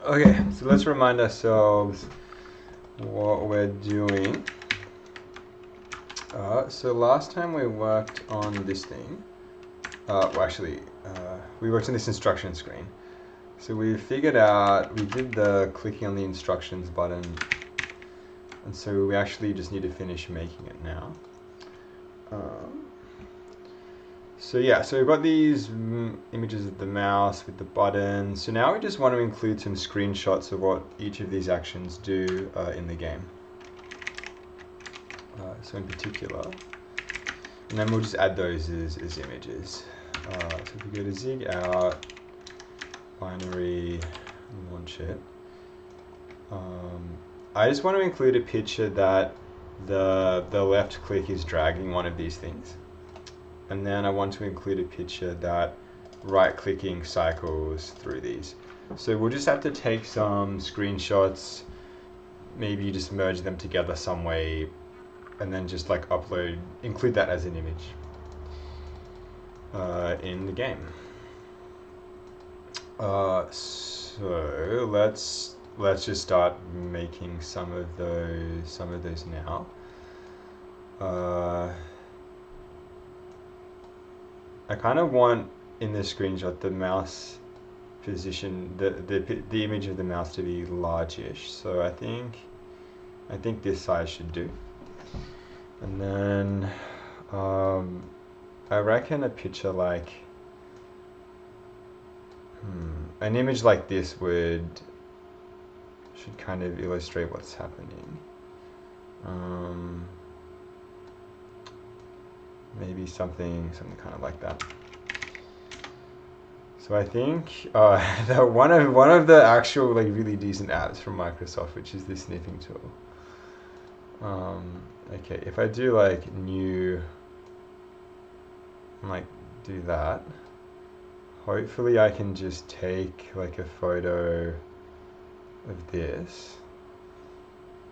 Okay, so let's remind ourselves what we're doing. So last time we worked on this thing. We worked on this instruction screen. So we figured out, we did the clicking on the instructions button, and so we actually just need to finish making it now. So we've got these images of the mouse with the buttons. So now we just want to include some screenshots of what each of these actions do in the game. So in particular, and then we'll just add those as images. So if we go to zig out, binary, launch it. I just want to include a picture that the left click is dragging one of these things. And then I want to include a picture that right clicking cycles through these. So we'll just have to take some screenshots, maybe just merge them together some way, and then just like include that as an image in the game. So let's just start making some of those now. I kind of want in this screenshot the mouse position, the image of the mouse to be large-ish. So I think this size should do. And then I reckon a picture like an image like this should kind of illustrate what's happening. Maybe something kind of like that. So I think one of the actual like really decent apps from Microsoft, which is the sniffing tool. Okay, if I do like new, like do that, hopefully I can just take like a photo of this,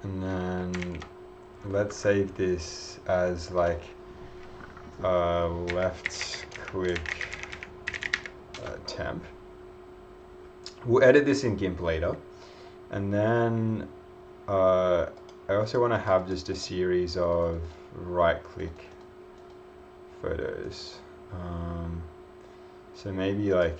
and then let's save this as like left click temp. We'll edit this in GIMP later, and then I also want to have just a series of right click photos. So maybe like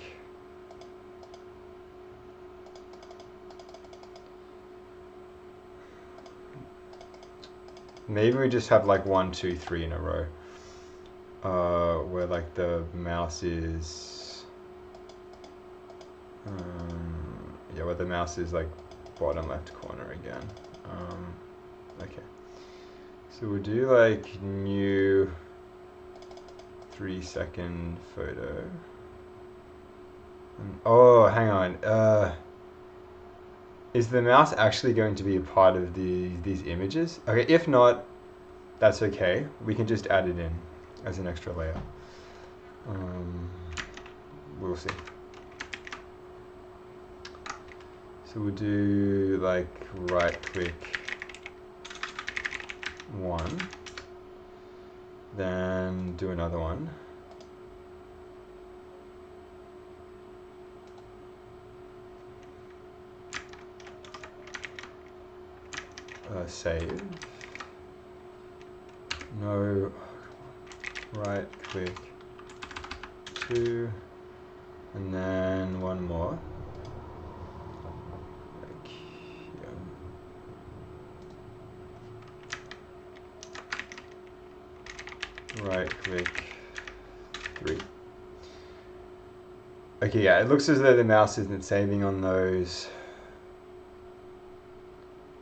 we just have like 1, 2, 3 in a row. Where like the mouse is, where the mouse is like bottom left corner again. Okay, so we'll do like new 3-second photo. Oh, hang on. Is the mouse actually going to be a part of these images? Okay, if not, that's okay. We can just add it in as an extra layer. We'll see. So we'll do like right click 1, then do another one. Save. No. Right click 2, and then one more. Like here. Right click 3. Okay, yeah, it looks as though the mouse isn't saving on those.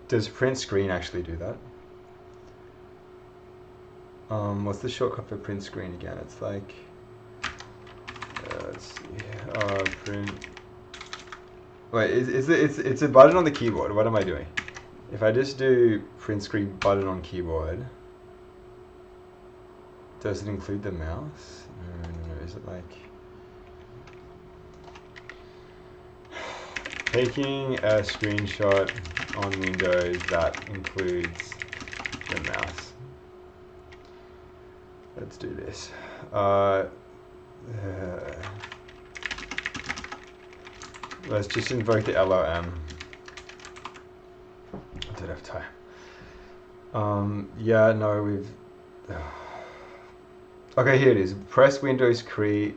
Does print screen actually do that? What's the shortcut for print screen again? It's like, let's see, print. Wait, it's a button on the keyboard. What am I doing? If I just do print screen button on keyboard, does it include the mouse? No. Is it like taking a screenshot on Windows that includes the mouse? Let's do this. Let's just invoke the LOM. I don't have time. Yeah, no, we've... Okay, here it is. Press Windows key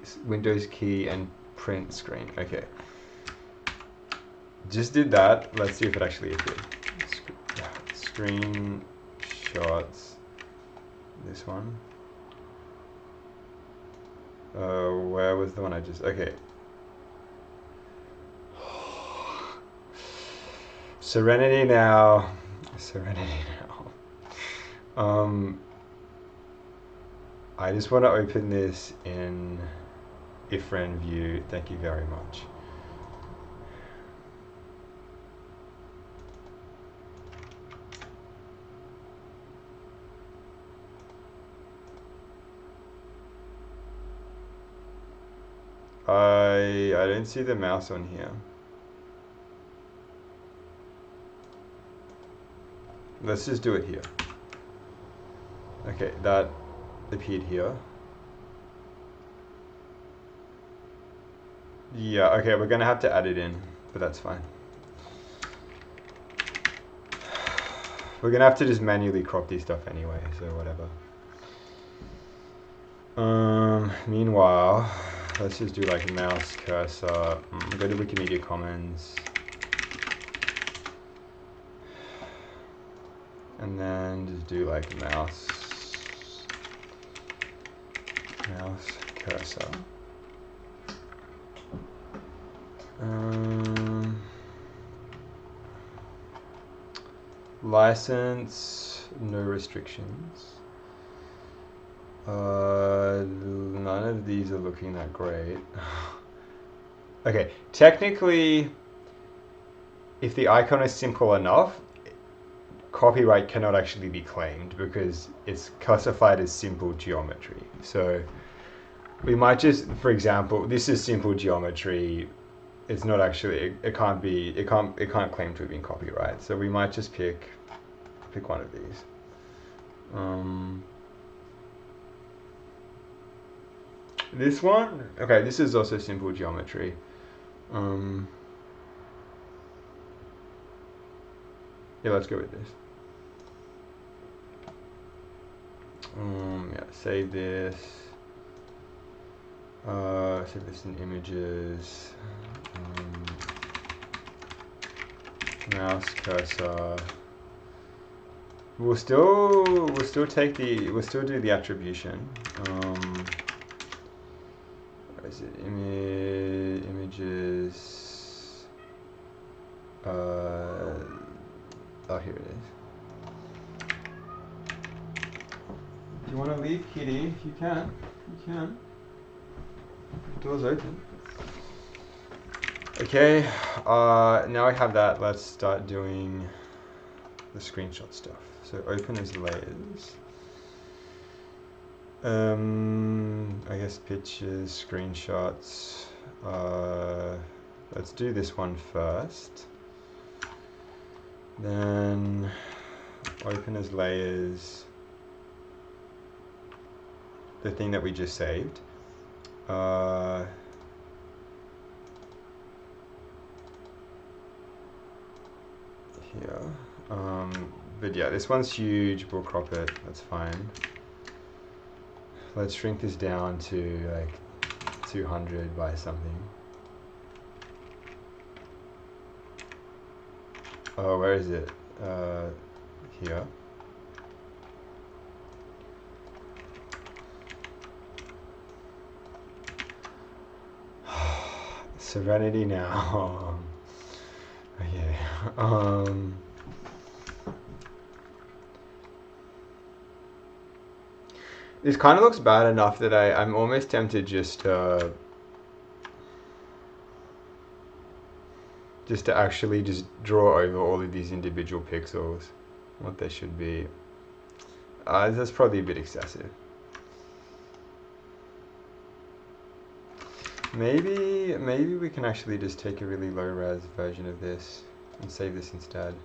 and print screen. Okay. Just did that. Let's see if it actually appeared. Screenshots. This one. Where was the one I just... Okay. Serenity now. Serenity now. I just want to open this in iframe view. Thank you very much. I don't see the mouse on here. Let's just do it here. Okay, that appeared here. Yeah, okay, we're gonna have to add it in, but that's fine. We're gonna have to just manually crop these stuff anyway, so whatever. Meanwhile, let's just do like mouse cursor. Go to Wikimedia Commons. And then just do like mouse cursor. License, no restrictions. None of these are looking that great. Okay, technically, if the icon is simple enough, copyright cannot actually be claimed because it's classified as simple geometry. So we might just, for example, this is simple geometry. It's not actually, it can't claim to have been copyright. So we might just pick one of these. This one, okay, this is also simple geometry. Yeah, let's go with this. Yeah, save this. Save this in images. Mouse cursor. We'll still do the attribution. Where is it? Images. Oh, here it is. If you want to leave, Kitty, you can. You can. The door's open. Okay, now I have that. Let's start doing the screenshot stuff. So open as layers. I guess pictures, screenshots. Let's do this one first. Then open as layers. The thing that we just saved. Here. But yeah, this one's huge. We'll crop it. That's fine. Let's shrink this down to like 200 by something. Oh, where is it? Here. Serenity now. Okay. This kind of looks bad enough that I'm almost tempted just to actually just draw over all of these individual pixels, what they should be. That's probably a bit excessive. Maybe we can actually just take a really low res version of this and save this instead.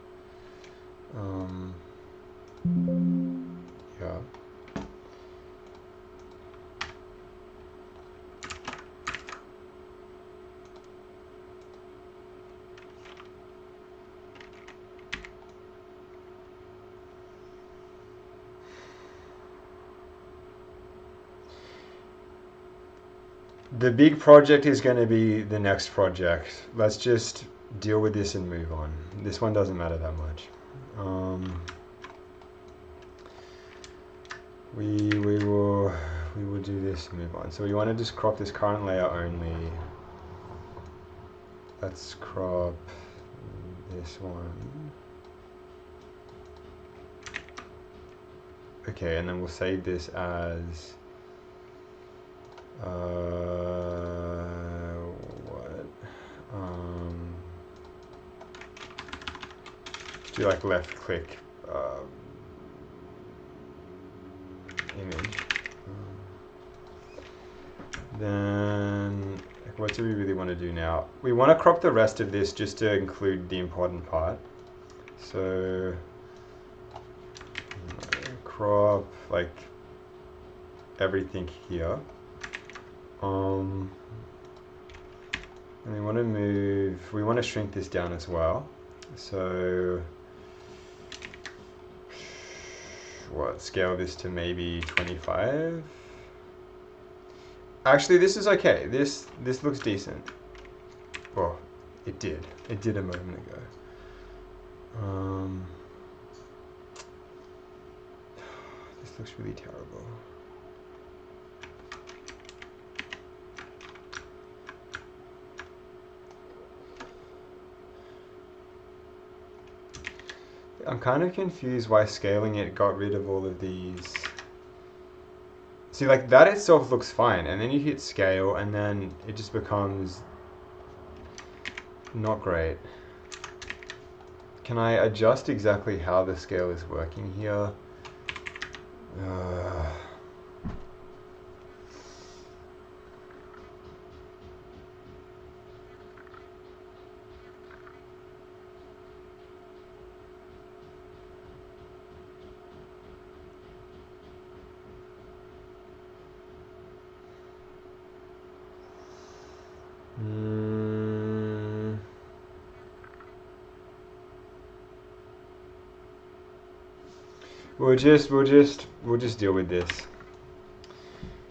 Yeah. The big project is going to be the next project. Let's just deal with this and move on. This one doesn't matter that much. We will do this and move on. So we want to just crop this current layer only. Let's crop this one. Okay, and then we'll save this as what? Do like left click image. Then what do we really want to do now? We want to crop the rest of this just to include the important part. So crop like everything here. And we want to shrink this down as well. So scale this to maybe 25. Actually, this is okay. This looks decent. Well, it did a moment ago. This looks really terrible. I'm kind of confused why scaling it got rid of all of these. See, like that itself looks fine, and then you hit scale, and then it just becomes not great. Can I adjust exactly how the scale is working here? We'll just deal with this.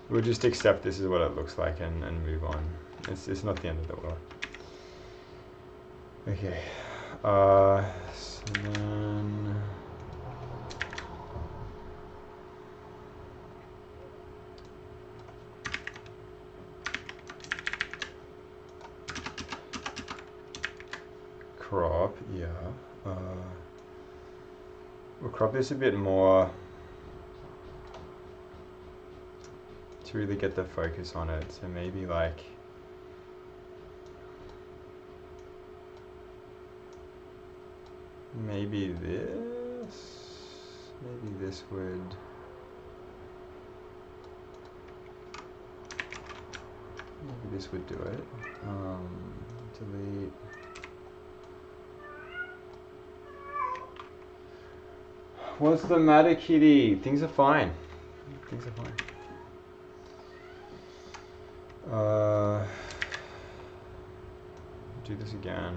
We'll just accept this is what it looks like and move on. It's not the end of the world. Okay. So then crop, yeah. We'll crop this a bit more to really get the focus on it. So maybe like maybe this would do it. Delete. What's the matter, kitty? Things are fine. Things are fine. Do this again.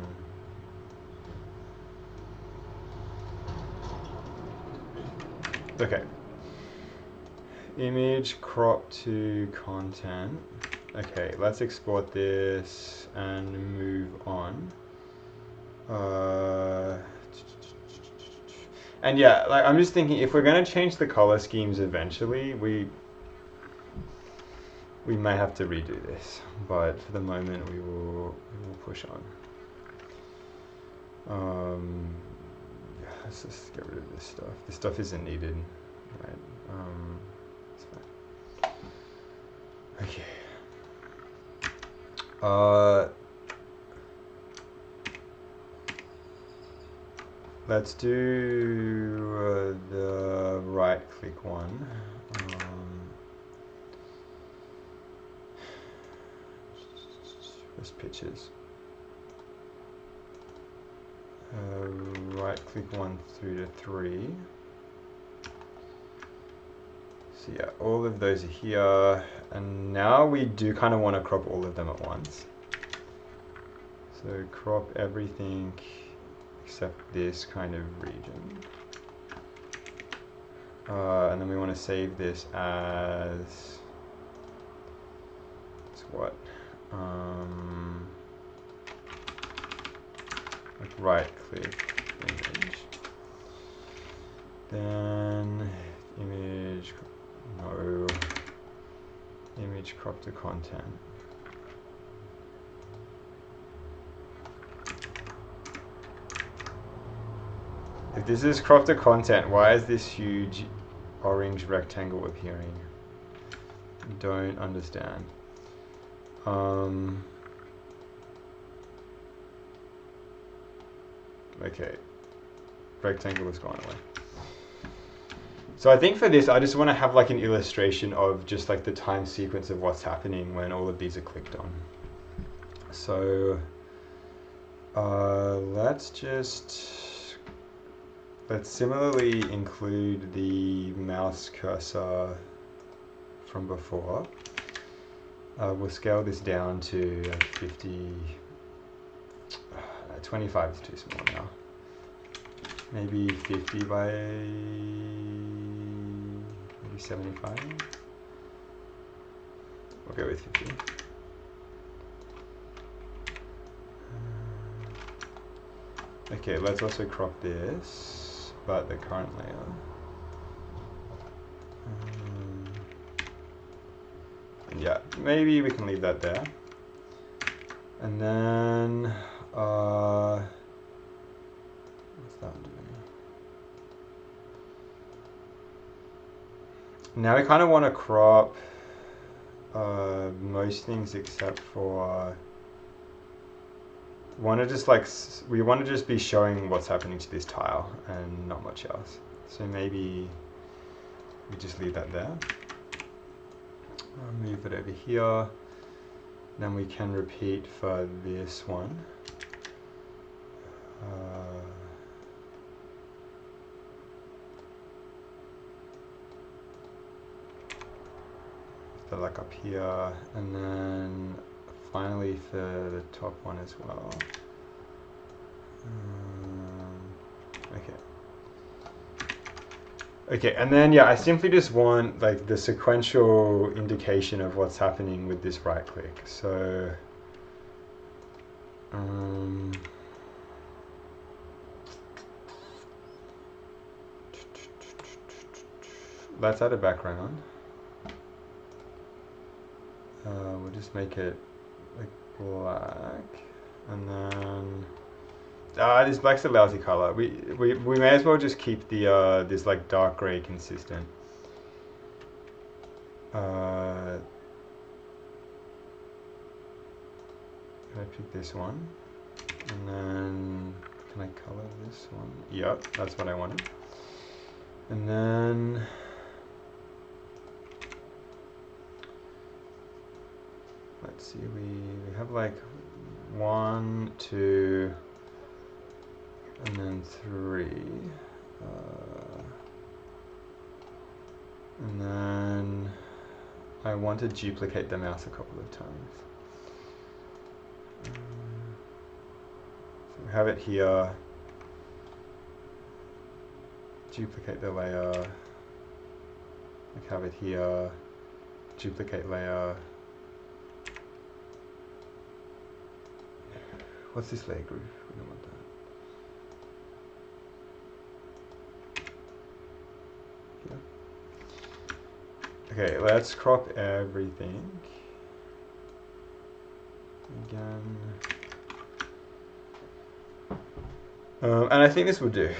Okay. Image crop to content. Okay, let's export this and move on. And yeah, like I'm just thinking if we're going to change the color schemes eventually, we may have to redo this, but for the moment we will push on. Let's just get rid of this stuff. This stuff isn't needed, right? It's fine. Okay. Let's do the right-click one. Just pictures. Right-click 1 through to 3. So yeah, all of those are here, and now we do kind of want to crop all of them at once. So crop everything except this kind of region. And then we want to save this as, let's what? Like right click image, then image, no, image crop to content. If this is crop to content, why is this huge orange rectangle appearing? Don't understand. Okay, rectangle has gone away. So I think for this, I just want to have like an illustration of just like the time sequence of what's happening when all of these are clicked on. So let's similarly include the mouse cursor from before. We'll scale this down to 50, 25 is too small now. Maybe 50 by maybe 75. We'll go with 50. Okay, let's also crop this, but the current layer. Yeah, maybe we can leave that there. And then, what's that doing? Now we kind of want to crop most things except for, we want to just be showing what's happening to this tile and not much else. So maybe we just leave that there. I'll move it over here. Then we can repeat for this one. So like up here, and then finally for the top one as well. Okay. Okay, and then yeah, I simply just want like the sequential indication of what's happening with this right click. So let's add a background. We'll just make it like black, and then this black's a lousy color. We may as well just keep the this like dark gray consistent. Can I pick this one? And then can I color this one? Yep, that's what I wanted. And then let's see, we have like 1, 2, and then 3. And then I want to duplicate the mouse a couple of times. So we have it here. Duplicate the layer. We have it here. Duplicate layer. What's this layer group? We don't want that. Here. Okay, let's crop everything. Again. And I think this will do.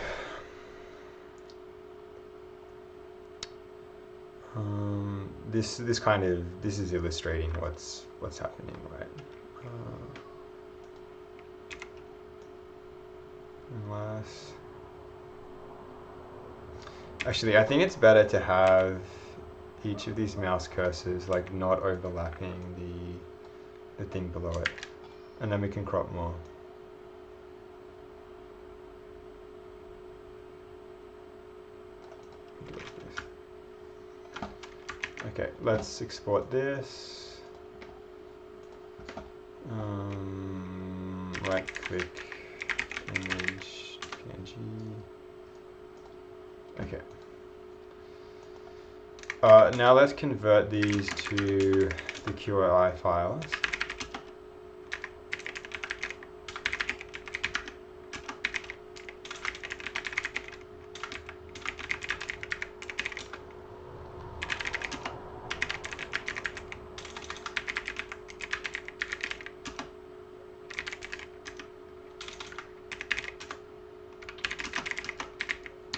This is illustrating what's happening, right? Unless, actually, I think it's better to have each of these mouse cursors like not overlapping the thing below it, and then we can crop more. Okay, let's export this. Right click, image, PNG. Okay. Now let's convert these to the QRI files.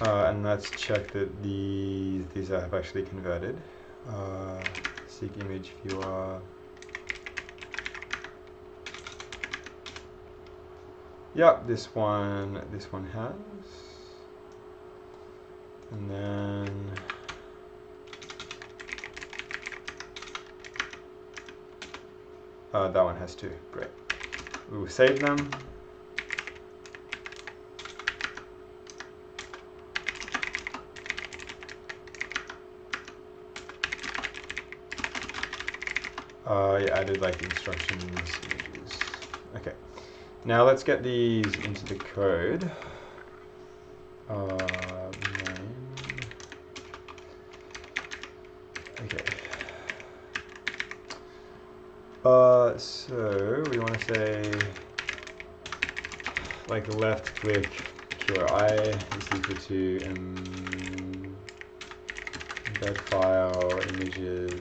And let's check that these have actually converted. Seek image viewer. Yep, this one has. And then that one has too. Great. We will save them. I added like instructions, images. Okay. Now let's get these into the code. Main. Okay. So we want to say like left click QRI is equal to embed file images.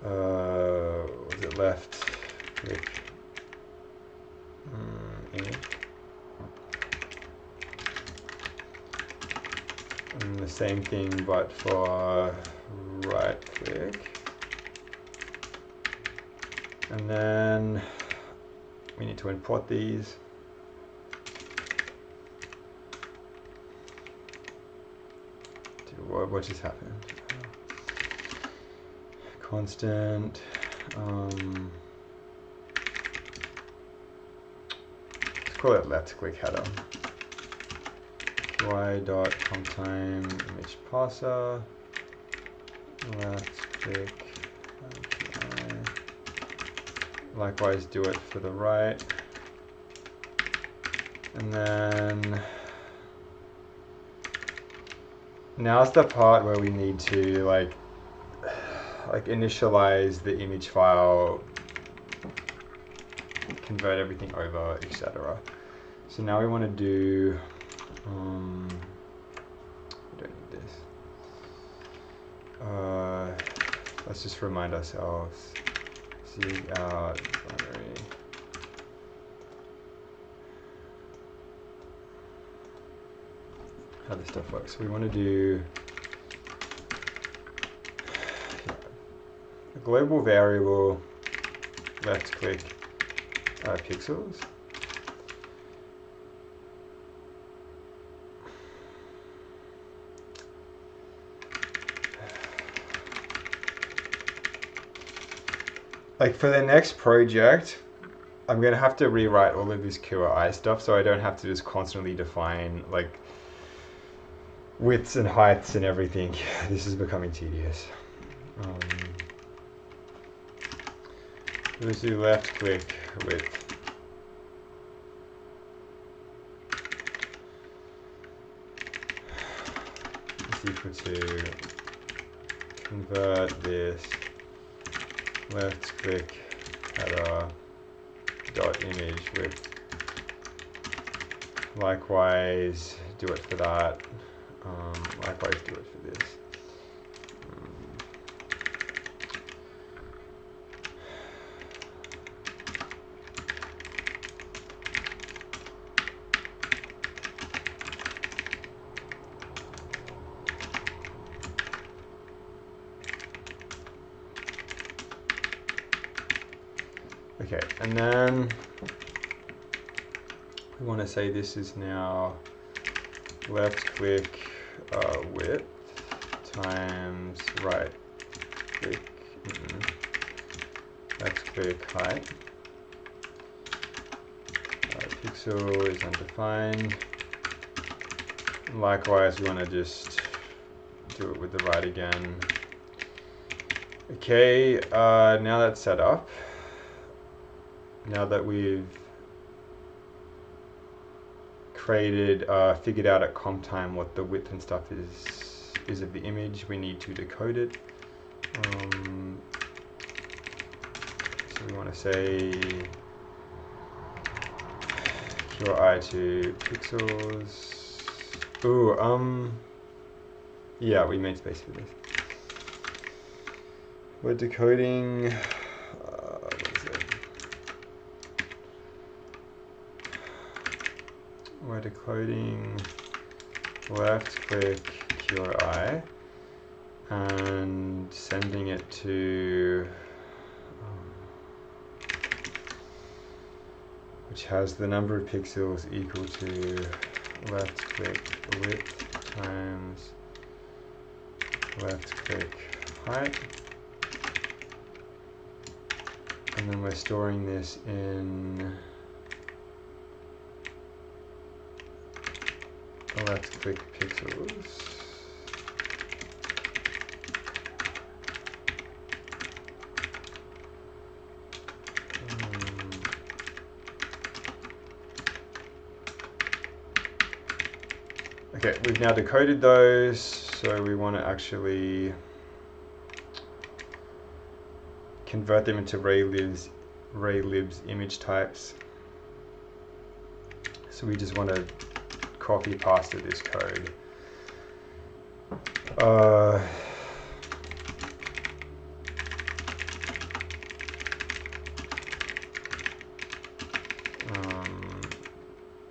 Was it left click image? And the same thing but for right click. And then we need to import these. What just happened? Constant. Let's call it left click header. y.comtime image parser. Left click. Likewise, do it for the right. And then now's the part where we need to like initialize the image file, convert everything over, etc. So now we want to do, we don't need this. Let's just remind ourselves, see out binary. How this stuff works. We want to do a global variable, left click pixels. Like for the next project, I'm going to have to rewrite all of this QRI stuff so I don't have to just constantly define like widths and heights and everything. This is becoming tedious. Let's do left click width. Is equal to convert this left click header dot image width. Likewise, do it for that. Likewise, do it for this. Okay, and then we want to say this is now left click width times right click left click height. Pixel is undefined. Likewise, we want to just do it with the right again. Okay, now that's set up. Now that we've created, figured out at comp time what the width and stuff is of the image, we need to decode it. So we want to say cure I to pixels. Ooh, yeah, we made space for this. We're decoding. What is it? We're decoding left click cure I and sending it to which has the number of pixels equal to left click width times left click height, and then we're storing this in left click pixels. Okay, we've now decoded those, so we want to actually convert them into raylibs image types. So we just want to copy past this code.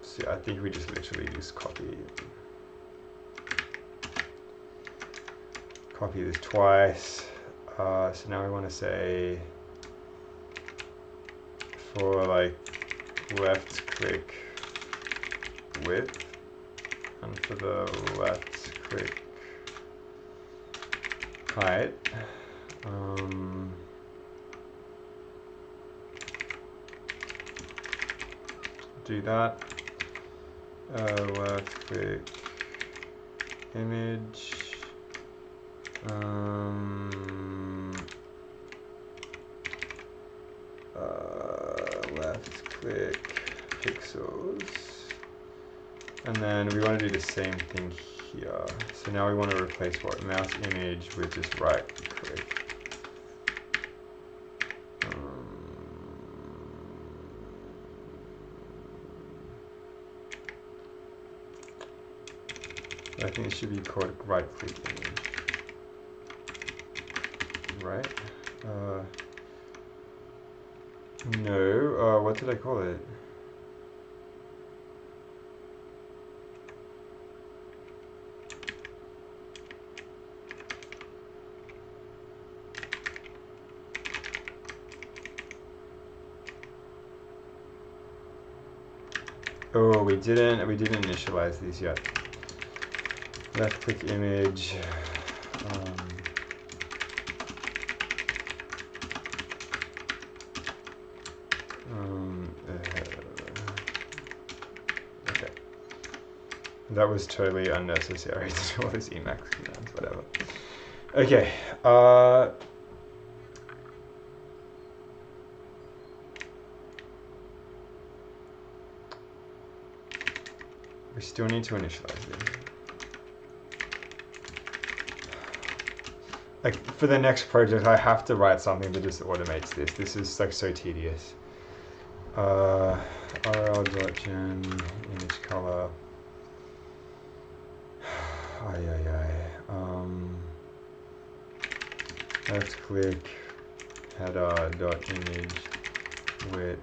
So I think we just literally just copy this twice. So now we want to say for like left click width and for the left click height, do that. Left click image, left click pixels, and then we want to do the same thing here. So now we want to replace what? Mouse image with just right click. I think it should be called right click image. Right? No, what did I call it? Oh, we didn't initialize these yet. Left click image. Okay. That was totally unnecessary to do all these Emacs commands, whatever. Okay. We still need to initialize this. Like for the next project, I have to write something that just automates this. This is like so tedious. rl.gen image color. Left click header.image width.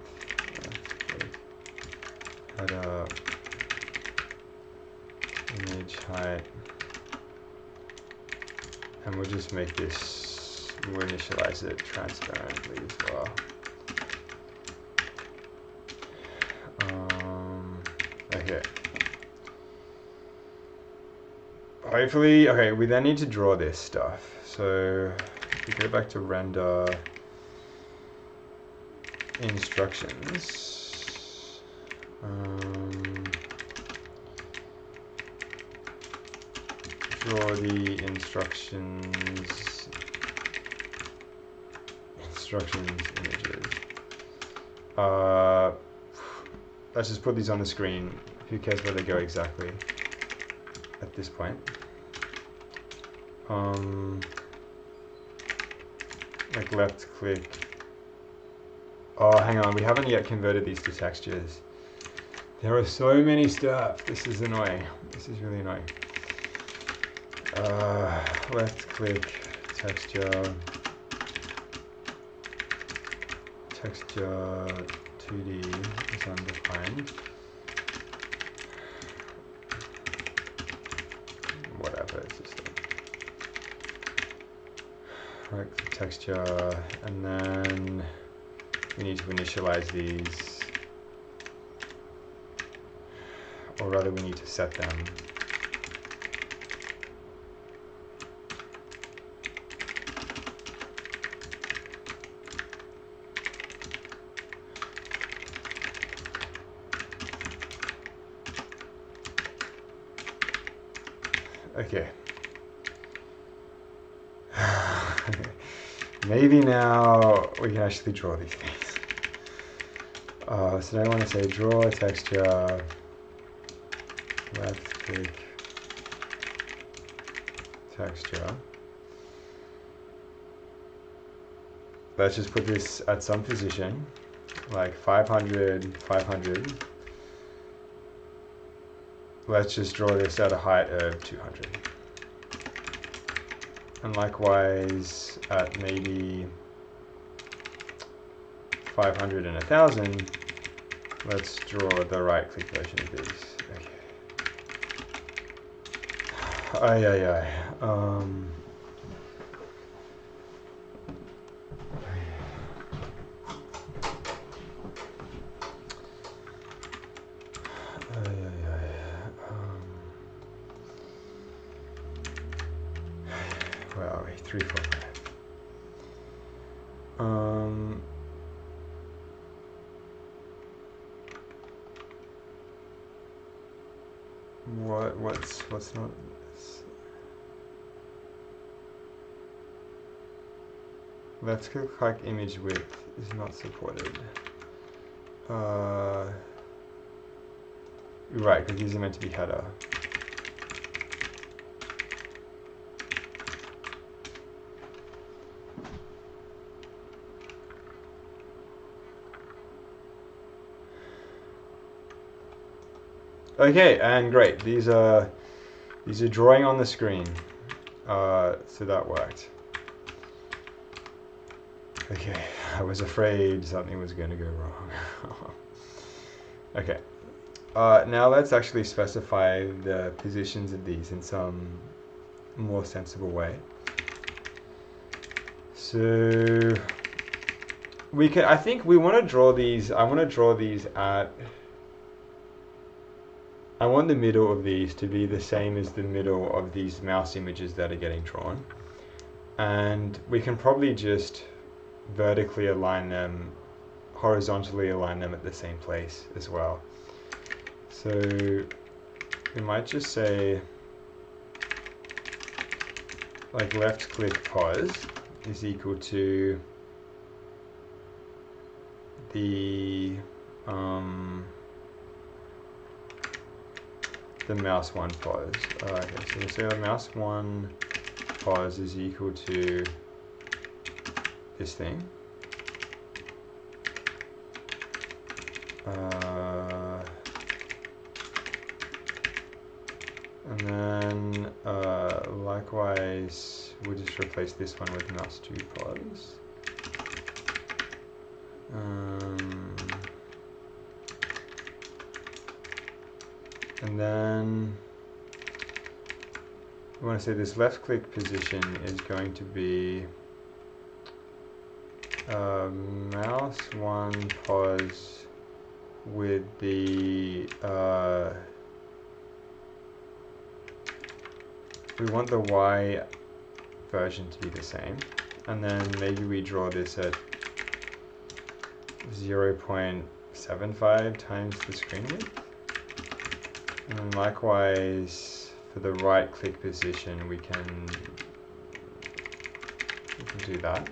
Header image height. And we'll just make this, we'll initialize it transparently as well. Okay. Hopefully, okay, we then need to draw this stuff. So we go back to render instructions. Draw the instructions images. Let's just put these on the screen. Who cares where they go exactly at this point? like left click. Oh, hang on, we haven't yet converted these to textures. There are so many steps. This is annoying. This is really annoying. Left click, texture, texture 2D is undefined. Whatever, it's just right click texture, and then we need to initialize these, or rather we need to set them. Okay. Maybe now we can actually draw these things. So now I want to say draw texture, left click, texture. Let's just put this at some position, like 500, 500. Let's just draw this at a height of 200. And likewise at maybe 500 and 1000, let's draw the right click version of these. Okay. Where are we? 3, 4, 5. What's not this? Let's click like image width is not supported. Right, because these are meant to be header. Okay, and great. These are drawing on the screen. So that worked. Okay, I was afraid something was going to go wrong. Okay. Now let's actually specify the positions of these in some more sensible way. So we can. I think we want to draw these. I want to draw these at. I want the middle of these to be the same as the middle of these mouse images that are getting drawn. And we can probably just vertically align them, horizontally align them at the same place as well. So we might just say, like left click pos is equal to the mouse 1 pos. Okay, so we'll say the mouse 1 pos is equal to this thing. And then likewise, we'll just replace this one with mouse 2 pos. And then we want to say this left click position is going to be mouse 1 pos with the we want the Y version to be the same, and then maybe we draw this at 0.75 times the screen width. And then likewise for the right click position we can do that.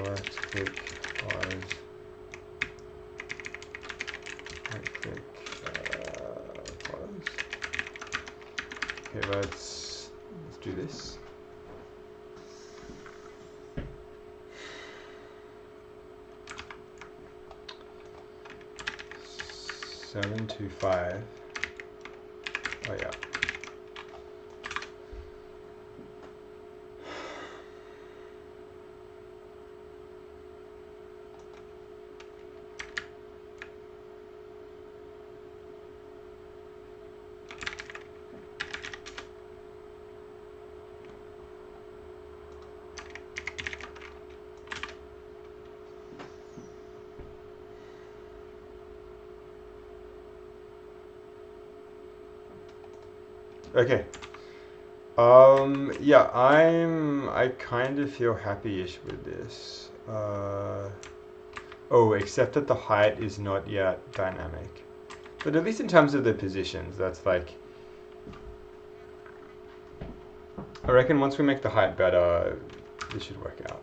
Left click pause, right click pause. Okay, let's do this. 725. Oh yeah. Okay. Yeah, I kind of feel happy-ish with this. Oh, except that the height is not yet dynamic. But at least in terms of the positions, that's like... I reckon once we make the height better, this should work out.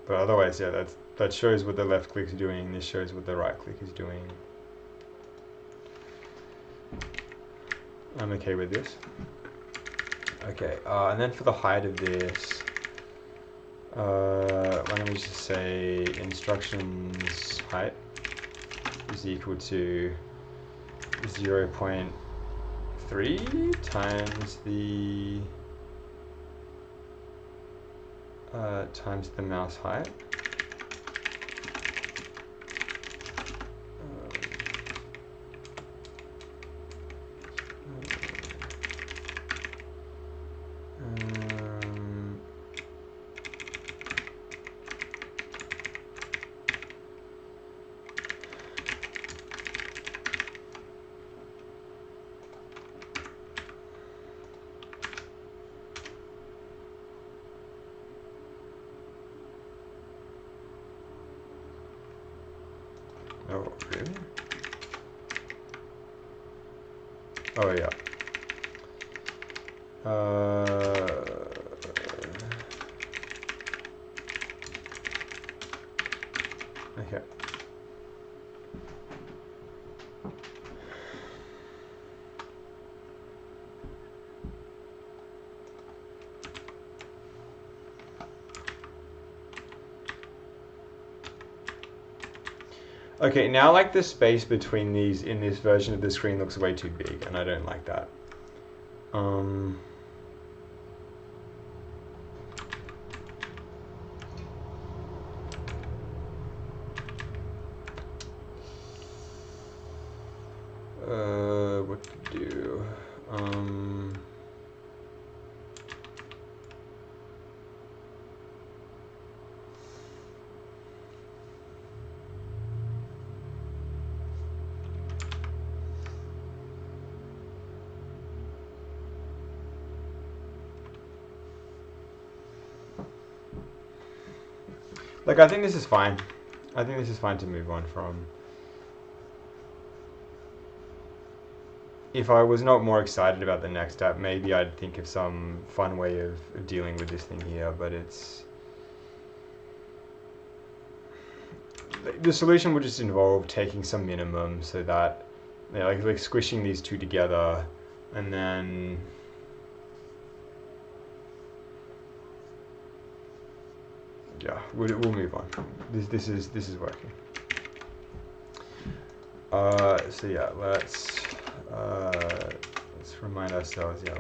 But otherwise, yeah, that shows what the left click is doing. This shows what the right click is doing. I'm okay with this. Okay, and then for the height of this, why don't we just say instructions height is equal to 0.3 times the mouse height. Oh, really? Oh, yeah. Okay. Okay, now like the space between these in this version of the screen looks way too big, and I don't like that. What to do? Like, I think this is fine. I think this is fine to move on from. If I was not more excited about the next step, maybe I'd think of some fun way of dealing with this thing here, but it's... The solution would just involve taking some minimum so that, you know, like squishing these two together, and then... Yeah, we'll move on. This is working. So yeah, let's remind ourselves. Yeah,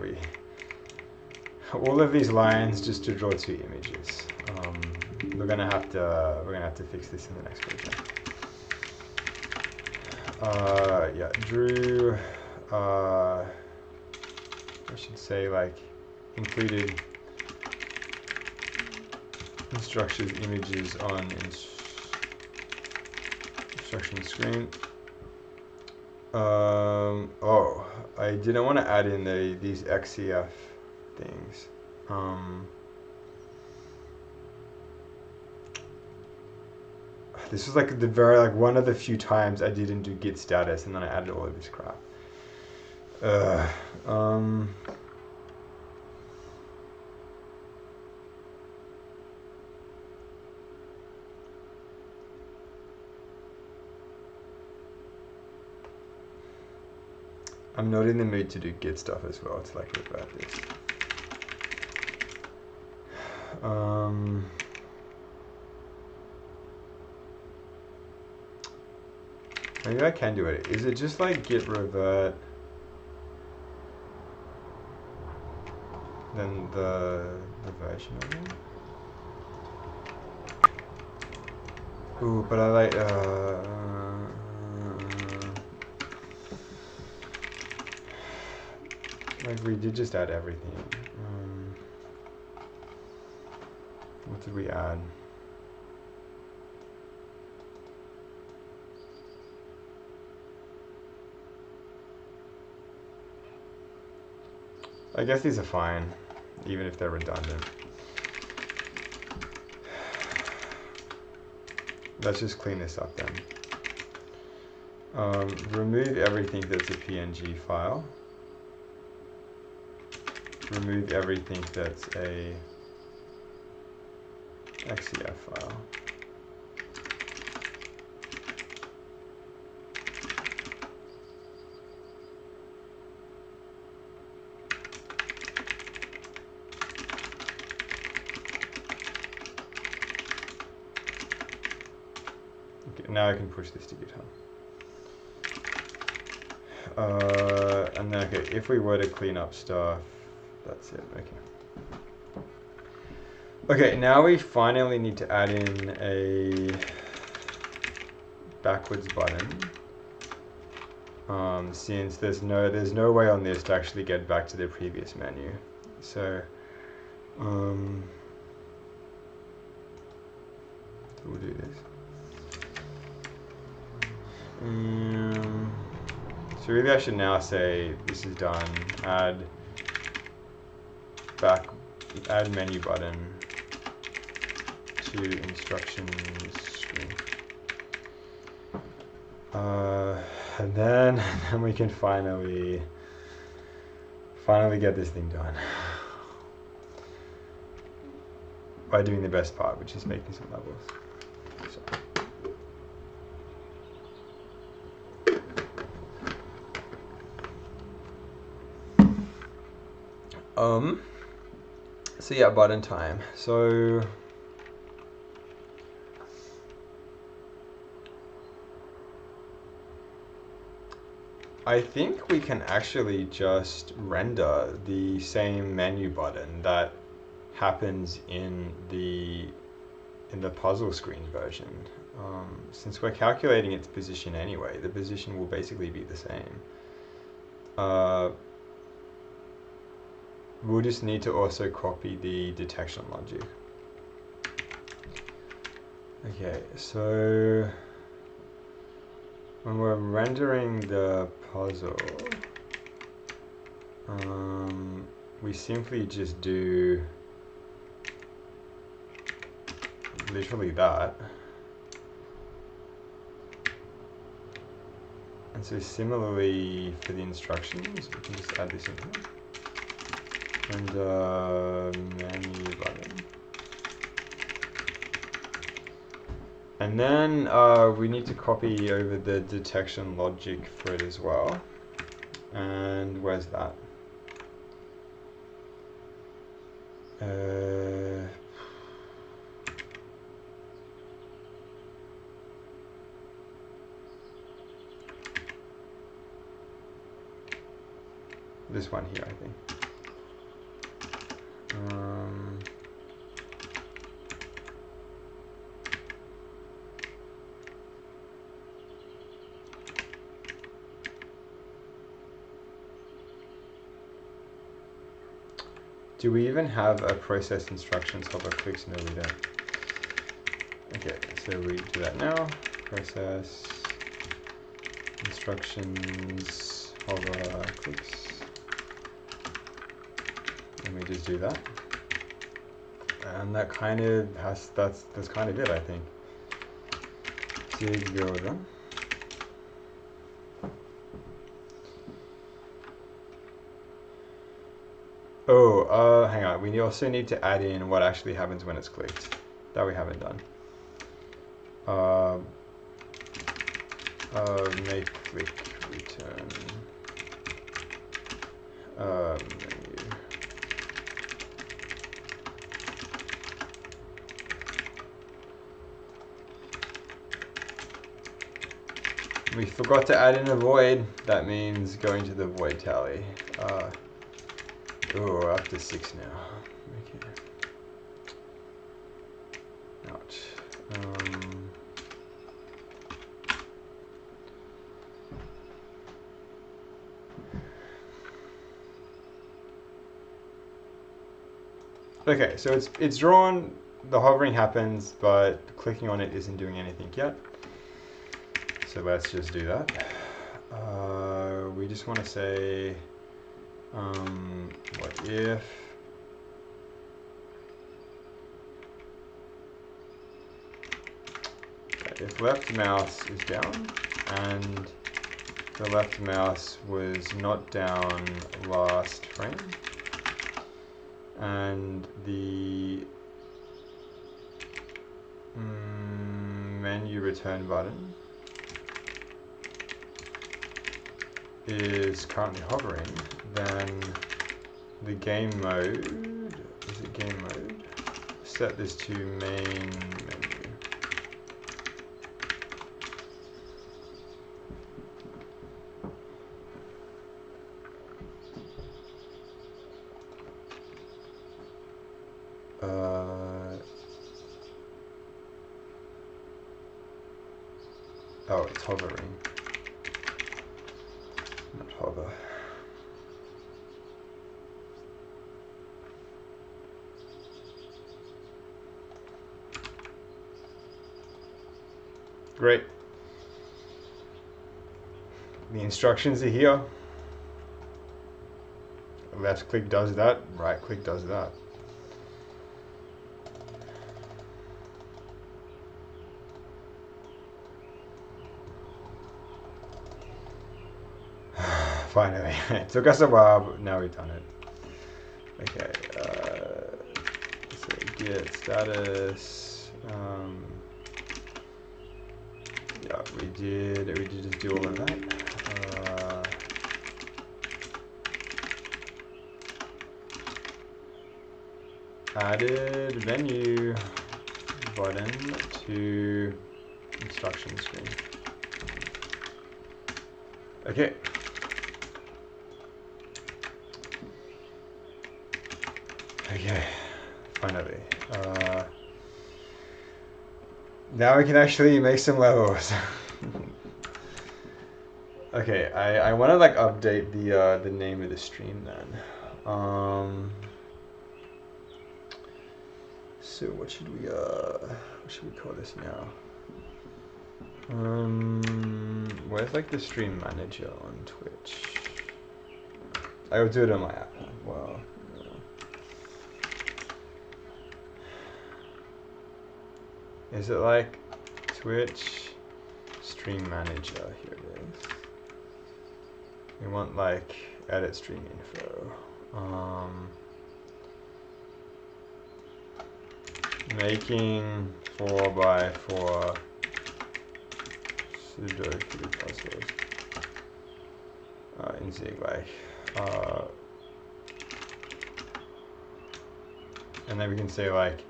all of these lines just to draw two images. We're gonna have to fix this in the next version. Yeah, drew. I should say like included instructions images on instruction screen. Oh, I didn't want to add in these XCF things. This was like one of the few times I didn't do git status, and then I added all of this crap. I'm not in the mood to do git stuff as well. It's like about this. Maybe I can do it. Is it just like git revert, then the version of it? Ooh, but I like we did just add everything. What did we add? I guess these are fine, even if they're redundant. Let's just clean this up then. Remove everything that's a PNG file. Remove everything that's a XCF file. Okay, now I can push this to GitHub. And then, okay, if we were to clean up stuff, that's it, okay. Okay, now we finally need to add in a backwards button. Since there's no way on this to actually get back to the previous menu. So, we'll do this. So really I should now say this is done, add menu button to instructions screen. And then we can finally get this thing done by doing the best part, which is making some levels. So yeah, button time. So I think we can actually just render the same menu button that happens in the puzzle screen version. Since we're calculating its position anyway, the position will basically be the same. We'll just need to also copy the detection logic. Okay, so when we're rendering the puzzle, we simply just do literally that. And so similarly for the instructions, we can just add this in here. And menu button. And then we need to copy over the detection logic for it as well. And where's that? This one here, I think. Do we even have a process instructions hover clicks? No, we don't. Okay, so we do that now. Process instructions hover clicks. And we just do that. And that kind of has, that's kind of it, I think. Dig go done. Oh, hang on. We also need to add in what actually happens when it's clicked. That we haven't done. Make click return. Menu. We forgot to add in a void. That means going to the void tally. Oh, we're up to 6 now. Okay. Ouch. Okay, so it's drawn. The hovering happens, but clicking on it isn't doing anything yet. So let's just do that. We just want to say, what if left mouse is down and the left mouse was not down last frame, and the menu return button is currently hovering, then the game mode, is it game mode? Set this to main menu. Oh, it's hovering. Not hover. Great. The instructions are here. Left click does that, right click does that. Finally, it took us a while, but now we've done it. Okay, so git status. Yeah, we did just do all of that. Added menu button to instruction screen. Okay. Okay, finally. Now we can actually make some levels. Okay, I want to like update the name of the stream then. So what should we call this now? Where's like the stream manager on Twitch? I will do it on my app. Wow. Is it like Twitch stream manager? Here it is. We want like edit stream info. Making 4x4 Sudoku puzzles in Zig-like. And then we can say like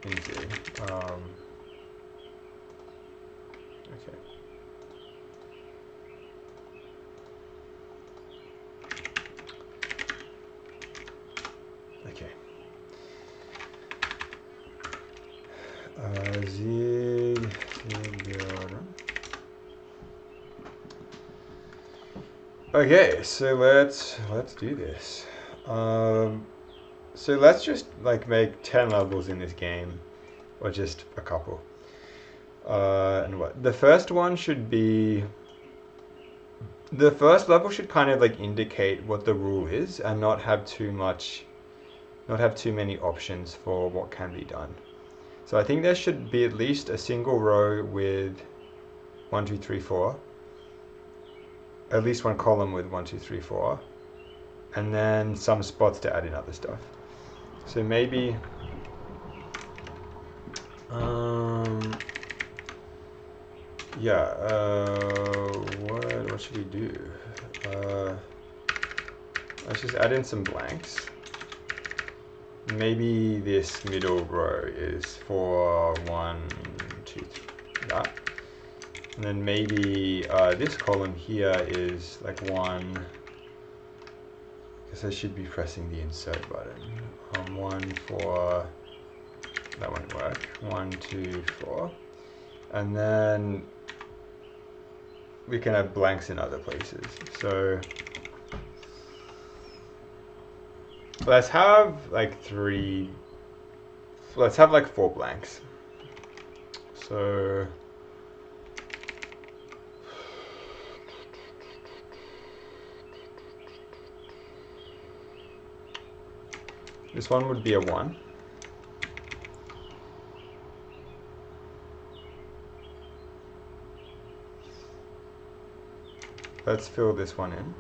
in Zig. Okay. Okay. Zig builder. Okay, so let's do this. So let's just like make 10 levels in this game, or just a couple. And what the first one should be. The first level should kind of like indicate what the rule is, and not have too many options for what can be done. So I think there should be at least a single row with 1, 2, 3, 4. At least one column with 1, 2, 3, 4. And then some spots to add in other stuff. So maybe what should we do? Let's just add in some blanks. Maybe this middle row is for 1, 2, 3, that. And then maybe this column here is like 1. Because I should be pressing the insert button. 1 for, that won't work. 1, 2, 4. And then we can have blanks in other places. So let's have like 4 blanks. So this one would be a 1. Let's fill this one in.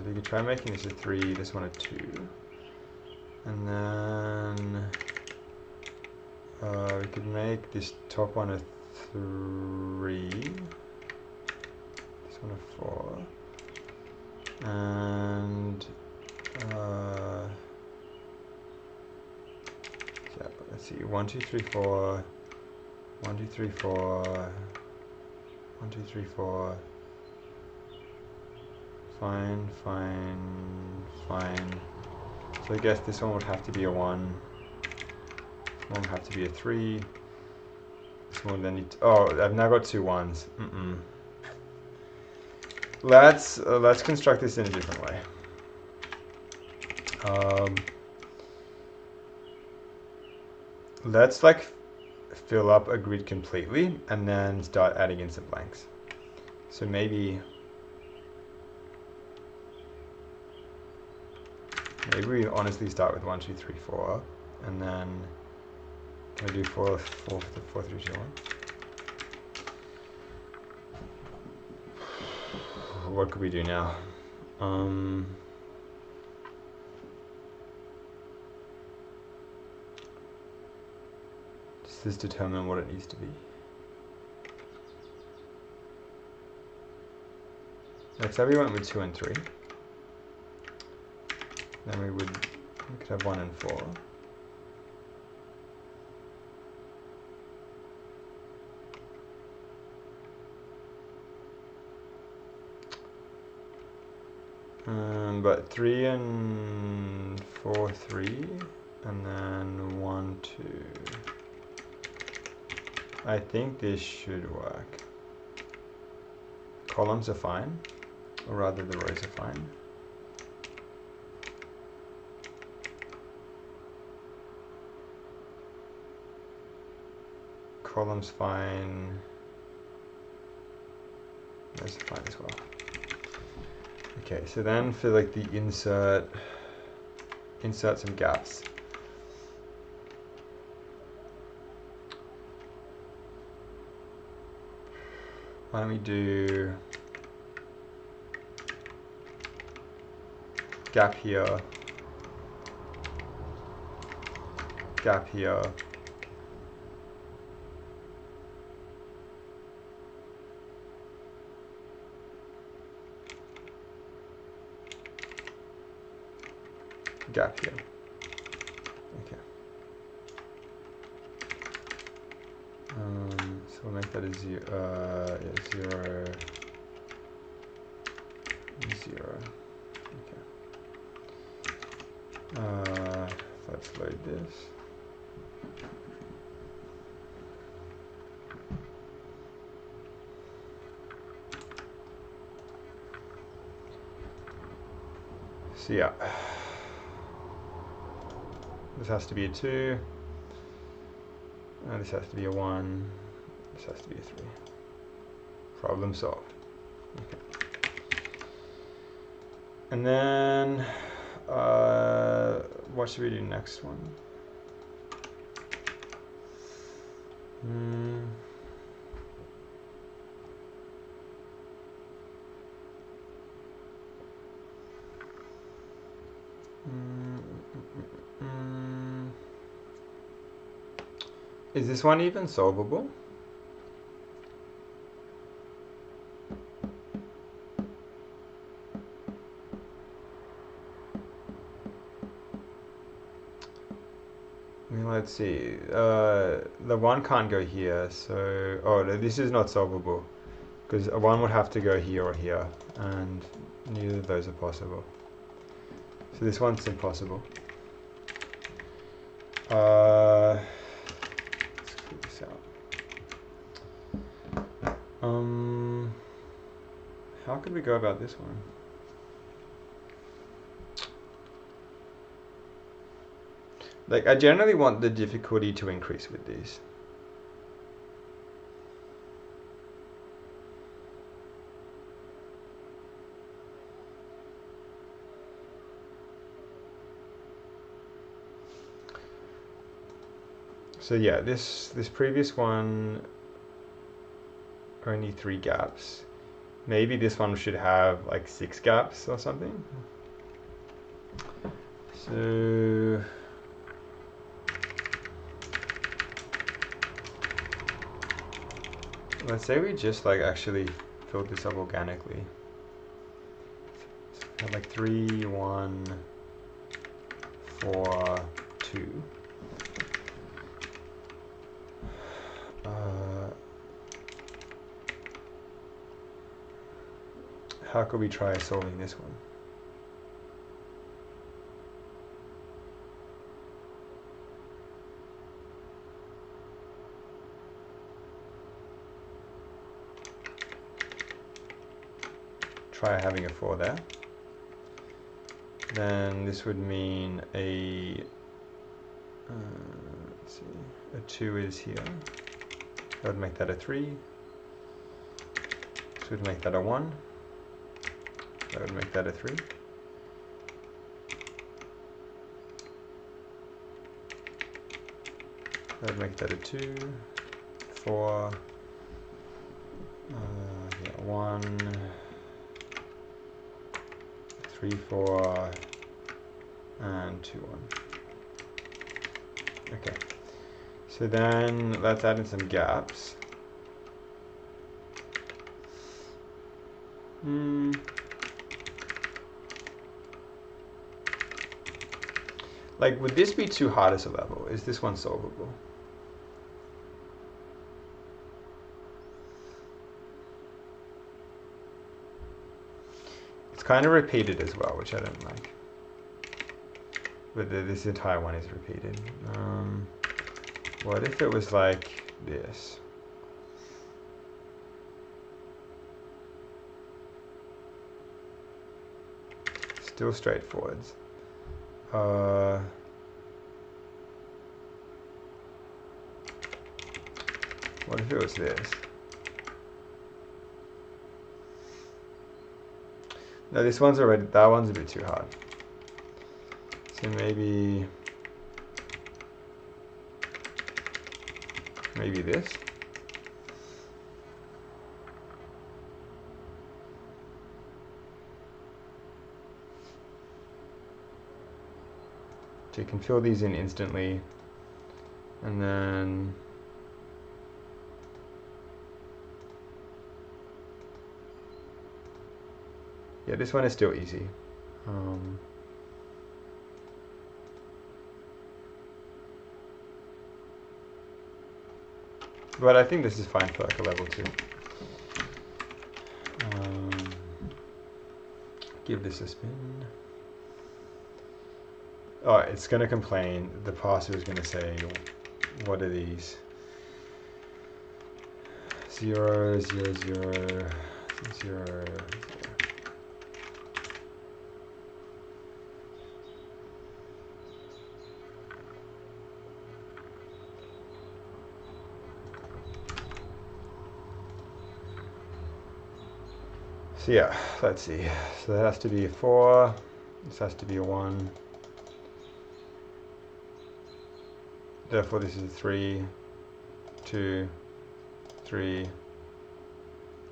We could try making this a 3, this one a 2. And then we could make this top one a 3, this one a 4. And yeah, let's see, 1, 2, 3, 4, 1, 2, 3, 4, 1, 2, 3, 4. Fine, fine, fine. So I guess this one would have to be a 1. This one would have to be a 3. This one then need to, oh, I've now got 2 1s. Let's construct this in a different way. Let's like fill up a grid completely and then start adding in some blanks. So maybe we honestly start with 1, 2, 3, 4, and then can I do 4, 4, 4, 3, 2, 1? What could we do now? Does this determine what it needs to be? Let's say we went with 2 and 3. Then we could have 1 and 4. But 3 and 4, 3, and then 1, 2. I think this should work. Columns are fine, or rather the rows are fine. Columns fine. Rows are fine as well. Okay, so then for like the insert some gaps. Why don't we do gap here, gap here, gap here. Okay. So we'll make that a 0, 0, 0. Okay. Let's load this. So yeah. This has to be a 2, and this has to be a 1, this has to be a 3. Problem solved. Okay. And then, what should we do next one? Is this one even solvable? I mean, let's see. The 1 can't go here, so... Oh, no, this is not solvable. Because a 1 would have to go here or here, and neither of those are possible. So this one's impossible. Let's clear this out. How could we go about this one? Like, I generally want the difficulty to increase with these. So yeah, this previous one, only 3 gaps. Maybe this one should have like 6 gaps or something. So let's say we just like actually filled this up organically. So have like 3, 1, 4, 2. How could we try solving this one? Try having a 4 there. Then this would mean a, let's see, a 2 is here. That would make that a 3. This would make that a 1. That would make that a 3. That would make that a 2, 4, yeah, 1, 3, 4, and 2, 1. Okay. So then let's add in some gaps. Like, would this be too hard as a level? Is this one solvable? It's kind of repeated as well, which I don't like. But this entire one is repeated. What if it was like this? Still straightforwards. What if it was this? No, this one's already, that one's a bit too hard. So maybe this. So you can fill these in instantly, and then yeah, this one is still easy. But I think this is fine for like a level 2. Give this a spin. Oh, it's going to complain. The parser is going to say, what are these? 0, 0, 0, 0. So yeah, let's see. So that has to be a 4. This has to be a 1. Therefore, this is a 3, 2, 3,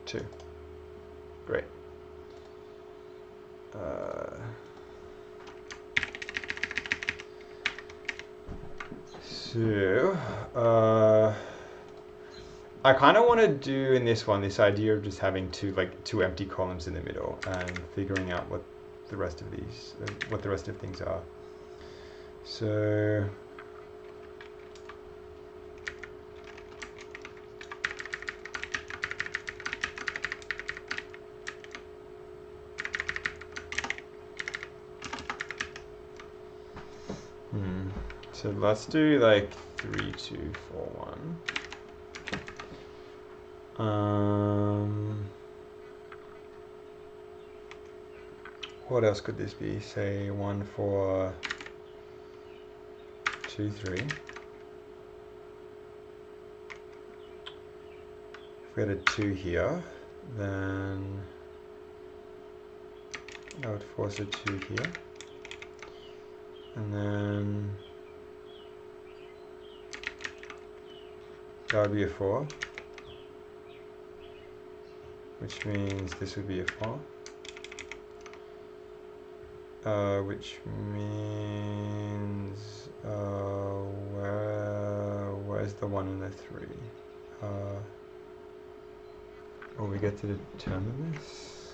2. Great. I kind of want to do in this one this idea of just having two empty columns in the middle and figuring out what the rest of things are. So So let's do like 3, 2, 4, 1. What else could this be? Say 1, 4, 2, 3. If we had a 2 here, then I would force a 2 here. And then that would be a 4. Which means this would be a 4. Which means where's the 1 and the 3? We get to determine this.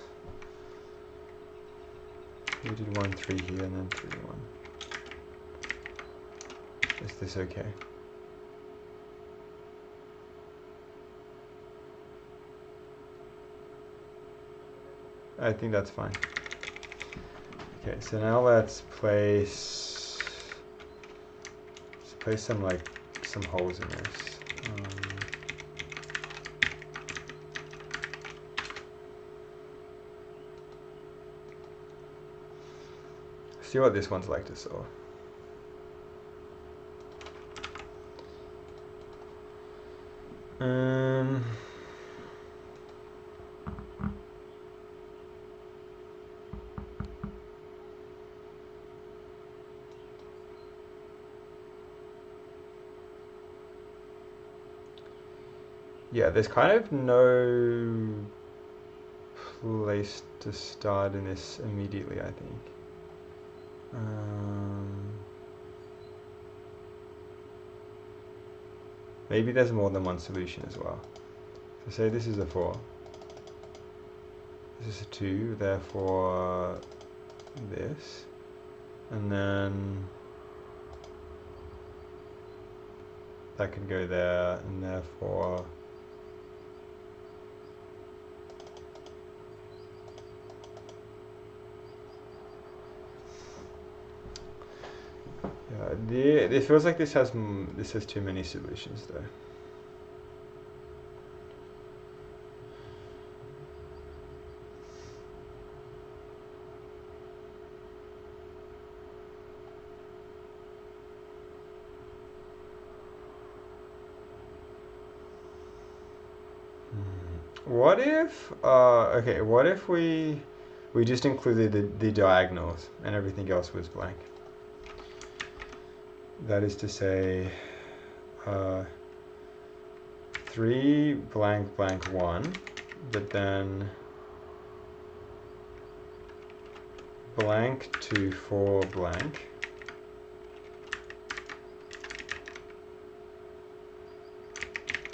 We did 1, 3 here, and then 3, 1. Is this okay? I think that's fine. Okay, so now let's place some holes in this. See what this one's like to solve. Yeah, there's kind of no place to start in this immediately, I think. Maybe there's more than one solution as well. So say this is a 4. This is a 2, therefore this. And then that could go there, and therefore it feels like this has too many solutions though. What if okay, what if we just included the diagonals and everything else was blank? That is to say 3 blank blank 1, but then blank to 4 blank.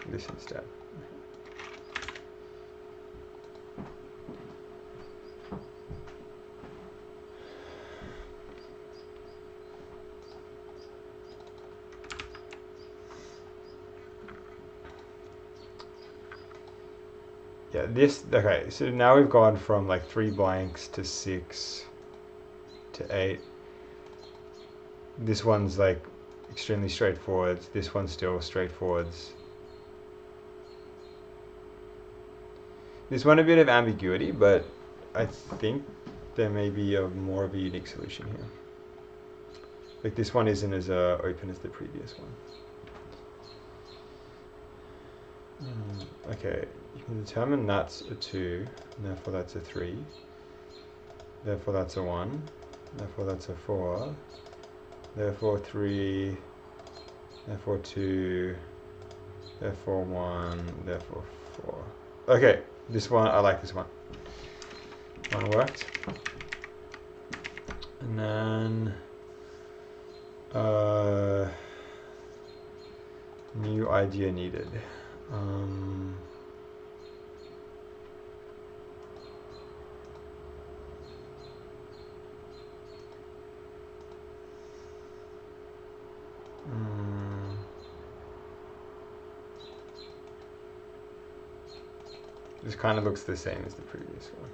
This instead. Yeah, okay, so now we've gone from like 3 blanks to 6 to 8. This one's like extremely straightforward. This one's still straightforward. This one a bit of ambiguity, but I think there may be more of a unique solution here. Like this one isn't as open as the previous one. Okay, you can determine that's a 2, and therefore that's a 3. Therefore that's a 1. Therefore that's a 4. Therefore 3. Therefore 2. Therefore 1. Therefore 4. Okay, this one, I like this one. One worked. And then new idea needed. This kind of looks the same as the previous one.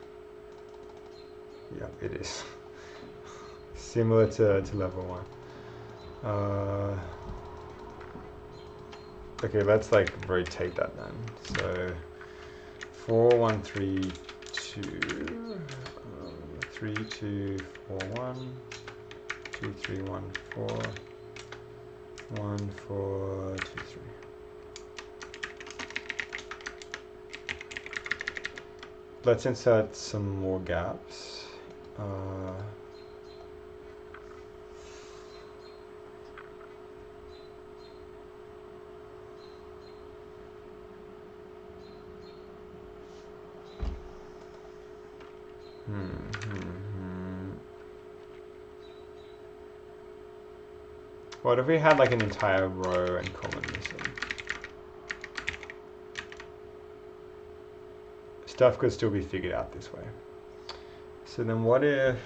Yeah, it is. Similar to level 1. Okay, let's like rotate that then. So 4 1 3 2 3 2 4 1 2 3 1 4 1 4 2 3. Let's insert some more gaps. What if we had like an entire row and column missing? Stuff could still be figured out this way. So then what if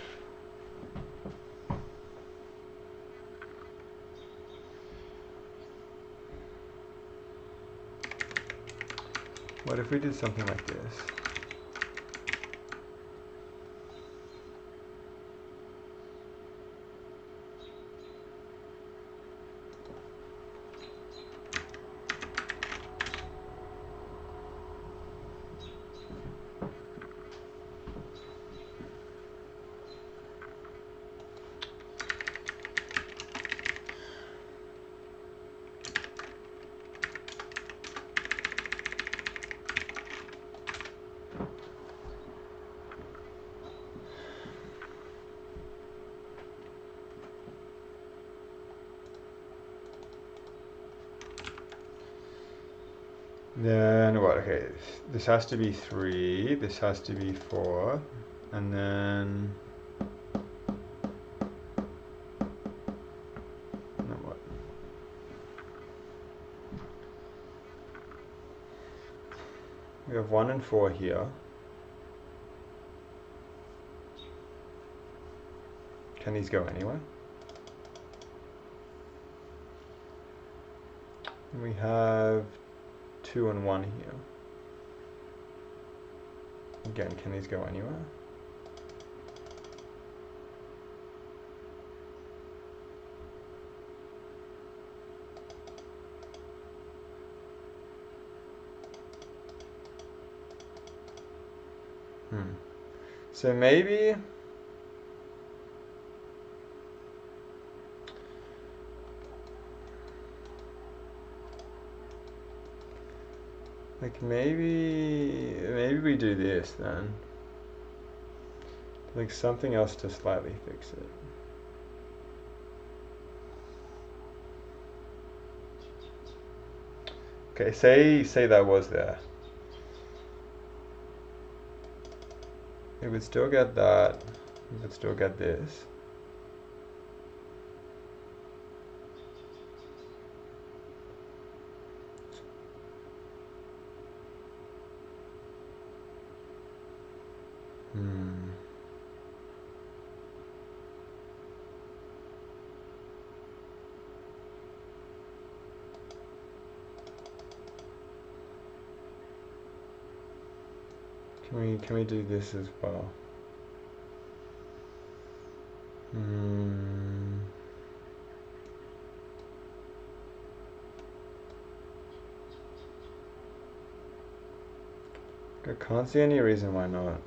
we did something like this? Then what? Okay, this has to be 3, this has to be 4, and then what? We have 1 and 4 here. Can these go anywhere? We have 2 and 1 here. Again, can these go anywhere? So maybe maybe we do this then. Like something else to slightly fix it. Okay, say that was there. It would still get that. It would still get this. Can we do this as well? I can't see any reason why not.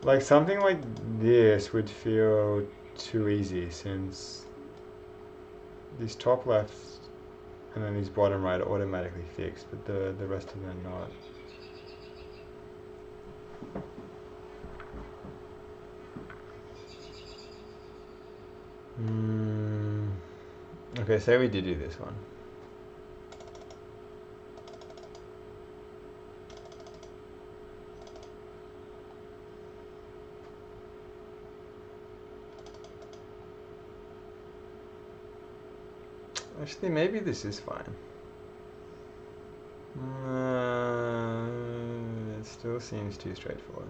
Like something like this would feel too easy since these top left and then these bottom right are automatically fixed, but the rest of them not. Okay, say we did do this one. Actually, maybe this is fine. It still seems too straightforward.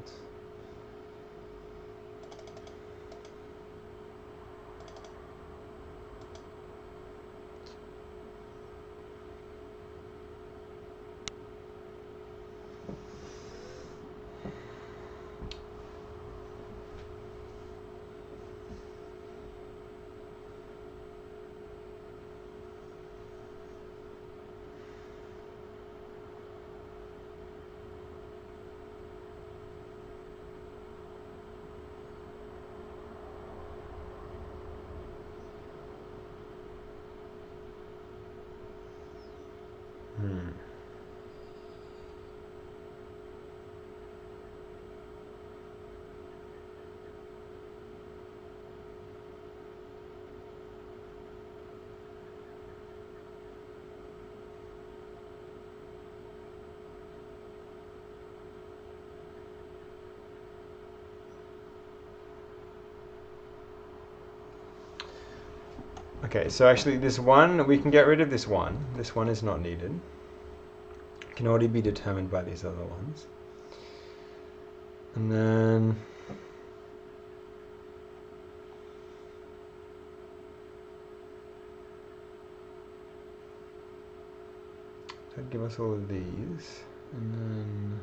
Okay, so actually this one, we can get rid of this one. This one is not needed. It can already be determined by these other ones. And then that'd give us all of these. And then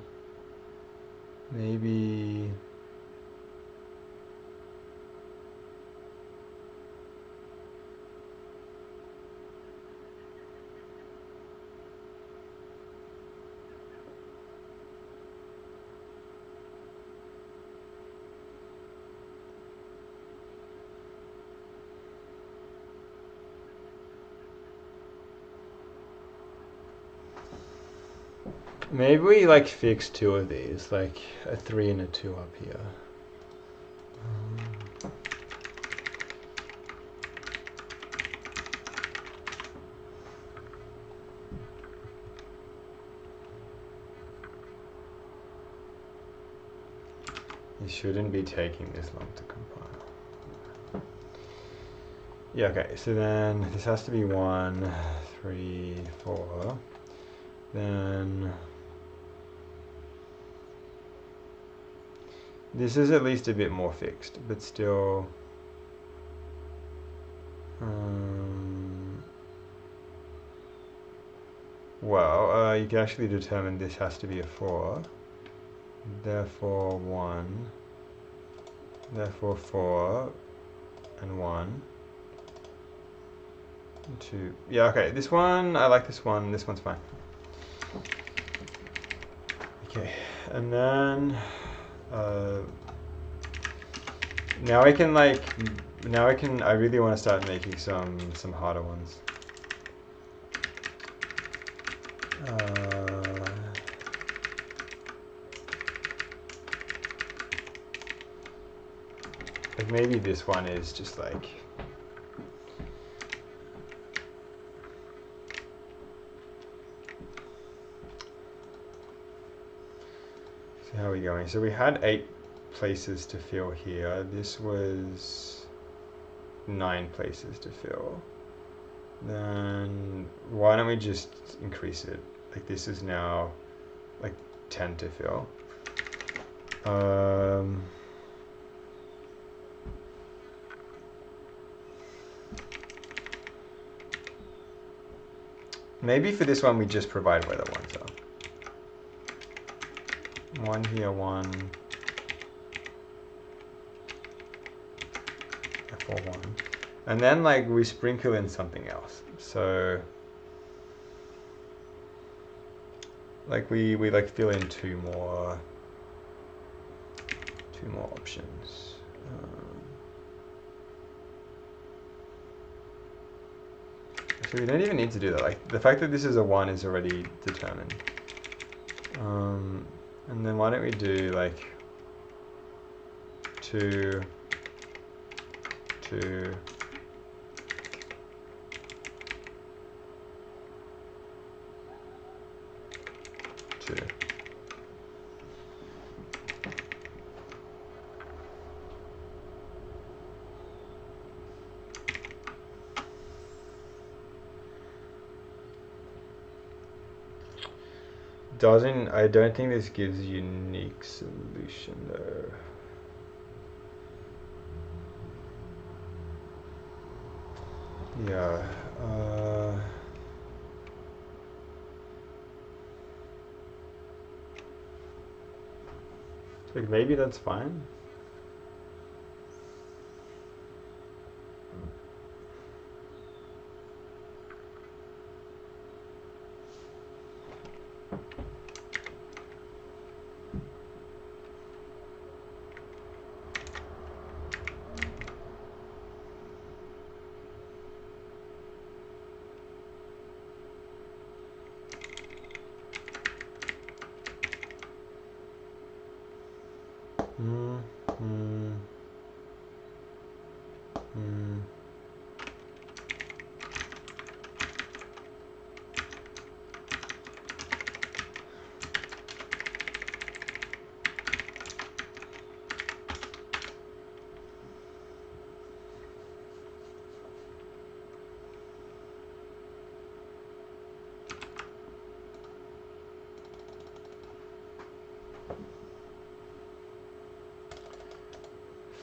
maybe we like fix two of these, like a 3 and a 2 up here. It shouldn't be taking this long to compile. Yeah, okay, so then this has to be 1, 3, 4. Then this is at least a bit more fixed, but still well, you can actually determine this has to be a 4, therefore 1, therefore 4 and 1, 2. Yeah, okay, this one, I like this one's fine. Okay, and then now I can I really want to start making some harder ones. Like maybe this one is just like, so how are we going? So we had 8 places to fill here. This was 9 places to fill. Then why don't we just increase it? Like this is now like 10 to fill. Maybe for this one we just provide where the ones are. 1 here, 1. 4, 1. And then like we sprinkle in something else. So like we like fill in two more options. So we don't even need to do that. Like the fact that this is a 1 is already determined. And then why don't we do like 2, 2, 2. doesn't. I don't think this gives a unique solution though. Yeah. Like maybe that's fine.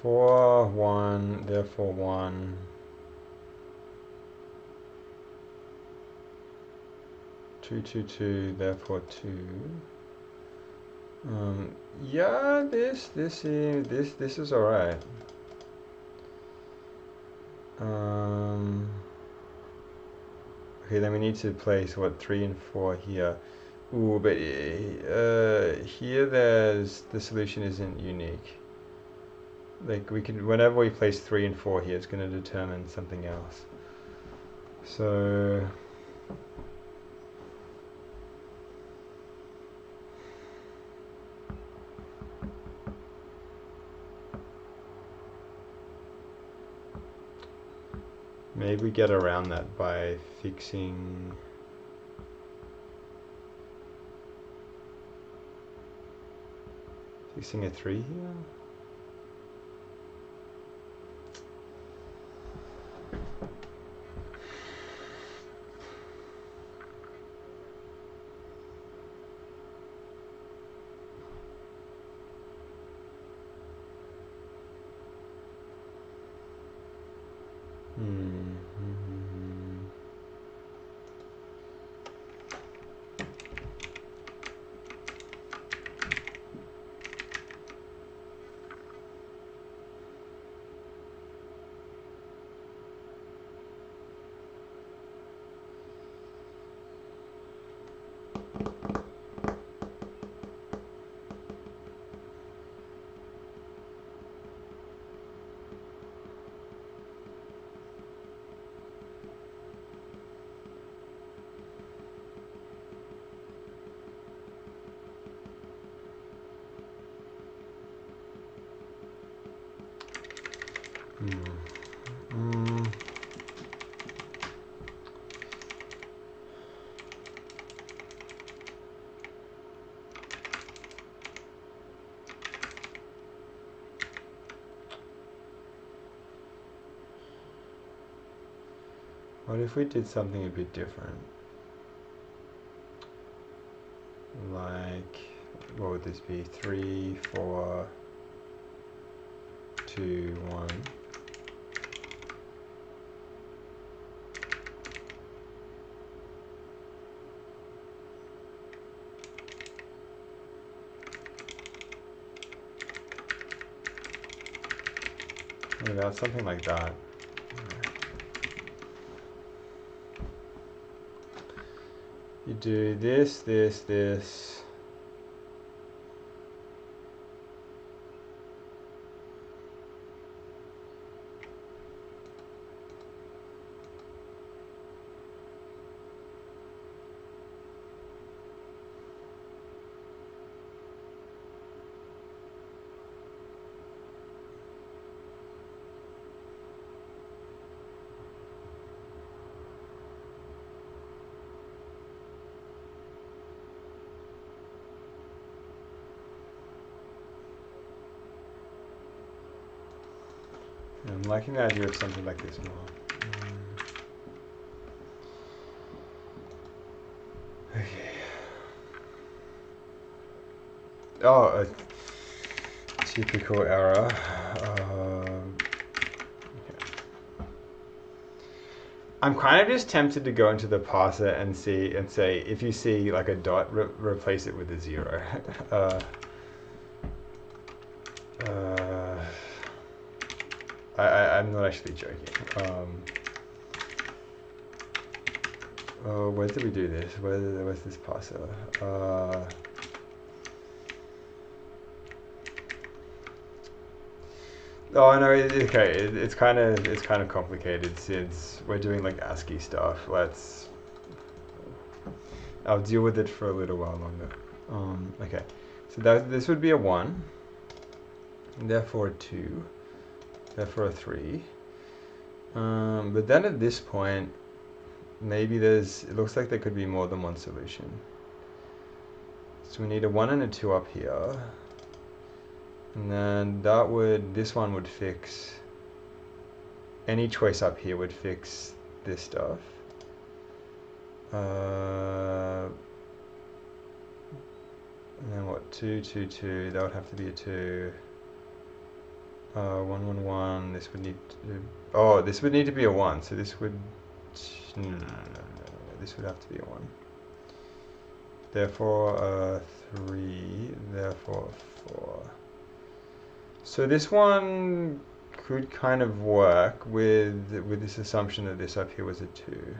For 1, therefore 1. Two, therefore 2. Yeah, this is alright. Okay, then we need to place what 3 and 4 here. Ooh, but here there's the solution isn't unique. Like we can, whenever we place 3 and 4 here, it's going to determine something else. So maybe we get around that by fixing a 3 here. What if we did something a bit different? Like, what would this be? 3, 4, 2, 1. About something like that. You do this, this, this. I'm liking the idea of something like this more. Okay. Oh, a typical error. I'm kind of just tempted to go into the parser and say if you see like a dot, replace it with a 0. I'm not actually joking. Oh, where did we do this? Where's this parser? Oh no, okay. It's kind of complicated since we're doing like ASCII stuff. I'll deal with it for a little while longer. Okay, so this would be a 1, therefore a 2, therefore a 3. But then at this point, maybe it looks like there could be more than one solution. So we need a 1 and a 2 up here. And then this one would fix, any choice up here would fix this stuff. And then what, 2, 2, 2, that would have to be a 2. 1, 1, 1, this would need to, this would need to be a 1, so this would, no, this would have to be a 1. Therefore 3, therefore 4. So this one could kind of work with this assumption that this up here was a 2.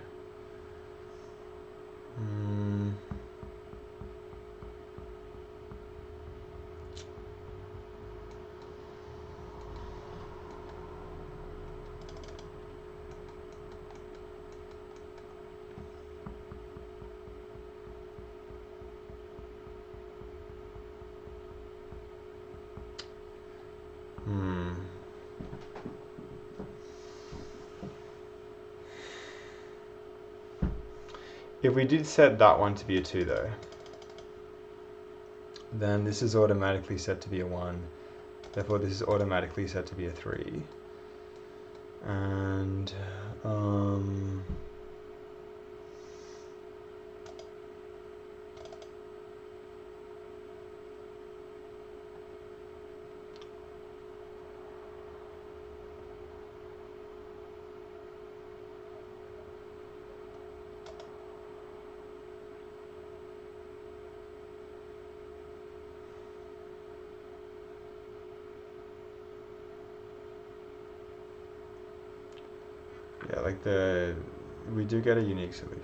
If we did set that one to be a 2 though, then this is automatically set to be a 1. Therefore this is automatically set to be a 3. And yeah, like we do get a unique solution.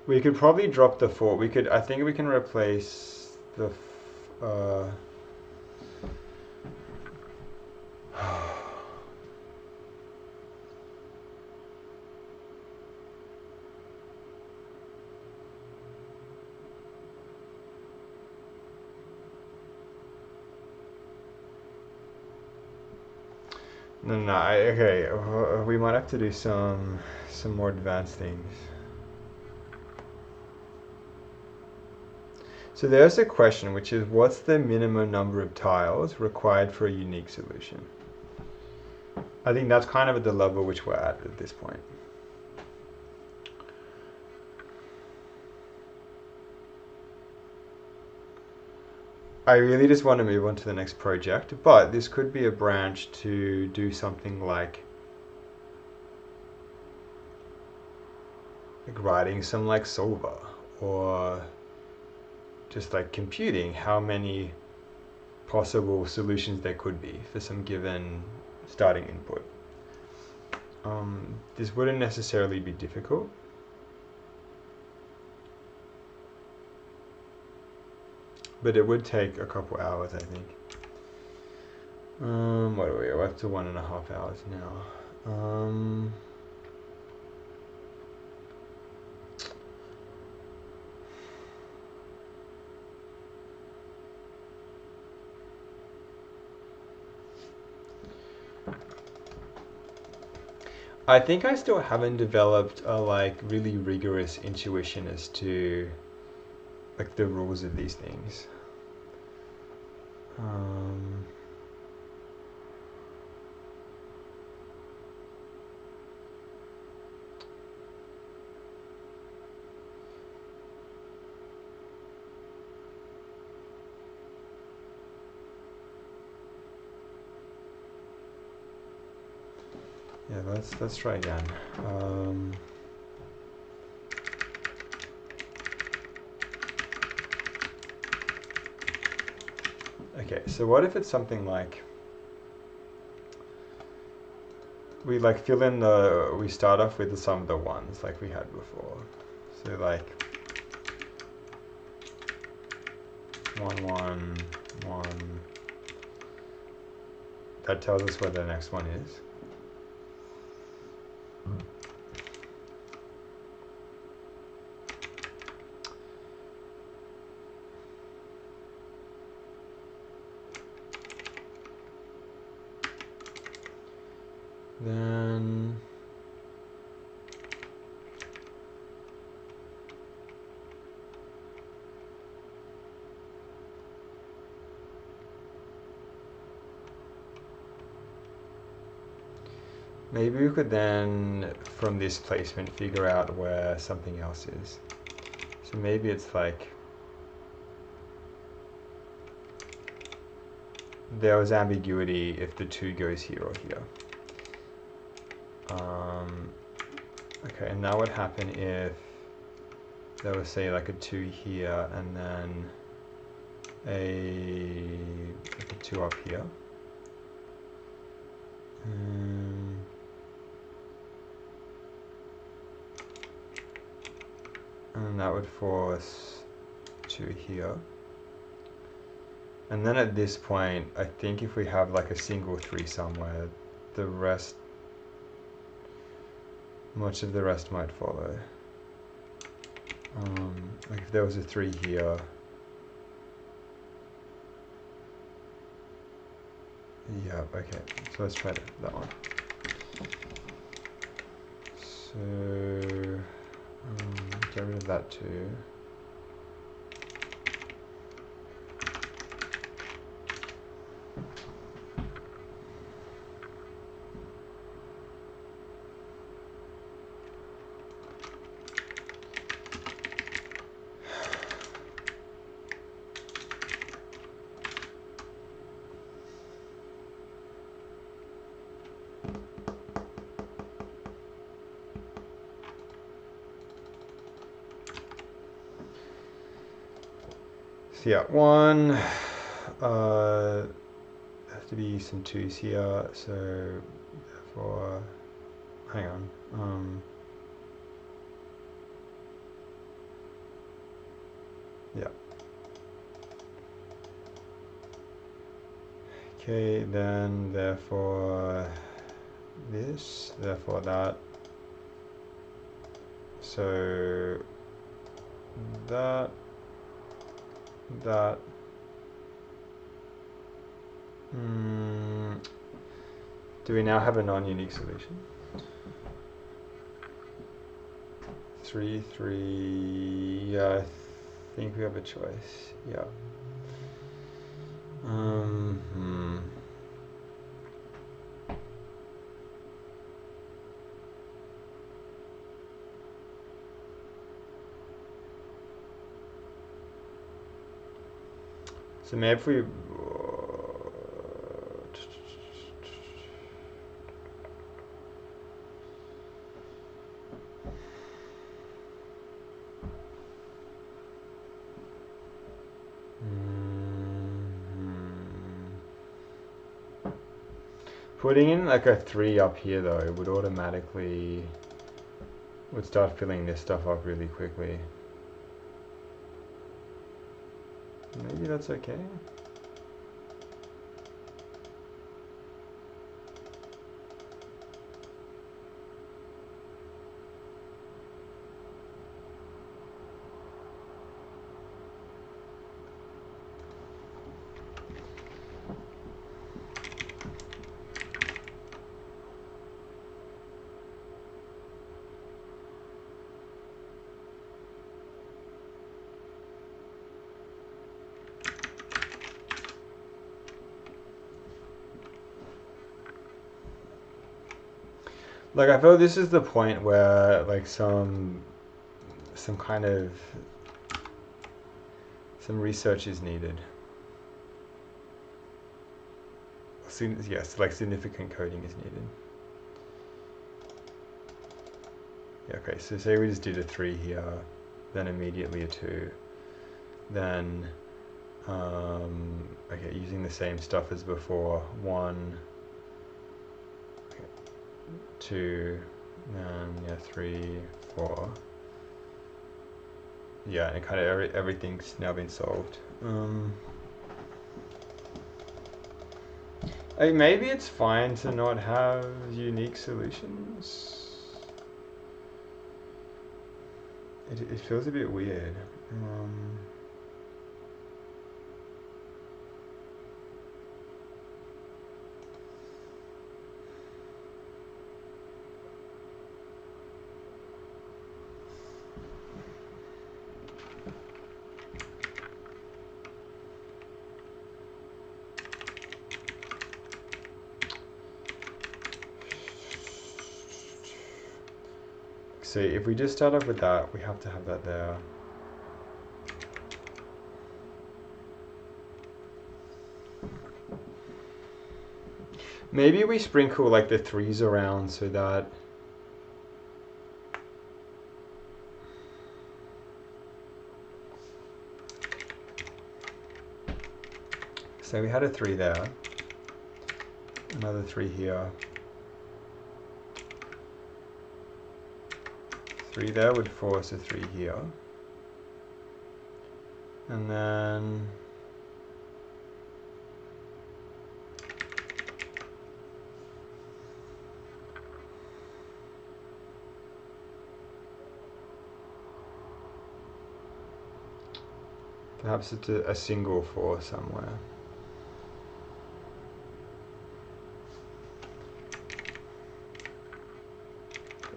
We could probably drop the 4. I think we can replace the No, okay. We might have to do some more advanced things. So there's a question, which is, what's the minimum number of tiles required for a unique solution? I think that's kind of at the level which we're at this point. I really just want to move on to the next project, but this could be a branch to do something like writing some like solver, or just like computing how many possible solutions there could be for some given starting input. This wouldn't necessarily be difficult. But it would take a couple hours, I think. What are we? We're up to 1.5 hours now. I think I still haven't developed a like really rigorous intuition as to like the rules of these things. Yeah, let's try again. Okay, so what if it's something like we like fill in we start off with some of the ones like we had before. So like 1, 1, 1. That tells us where the next one is. Then maybe we could then, from this placement, figure out where something else is. So maybe it's like there was ambiguity if the 2 goes here or here. Okay, and that would happen if there was, say, like a 2 here and then like a 2 up here. And that would force 2 here. And then at this point, I think if we have like a single 3 somewhere, the rest, much of the rest might follow. Like if there was a 3 here, yeah, okay, so let's try that one. So, get rid of that too. So yeah, 1, have to be some 2s here, so therefore, hang on, yeah. Okay, then therefore this, therefore that, so that, do we now have a non-unique solution? 3, 3, yeah, I think we have a choice, yeah. So maybe if we putting in like a 3 up here though would automatically start filling this stuff up really quickly. Maybe that's okay. Like, I feel this is the point where like some kind of some research is needed. Yes, like significant coding is needed. Yeah, okay, so say we just did a 3 here, then immediately a 2, then okay, using the same stuff as before, 1, okay, 2, then yeah, 3, 4. Yeah, and kind of everything's now been solved. Like maybe it's fine to not have unique solutions. It feels a bit weird. See, if we just start off with that, we have to have that there. Maybe we sprinkle like the 3s around so that so we had a 3 there, another 3 here, 3 there would force a 3 here, and then perhaps it's a single 4 somewhere.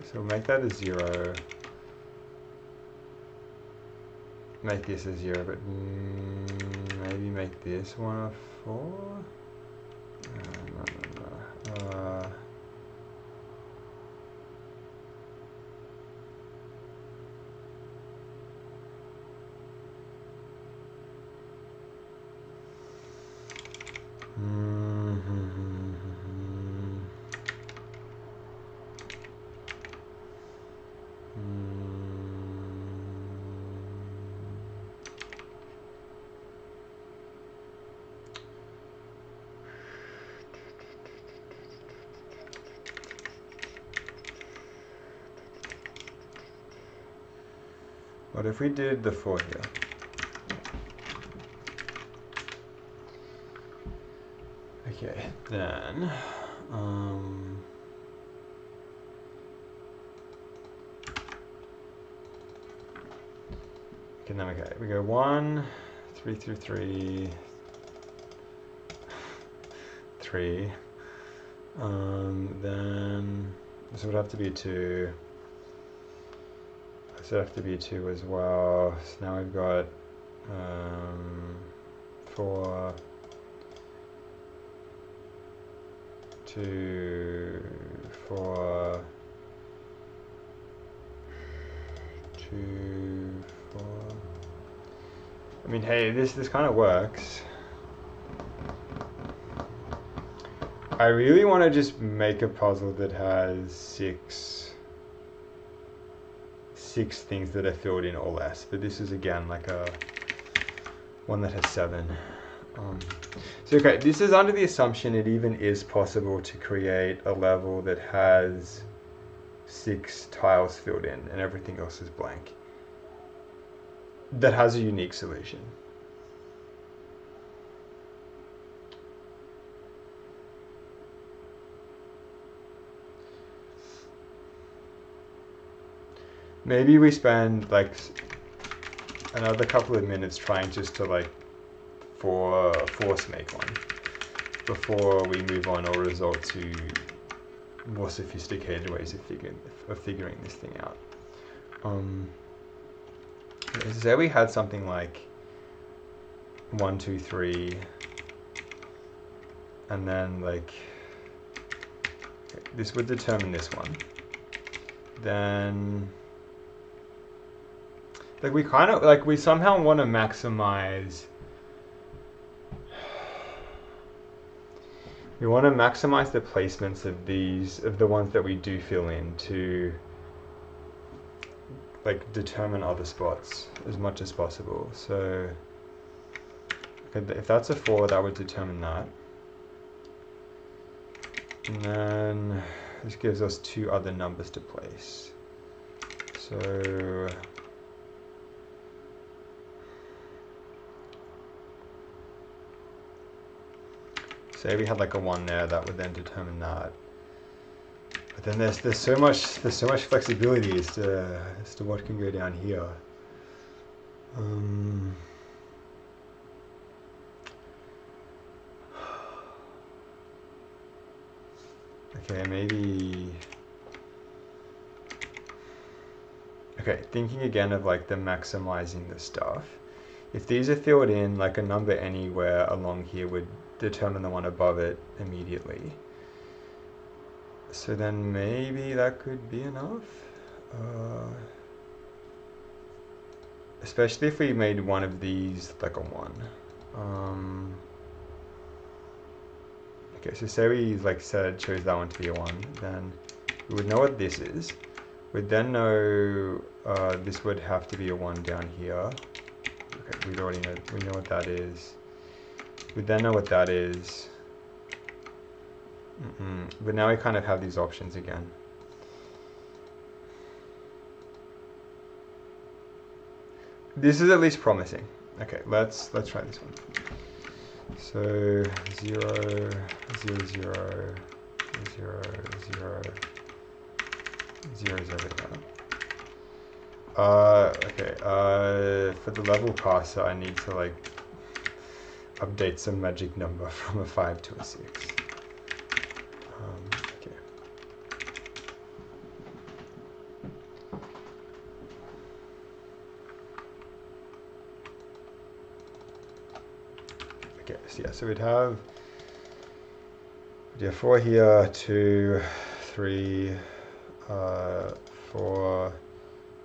So we'll make that a 0. Make this a 0, but maybe make this one a 4? No. What if we did the 4 here? Okay, then okay, we go 1, 3 through 3, 3. Then this would have to be 2. This would have to be 2 as well. So now we've got 4, 2, 4, 2, 4. I mean, hey, this kind of works. I really want to just make a puzzle that has 6 things that are filled in or less, but this is again like a one that has 7. So okay, this is under the assumption it even is possible to create a level that has 6 tiles filled in and everything else is blank, that has a unique solution. Maybe we spend like another couple of minutes trying just to like force make one before we move on or resort to more sophisticated ways of figuring this thing out. Say we had something like 1, 2, 3, and then like this would determine this one. then like we kind of like we somehow want to maximize. We want to maximize the placements of the ones that we do fill in to like determine other spots as much as possible. So if that's a 4, that would determine that. And then this gives us 2 other numbers to place. So say we had like a 1 there, that would then determine that. But then there's so much flexibility as to what can go down here. Okay, maybe. Okay, thinking again of like the maximizing the stuff. If these are filled in, like a number anywhere along here would determine the one above it immediately. So then maybe that could be enough. Especially if we made one of these like a 1. Okay, so say we like chose that one to be a 1, then we would know what this is. We'd then know this would have to be a 1 down here. Okay, we know what that is. We then know what that is. But now we kind of have these options again. This is at least promising. Okay, let's try this one. So 0, 0, 0, 0, 0, 0 is over there. Okay, for the level parser, I need to like update some magic number from a 5 to a 6. Okay. Okay, so yeah, so we'd have 4 here, 2, 3, 4,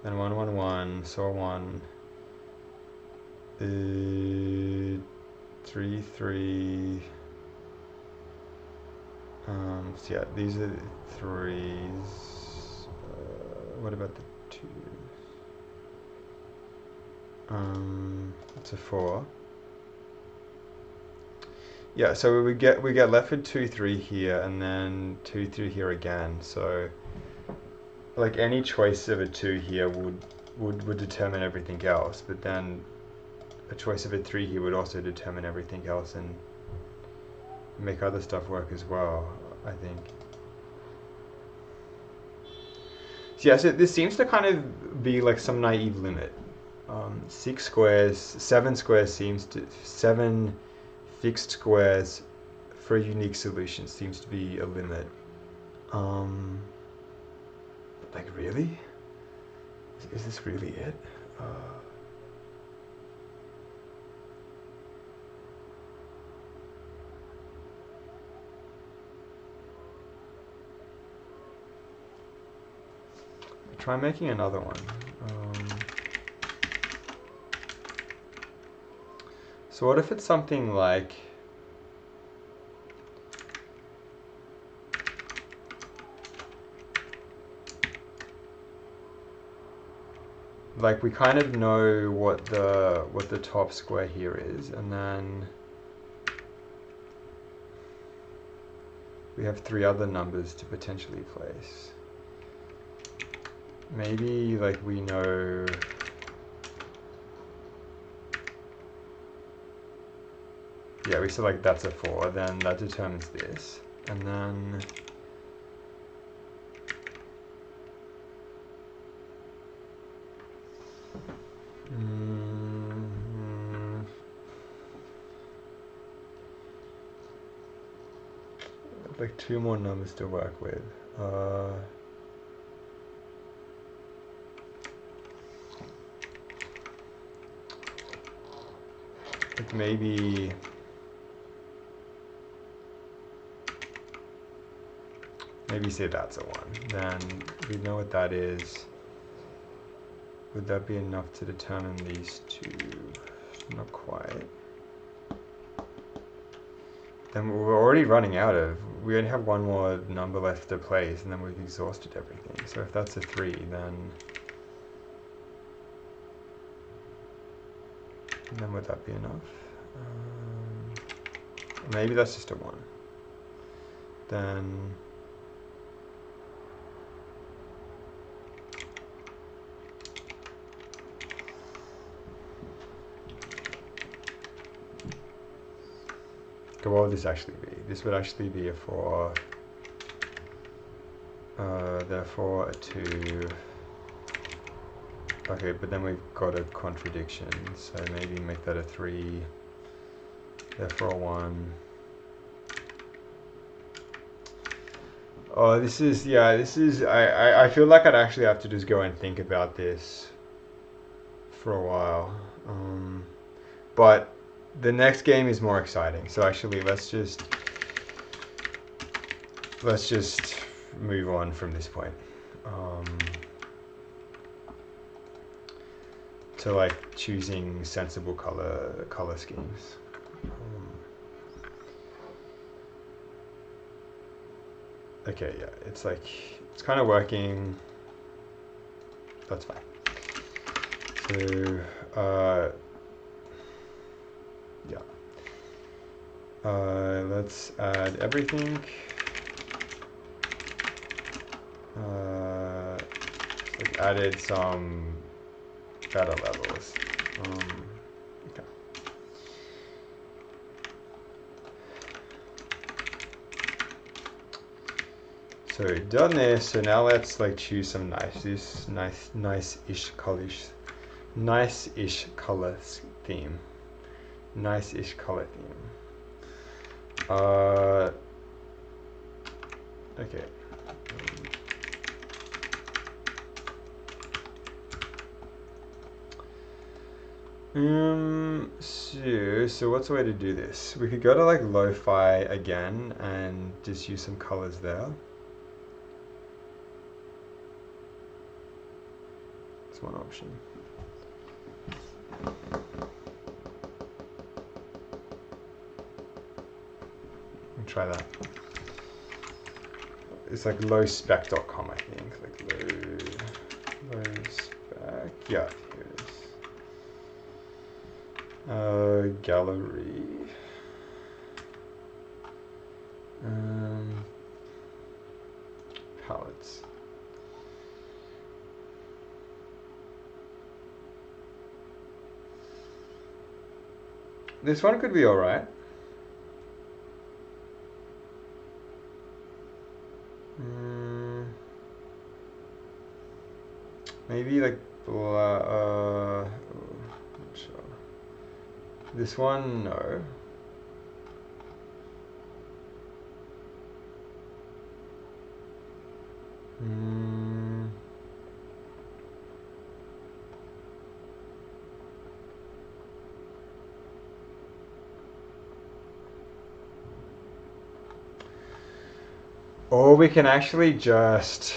then 1, 1, 1, so 1, 3, 3. So yeah, these are the 3s. What about the 2s? It's a 4. Yeah, so we get left with 2, 3 here, and then 2, 3 here again. So like any choice of a 2 here would determine everything else, but then a choice of a 3 here would also determine everything else and make other stuff work as well, I think. So yeah, so this seems to kind of be like some naive limit. 6 squares, 7 squares seems to, 7 fixed squares for a unique solution seems to be a limit. But like really? Is this really it? Try making another one. So what if it's something like we kind of know what the top square here is, and then we have 3 other numbers to potentially place. Maybe like we know yeah, we said like that's a 4, then that determines this, and then like 2 more numbers to work with. Like maybe maybe say that's a 1. Then we know what that is. Would that be enough to determine these two? Not quite. Then we're already running out of, we only have one more number left to place, and then we've exhausted everything. So if that's a 3, then would that be enough? Maybe that's just a 1. Then what would this actually be? This would actually be a 4, therefore a 2. Okay, but then we've got a contradiction, so maybe make that a 3, therefore a 1. Oh, this is, yeah, this is, I feel like I'd actually have to just go and think about this for a while. But the next game is more exciting, so actually let's just move on from this point. To like choosing sensible color schemes. Okay, yeah, it's like, it's kind of working. That's fine. So, yeah. Let's add everything. Like added some better levels. Okay. So we've done this, so now let's like choose some nice-ish colors theme. Nice-ish color theme. Okay. So what's the way to do this? We could go to like lo-fi again and just use some colors there. That's one option. Try that. It's like lowspec.com, I think. Like low spec. Yeah, here it is. Gallery. Palettes. This one could be alright. Maybe like not sure. This one, no. Or we can actually just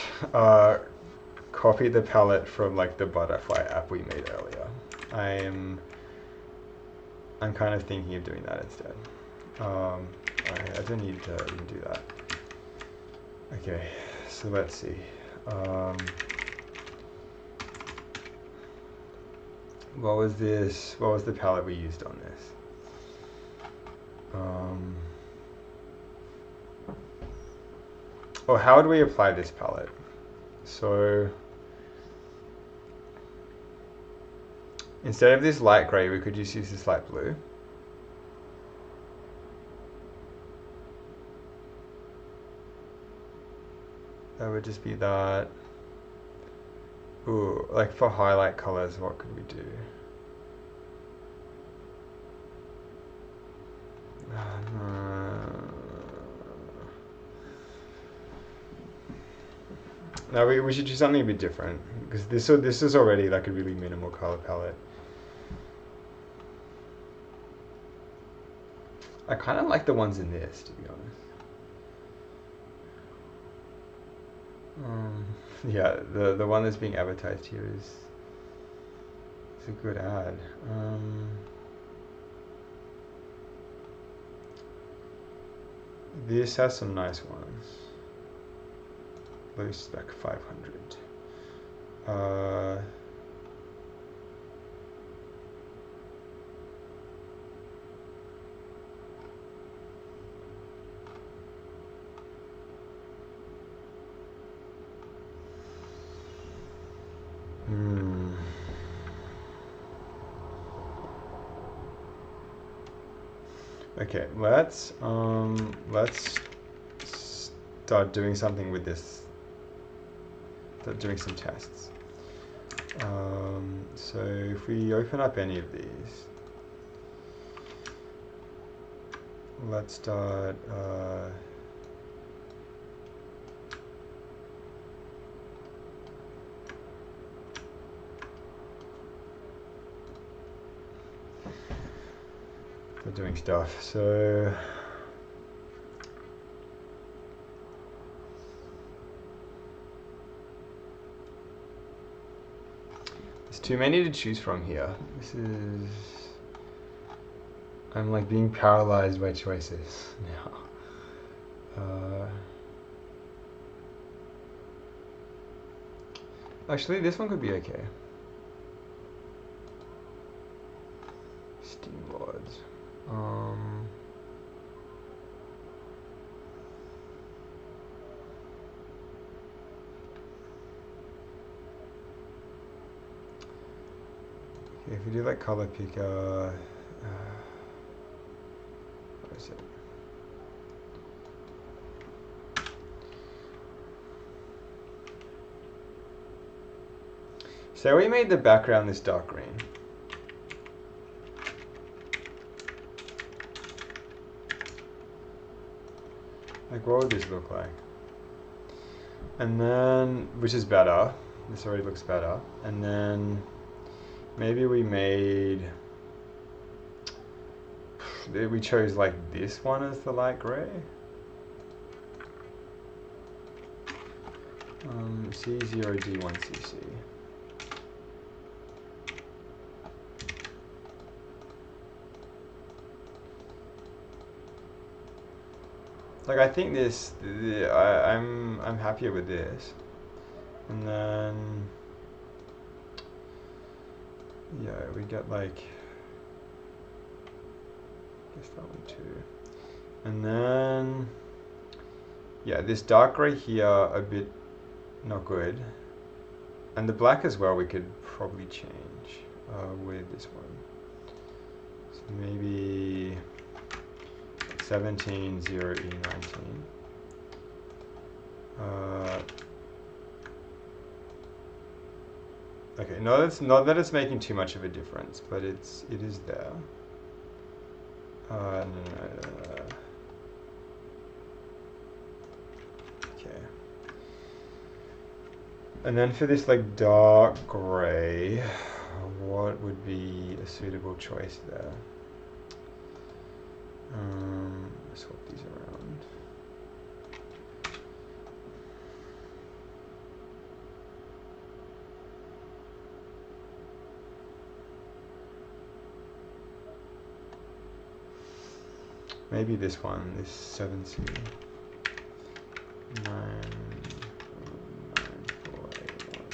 copy the palette from like the butterfly app we made earlier. I'm kind of thinking of doing that instead. I don't need to even do that. Okay, so let's see. What was this? What was the palette we used on this? Oh, how would we apply this palette? So instead of this light gray, we could just use this light blue. That would just be that. Ooh, like for highlight colors, what could we do? No, we should do something a bit different, because this is already like a really minimal color palette. I kind of like the ones in this, to be honest. Yeah, the one that's being advertised here is a good ad. This has some nice ones. Low spec 500. Okay, let's start doing something with this. Start doing some tests. So if we open up any of these, let's start. We're doing stuff. So there's too many to choose from here. This is, I'm like being paralyzed by choices now. Actually, this one could be okay. Steam lords. Okay, if we do like color picker, what is it? So we made the background this dark green. Like, what would this look like? And then, which is better. This already looks better. And then maybe we made, we chose like this one as the light gray. C0D1CC. Like, I think this, I'm happier with this. And then, yeah, we get like, I guess that one too. And then, yeah, this dark gray here, a bit not good. And the black as well, we could probably change with this one. So maybe 17, 0, E19. Okay, no, that's not that it's making too much of a difference, but it is there. No. Okay. And then for this like dark gray, what would be a suitable choice there? Swap these around. Maybe this one, this 7C. 99481.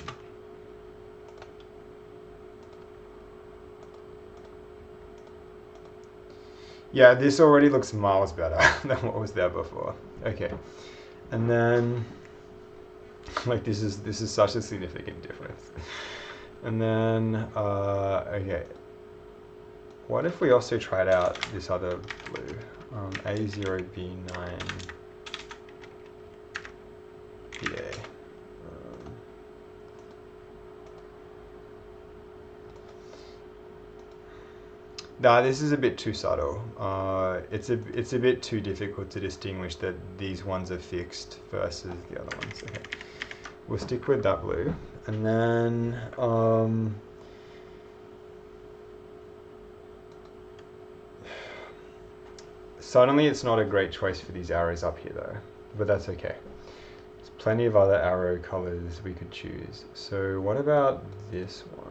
Yeah, this already looks miles better than what was there before. Okay, and then like this is such a significant difference. And then okay, what if we also tried out this other blue, A0B9 BA? Nah, this is a bit too subtle. It's a bit too difficult to distinguish that these ones are fixed versus the other ones. Okay, we'll stick with that blue, and then suddenly it's not a great choice for these arrows up here though, but that's okay. Let's plenty of other arrow colors we could choose. So what about this one?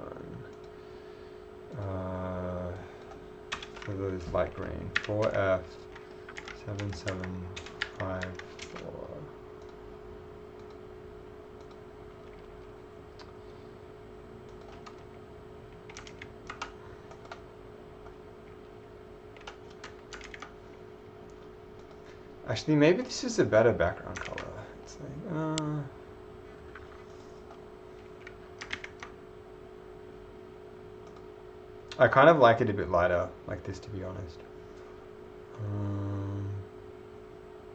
For those light green, 4F7754. Actually, maybe this is a better background color. It's like, I kind of like it a bit lighter, like this, to be honest.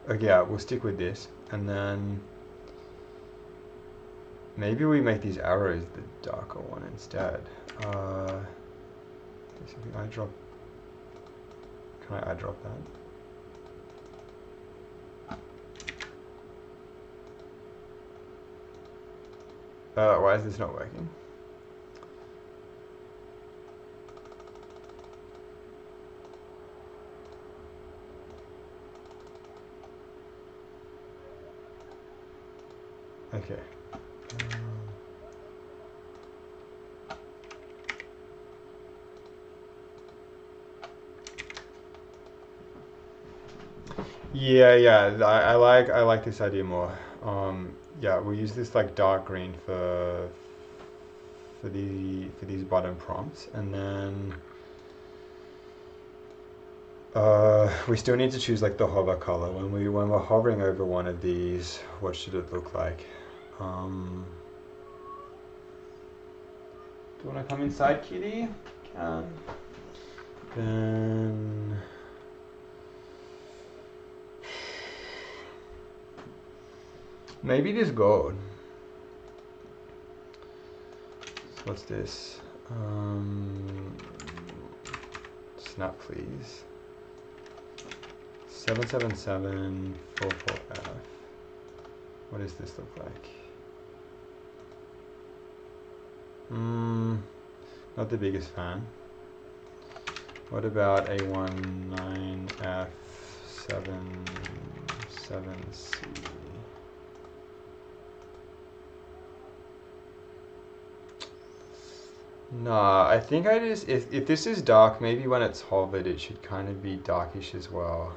Okay, yeah, we'll stick with this, and then maybe we make these arrows the darker one instead. Basically, eyedrop. Can I eyedrop that? Why is this not working? Okay. Yeah. I like this idea more. Yeah, we'll use this like dark green for these bottom prompts, and then we still need to choose like the hover color. When we're hovering over one of these, what should it look like? Do you want to come inside, kitty? Can. Then maybe this gold. So what's this? Snap, please. 77744F. What does this look like? Not the biggest fan. What about A19F77C? Nah, I think if this is dark, maybe when it's hovered it should kind of be darkish as well.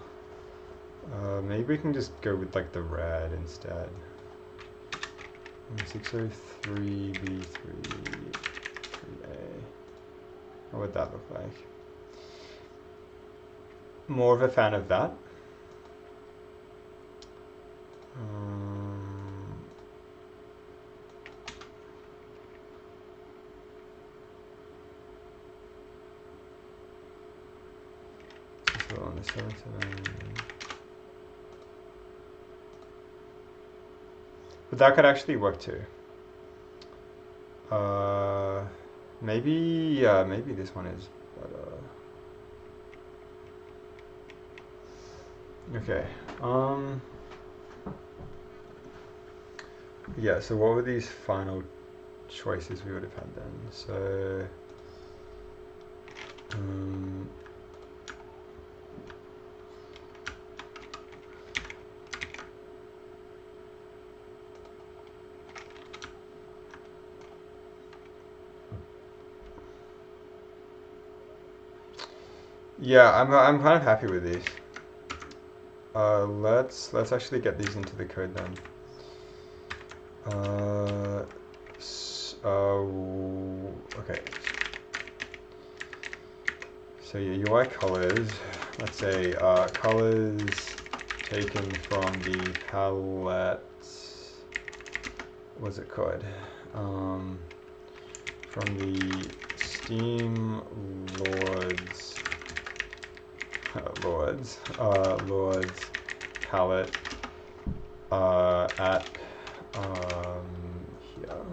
Maybe we can just go with like the red instead. 603B3 3A. What would that look like? More of a fan of that. So on the 77. But that could actually work too. Maybe this one is better. Okay. Yeah, so what were these final choices we would have had then? So yeah, I'm kind of happy with these. Let's actually get these into the code then. Okay. So your UI colors, let's say colors taken from the palette. What's it called? From the Steam Lords palette at here.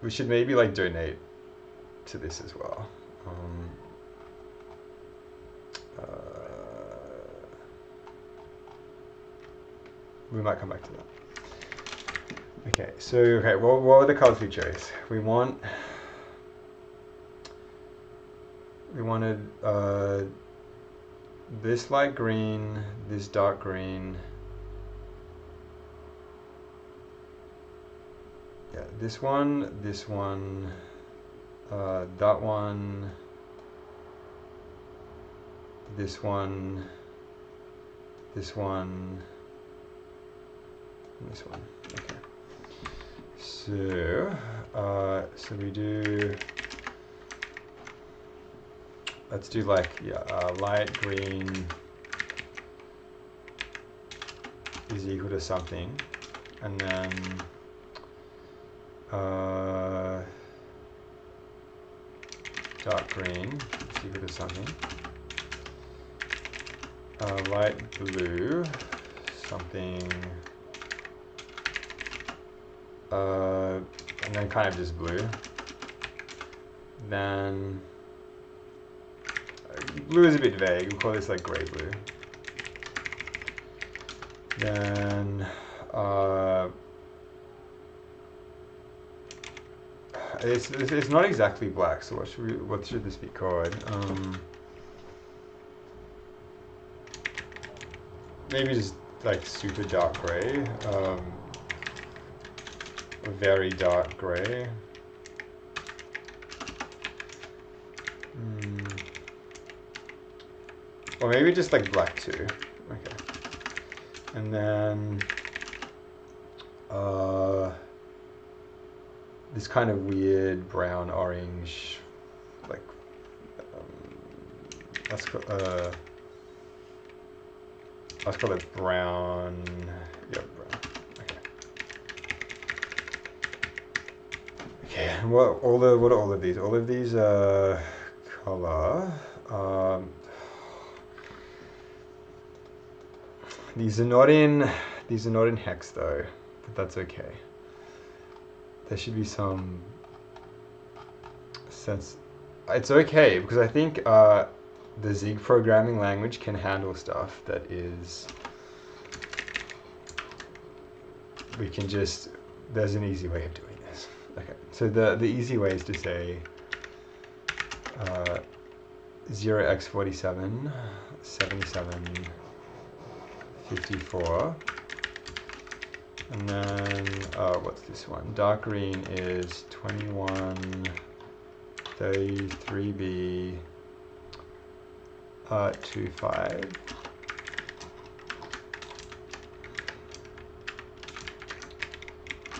We should maybe like donate to this as well. We might come back to that. Okay, so what were the colors we chose? We want we wanted this light green, this dark green. Yeah, this one, that one, this one, this one, and this one. Okay. So, so we do. Let's do like light green is equal to something, and then dark green is equal to something. Light blue something, and then kind of just blue. Then blue is a bit vague. We'll call this like gray blue. Then it's not exactly black. So what should this be called? Maybe just like super dark gray, very dark gray. Or maybe just like black too. Okay. And then this kind of weird brown orange, like let's call it brown. Yep, brown. Okay. Okay. And what are all of these? All of these color. These are not in hex though, but that's okay. There should be some sense. It's okay because I think the Zig programming language can handle stuff that is. There's an easy way of doing this. Okay, so the easy way is to say 0x47, 77. 54, and then what's this one? Dark green is 21, 33b, 25.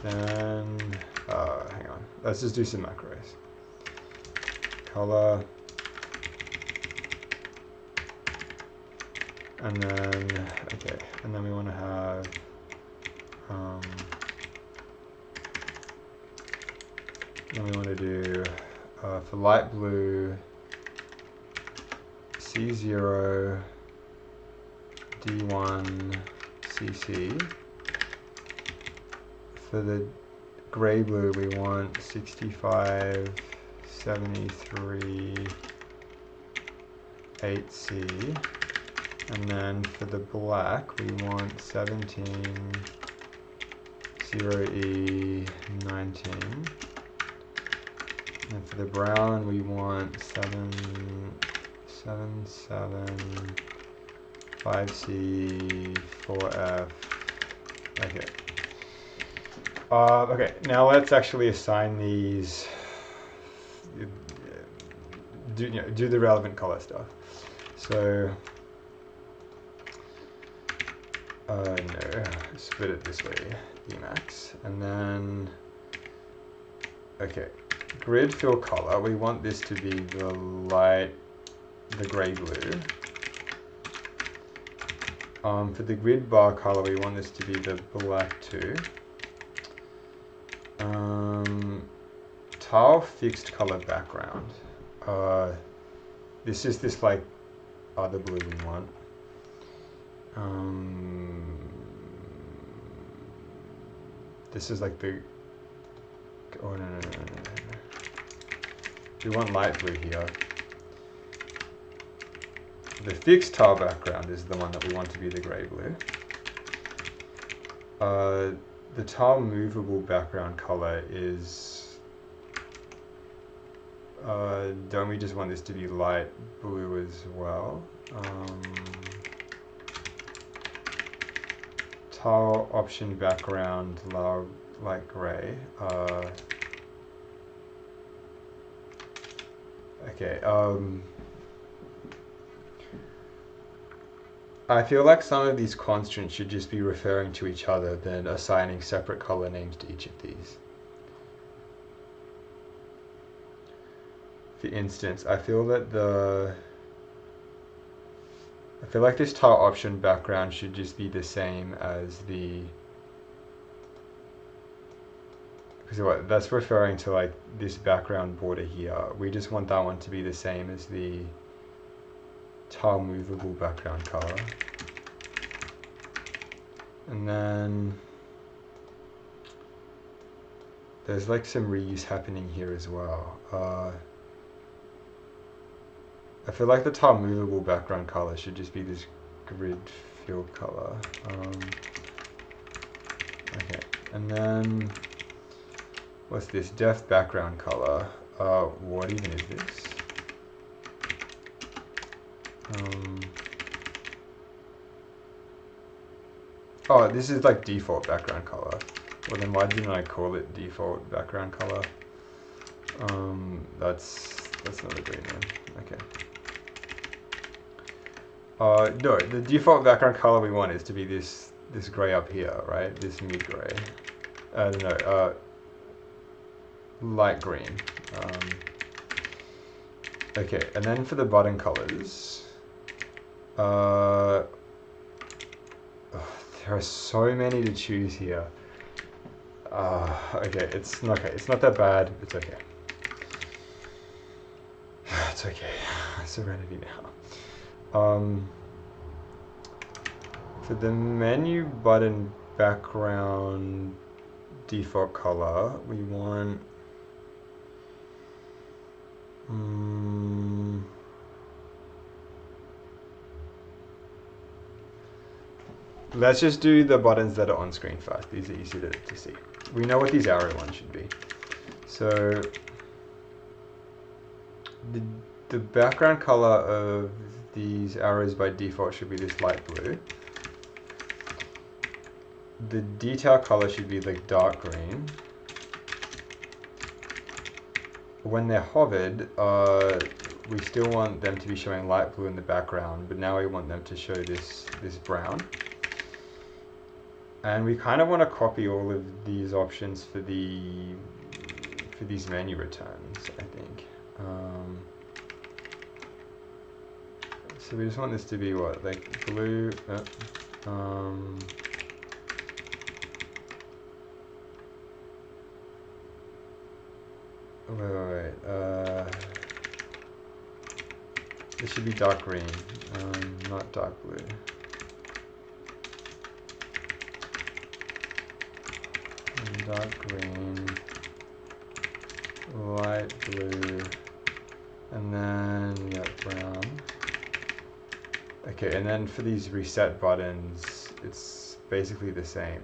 Then hang on, let's just do some macros. Color. And then, okay, and then we want to have, then we want to do, for light blue, C0, D1, CC. For the gray blue, we want 65, 73, 8C. And then for the black, we want 17, 0E, 19. And for the brown, we want 7, 5C, 4F. Okay. Okay, now let's actually assign these, do the relevant color stuff. So, no, split it this way, Emacs, and then, okay, grid fill color, we want this to be the gray blue. For the grid bar color, we want this to be the black too. Tile fixed color background. This is this like other blue we want. This is like the. Oh no. We want light blue here. The fixed tile background is the one that we want to be the gray blue. The tile movable background color is don't we just want this to be light blue as well? Tile option background light gray. Okay. I feel like some of these constants should just be referring to each other than assigning separate color names to each of these. For instance, I feel like this tile option background should just be the same as the, because what that's referring to, like this background border here. We just want that one to be the same as the tile movable background color. And then there's like some reuse happening here as well. I feel like the tile movable background color should just be this grid field color. Okay, and then what's this depth background color? What even is this? Oh, this is like default background color. Well, then why didn't I call it default background color? That's not a great name. Okay. No, the default background color we want is to be this gray up here, right? This mid gray. No, light green. Okay, and then for the button colors, there are so many to choose here. Okay, it's not that bad. It's okay. It's okay. Serenity now. For the menu button background default color, we want let's just do the buttons that are on screen first. These are easy to see. We know what these arrow ones should be. So the background color of these arrows by default should be this light blue. The detail color should be like dark green. When they're hovered, we still want them to be showing light blue in the background, but now we want them to show this brown. And we kind of want to copy all of these options for these menu returns, I think. So we just want this to be what, like blue. Wait. This should be dark green, not dark blue. Dark green, light blue, and then brown. Okay, and then for these reset buttons, it's basically the same.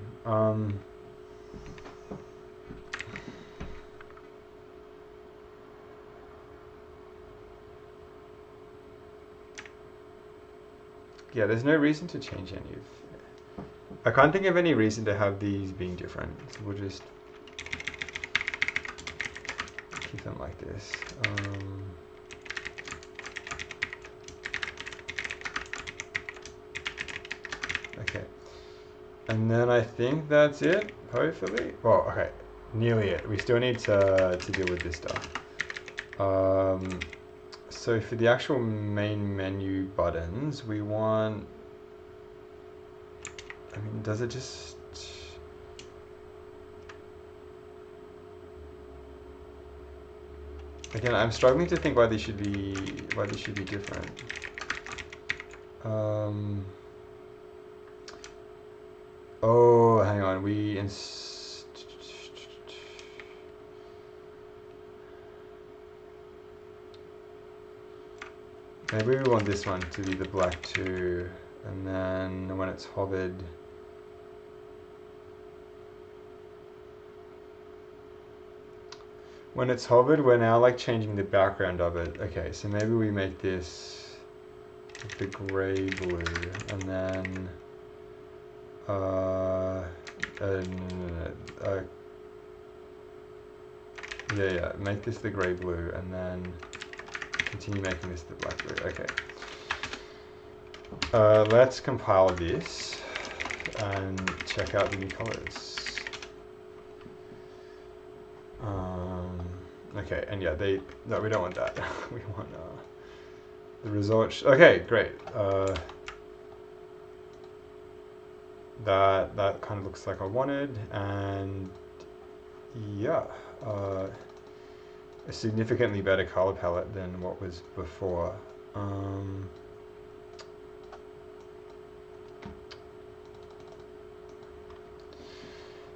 Yeah, there's no reason to change any of. I can't think of any reason to have these being different, so we'll just keep them like this. Okay, and then I think that's it, hopefully. Well, okay, nearly it. We still need to deal with this stuff. So for the actual main menu buttons, we want, I mean, does it just, again, I'm struggling to think why these should be different. Oh, hang on, maybe we want this one to be the black too, and then when it's hovered, when it's hovered, we're now like changing the background of it. Okay, so maybe we make this the gray blue, and then yeah, make this the gray blue, and then continue making this the black blue. Okay. Let's compile this and check out the new colors. Okay, and yeah, no, we don't want that. We want the results. Okay, great. That kind of looks like I wanted, and yeah, a significantly better color palette than what was before.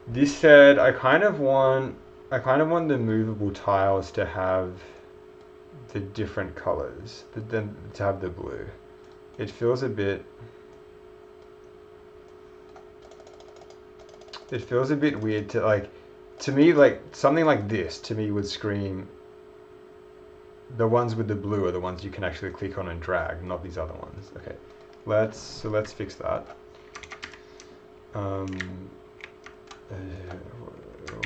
This said, I kind of want the movable tiles to have the different colors, then to have the blue. It feels a bit weird to like, to me, like something like this to me would scream the ones with the blue are the ones you can actually click on and drag, not these other ones. Okay, let's fix that.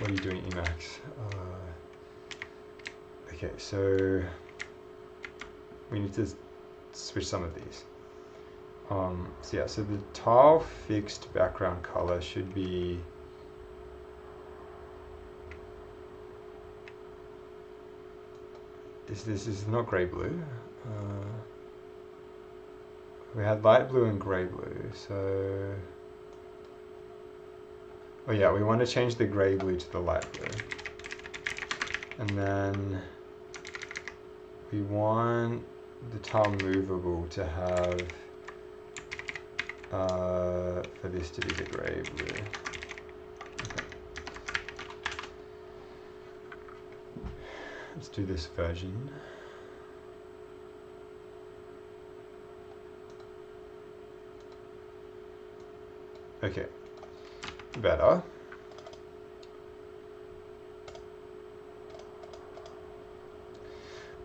What are you doing, Emacs? Okay, so we need to switch some of these. So yeah, so the tile fixed background color should be this is not gray blue. We had light blue and gray blue, so oh yeah, we want to change the gray blue to the light blue. And then we want the tile movable to have, for this to be the gray blue. Okay. Let's do this version. Okay, better.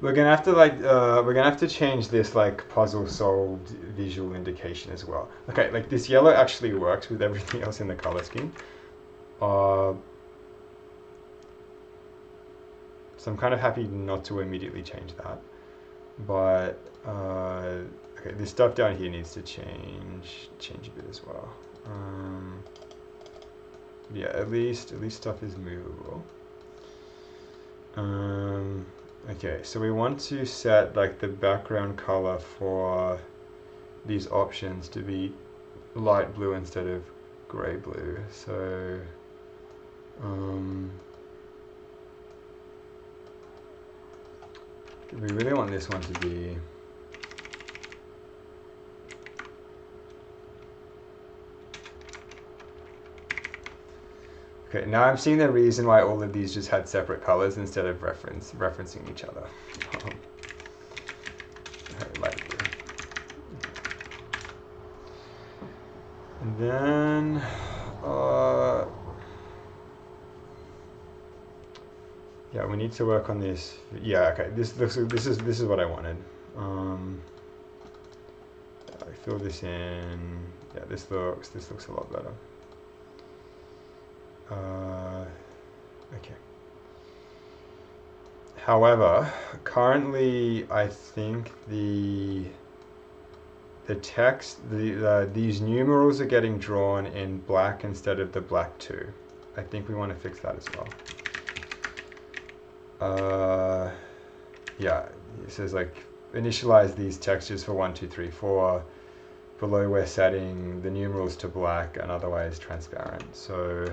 We're gonna have to change this like puzzle solved visual indication as well. Okay, like this yellow actually works with everything else in the color scheme. So I'm kind of happy not to immediately change that. But okay, this stuff down here needs to change a bit as well. Yeah, at least stuff is movable. Okay, so we want to set like the background color for these options to be light blue instead of gray blue. So we really want this one to be okay. Now I'm seeing the reason why all of these just had separate colors instead of referencing each other. Light blue. And then yeah, we need to work on this. Yeah, okay. This is what I wanted. I fill this in. Yeah, this looks a lot better. Okay. However, currently I think the text, these numerals are getting drawn in black instead of the black 2. I think we want to fix that as well. Yeah, it says like initialize these textures for 1, 2, 3, 4. Below we're setting the numerals to black and otherwise transparent. So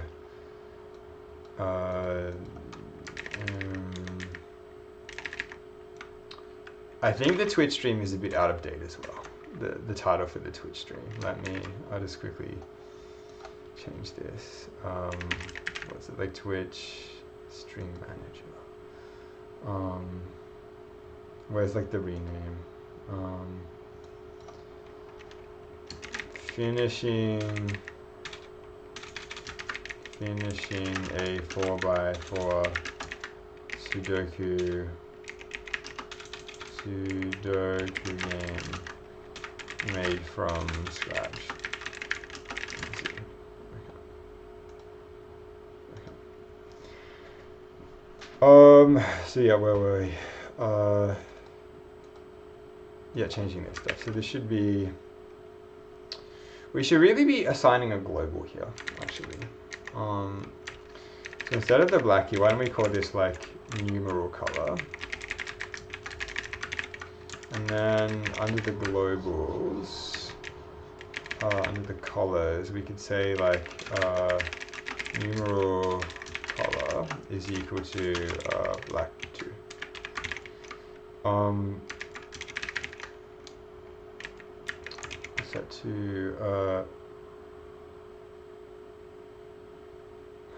I think the Twitch stream is a bit out of date as well. The title for the Twitch stream. I'll just quickly change this. What's it, like Twitch stream manager? Where's like the rename? Finishing a 4x4 Sudoku game made from scratch. Let's see. Okay. So yeah, where were we? Yeah, changing this stuff. So this should be, we should really be assigning a global here, actually. So instead of the black key, why don't we call this like numeral color? And then under the globals, under the colors, we could say like numeral color is equal to black 2. Set to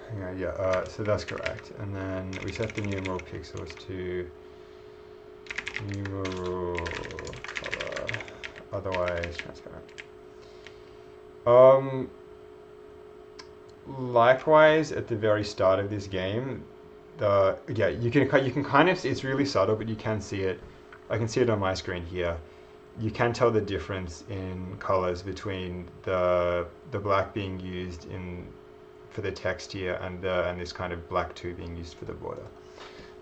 hang on, yeah, so that's correct. And then we set the numeral pixels to numeral color, otherwise transparent. Likewise, at the very start of this game, you can kind of see, it's really subtle, but you can see it. I can see it on my screen here. You can tell the difference in colors between the black being used for the text here and this kind of black 2 being used for the border.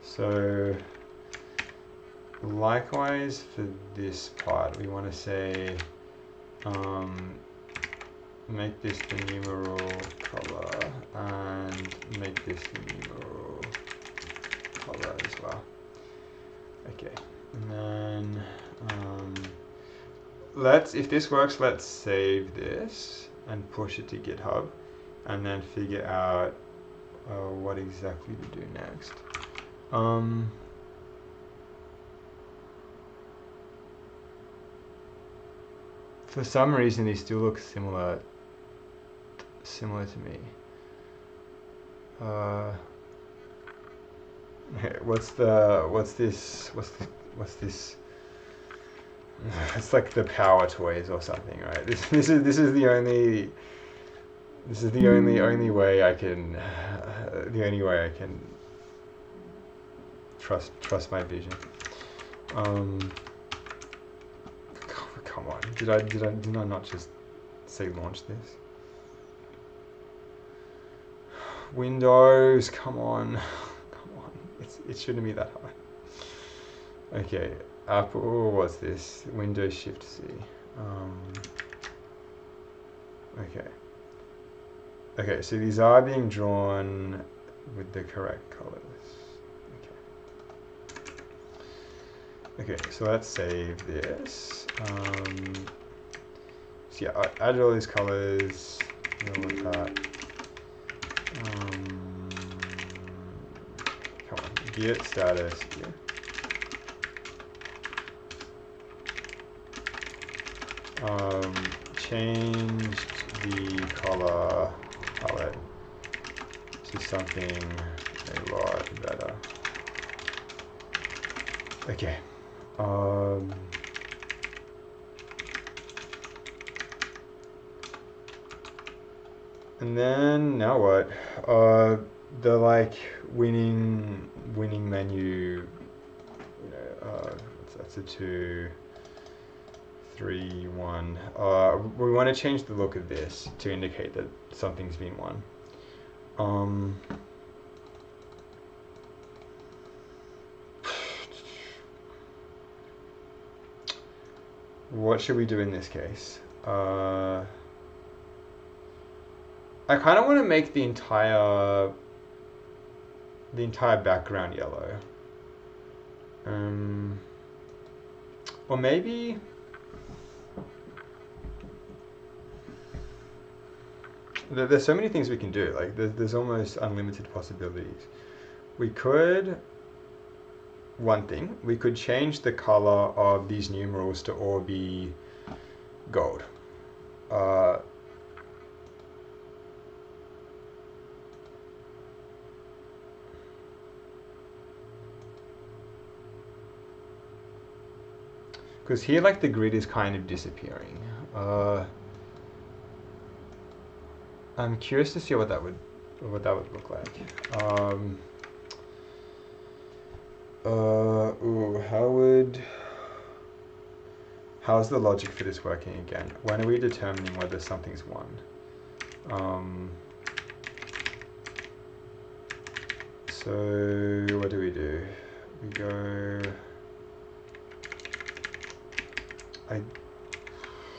So likewise for this part, we want to say make this the numeral color and make this the numeral color as well. Okay, and then if this works, let's save this and push it to GitHub and then figure out what exactly to do next. For some reason, these still look similar to me. What's this? It's like the Power Toys or something, right? This is the only way I can trust my vision. Come on, did I not just say launch this? Windows, come on, it shouldn't be that hard. Okay, Apple, what's this? Windows Shift C. Okay, so these are being drawn with the correct colors. Okay, so let's save this. So yeah, I added all these colors. With that. Come on, git status here. Changed the color palette to something a lot better. Okay. And then now what? The like winning menu. That's a 2, 3, 1. We want to change the look of this to indicate that something's been won. What should we do in this case? I kind of want to make the entire background yellow. Or maybe there's so many things we can do. Like there's almost unlimited possibilities. We could we could change the color of these numerals to all be gold. Because here, like, the grid is kind of disappearing. I'm curious to see what that would look like. How's the logic for this working again? When are we determining whether something's 1? So what do? We go,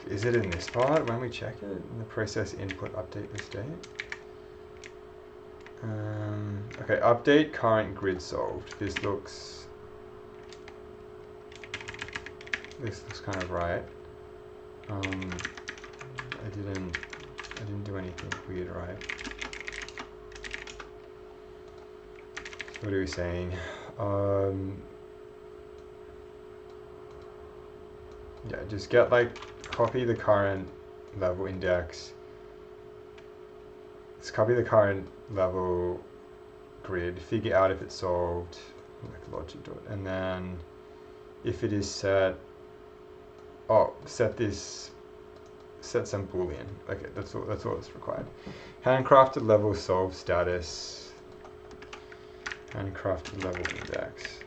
is it in this part when we check it? In the process input update the state? Okay, update current grid solved. This looks kind of right. I didn't do anything weird, right? So what are we saying? Yeah, just get copy the current level index. Let's copy the current level grid, figure out if it's solved, logic dot, and then if it is set, set some boolean. Okay, that's all that's required. Handcrafted level solve status, handcrafted level index.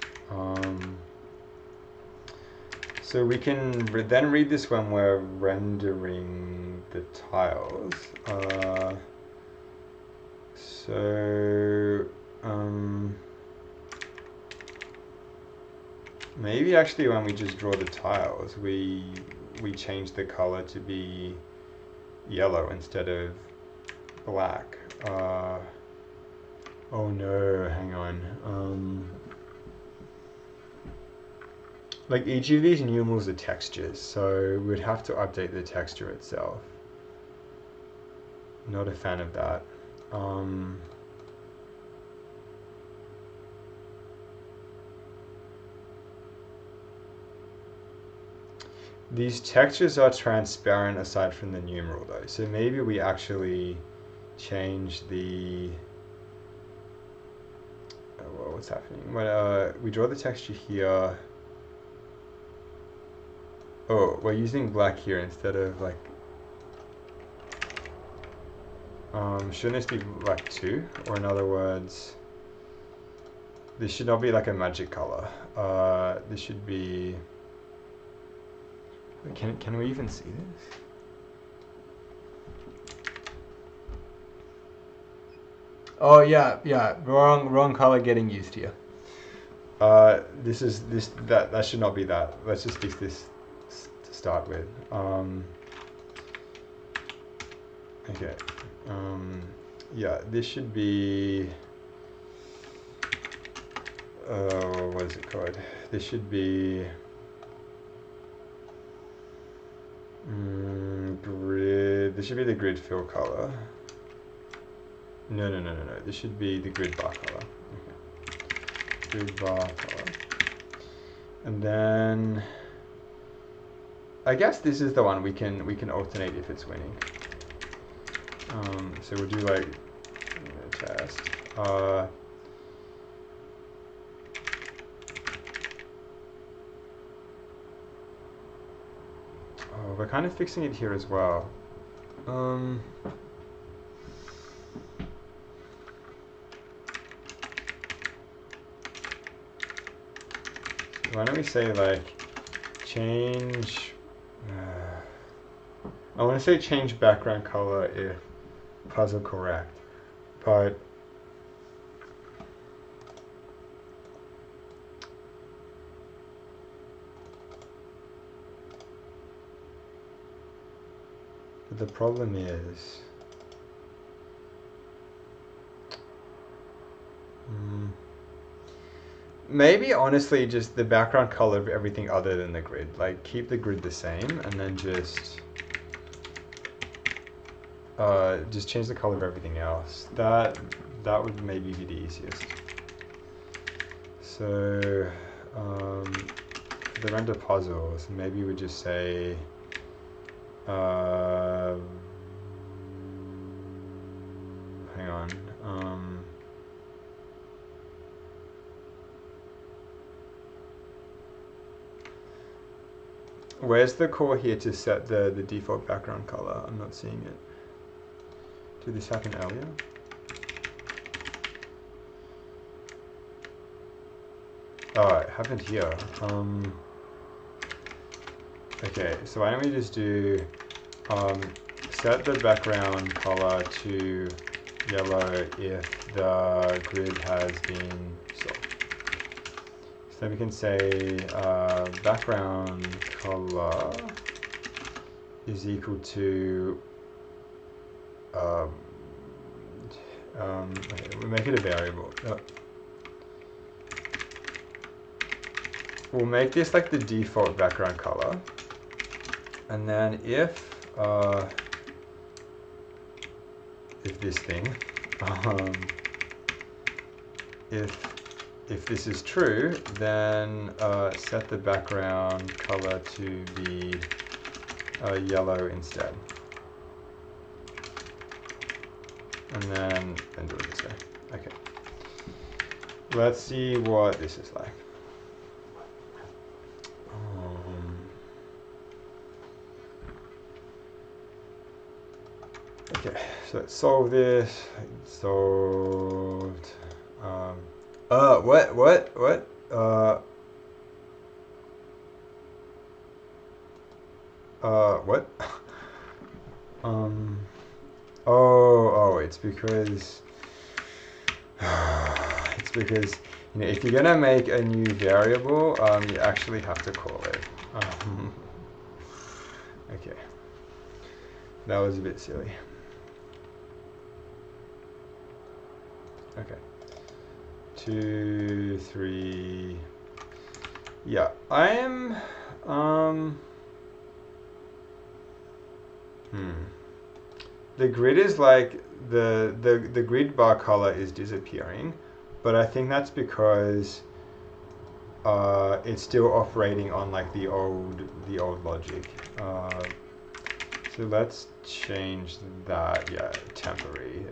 So we can then read this when we're rendering the tiles. Maybe actually when we just draw the tiles, we change the color to be yellow instead of black. Oh no, hang on. Each of these numerals are textures, so we'd have to update the texture itself. Not a fan of that. These textures are transparent aside from the numeral though, so maybe we actually change the... well, what's happening? When we draw the texture here... Oh, we're using black here instead of shouldn't this be 2? Or in other words, this should not be a magic color. This should be... Can we even see this? Oh yeah, wrong color getting used here. That should not be that. Let's just fix this to start with. Okay. Yeah, this should be... what is it called? This should be... grid. This should be the grid fill color. No. This should be the grid bar color. Okay. Grid bar color. And then I guess this is the one we can alternate if it's winning. So we'll do test. We're kind of fixing it here as well. Why don't we say change... I want to say change background color if puzzle correct, but the problem is maybe honestly just the background color of everything other than the grid. Keep the grid the same and then just change the color of everything else. That would maybe be the easiest. So the render puzzles, maybe we just say hang on. Where's the call here to set the default background color? I'm not seeing it. Did this happen earlier? Oh, it happened here. Okay, so why don't we just do set the background color to yellow if the grid has been solved. So we can say background color is equal to okay, we'll make it a variable. We'll make this like the default background color, and then if this thing, if this is true, then set the background color to be yellow instead, and then do it this way. Okay. Let's see what this is like. Okay, so let's solve this. Solved. What? What? Oh, it's because you know, if you're gonna make a new variable, you actually have to call it. Okay, that was a bit silly. Okay, 2, 3. Yeah, I am. The grid is like the grid bar color is disappearing, but I think that's because it's still operating on like the old logic. So let's change that. Yeah, temporary.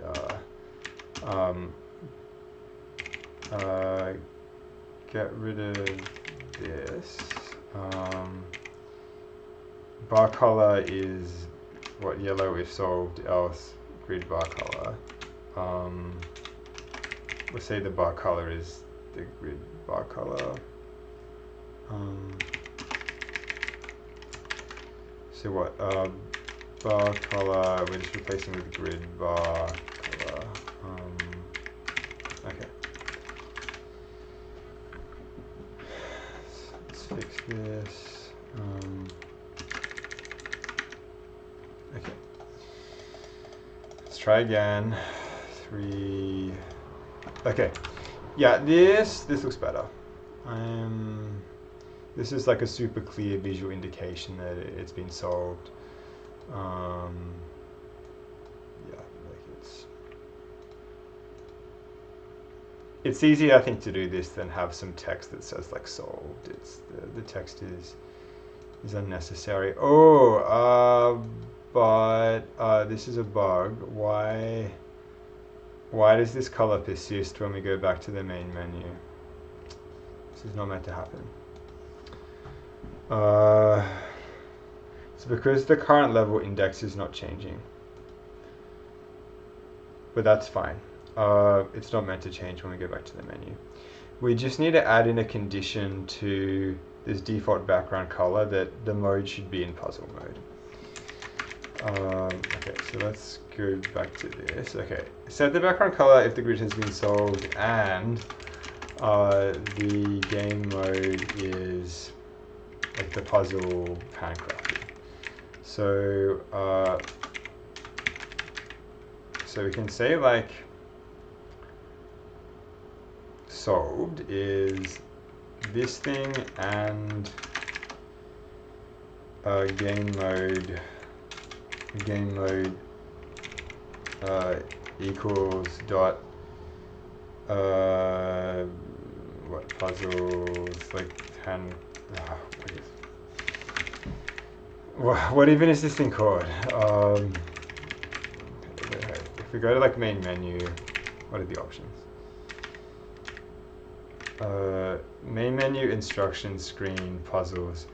Get rid of this. Bar color is what yellow if solved, else grid bar color. We'll say the bar color is the grid bar color. So what? Bar color, we're just replacing with grid bar color. Okay. Let's fix this. Okay. Let's try again. 3. Okay. Yeah, this looks better. This is like a super clear visual indication that it's been solved. Yeah, like it's easier, I think, to do this than have some text that says like solved. It's the text is unnecessary. But this is a bug. Why does this color persist when we go back to the main menu? This is not meant to happen. So because the current level index is not changing. But that's fine. It's not meant to change when we go back to the menu. We just need to add in a condition to this default background color that the mode should be in puzzle mode. Okay, so let's go back to this. Okay, set the background color if the grid has been solved and the game mode is like the puzzle handcrafted. So so we can say like solved is this thing and game mode equals dot what puzzles like hand what even is this thing called? If we go to like main menu, what are the options? Main menu, instructions, screen, puzzles.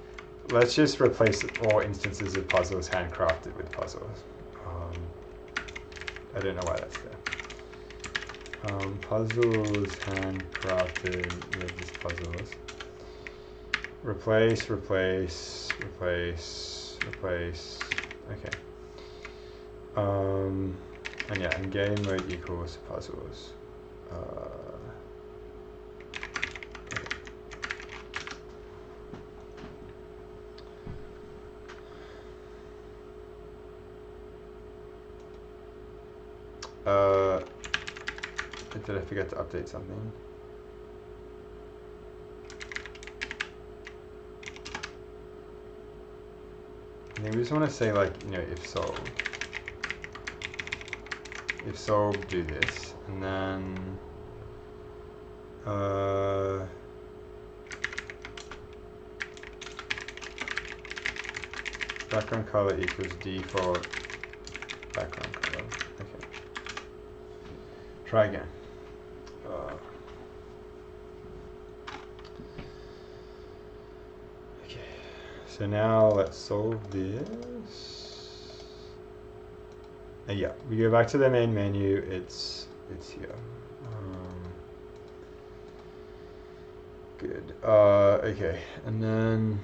Let's just replace all instances of puzzles handcrafted with puzzles. I don't know why that's Puzzles handcrafted, yeah, just puzzles. Replace, replace, replace, replace. Okay. And yeah, and game mode equals puzzles. Did I forget to update something? I think we just want to say, like, you know, if solved, do this, and then background color equals default background color. Okay. Try again. Okay. So now let's solve this. Yeah, we go back to the main menu. It's here. Good. Okay, and then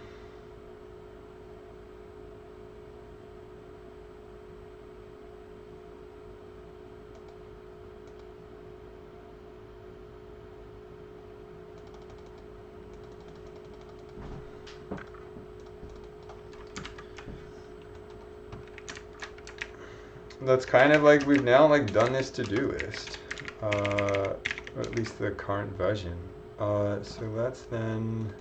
that's kind of like we've now like done this to-do list, or at least the current version. So let's then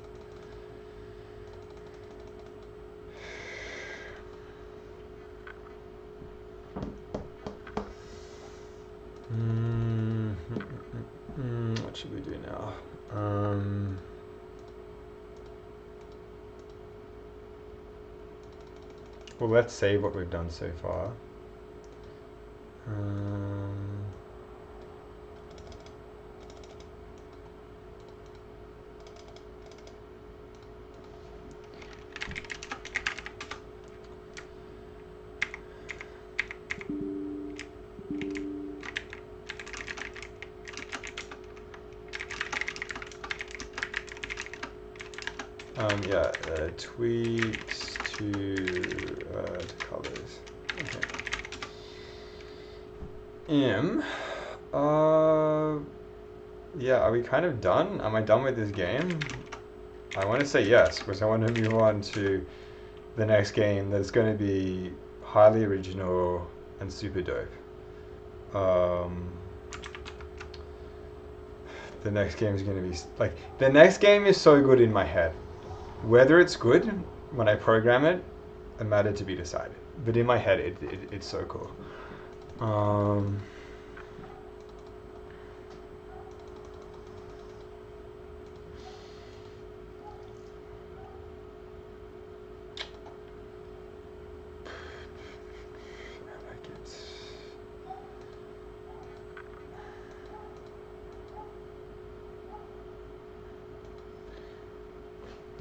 what should we do now? Well, let's save what we've done so far. Yeah, tweaks to colors. Okay. Yeah, are we kind of done? Am I done with this game? I want to say yes, because I want to move on to the next game that's going to be highly original and super dope. The next game is going to be like, the next game is so good in my head. Whether it's good when I program it, a matter to be decided. But in my head, it's so cool.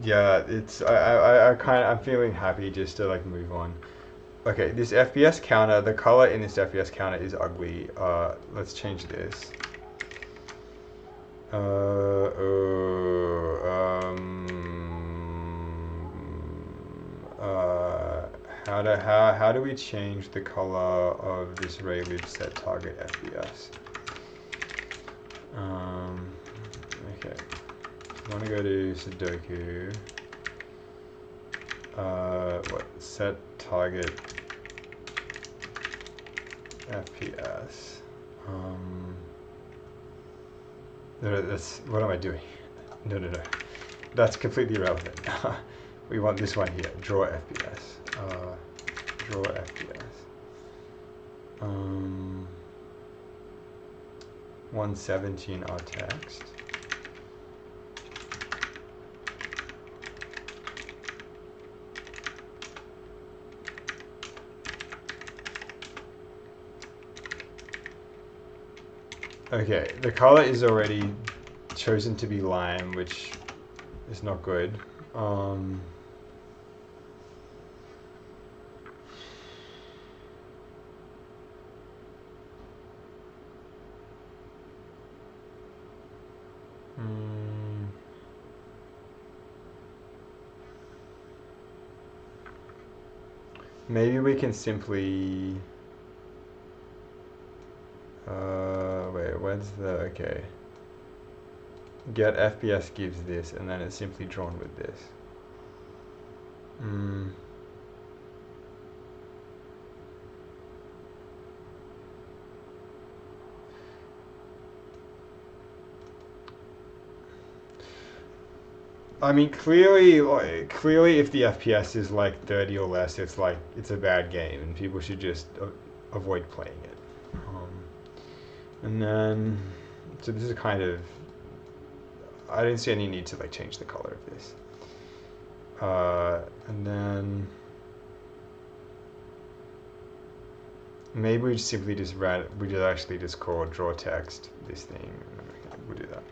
Yeah, I'm feeling happy just to like move on. Okay, this FPS counter, the color in this FPS counter is ugly. Let's change this. How do we change the color of this raylib set target FPS? Okay. I want to go to Sudoku. Set target FPS. No, that's, what am I doing? No. That's completely irrelevant. We want this one here, draw FPS. Draw FPS. 117 our text. Okay, the color is already chosen to be lime, which is not good. maybe we can simply wait, where's the okay. Get FPS gives this, and then it's simply drawn with this. I mean, clearly, if the FPS is like 30 or less, it's like it's a bad game, and people should just avoid playing it. And then, so this is kind of, I didn't see any need to like change the color of this. And then maybe we simply just actually just call draw text this thing. Okay, we'll do that.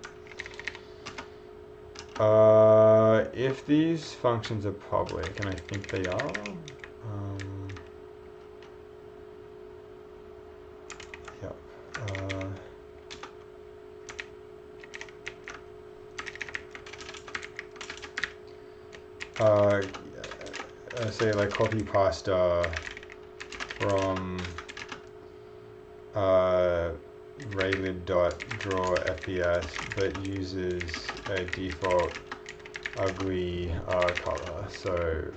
If these functions are public, and I think they are, yep. Say like copy pasta from raylib.drawFPS, but uses a default ugly color. So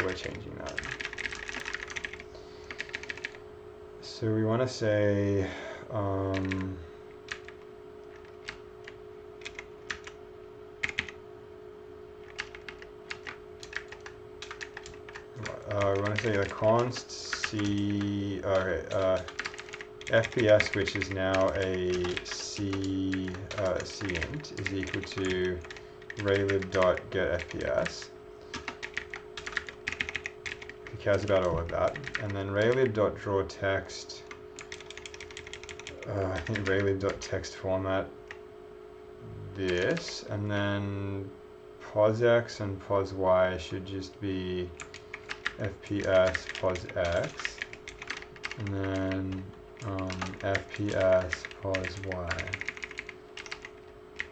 we're changing that. So we want to say we want to say a const c FPS, which is now a cint, is equal to raylib.getFPS. Who cares about all of that? And then raylib.drawText. I think raylib.text format this, and then posx and posy should just be FPS posx, and then FPS posy.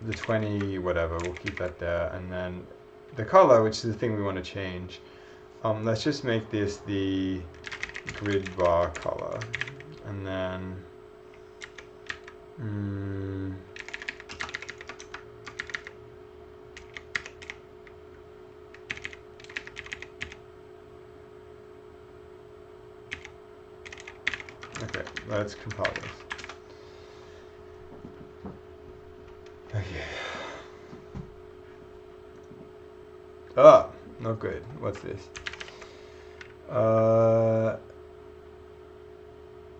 The 20 whatever, we'll keep that there, and then the color, which is the thing we want to change. Let's just make this the grid bar color, and then okay, let's compile this. Okay. Ah, not good. What's this?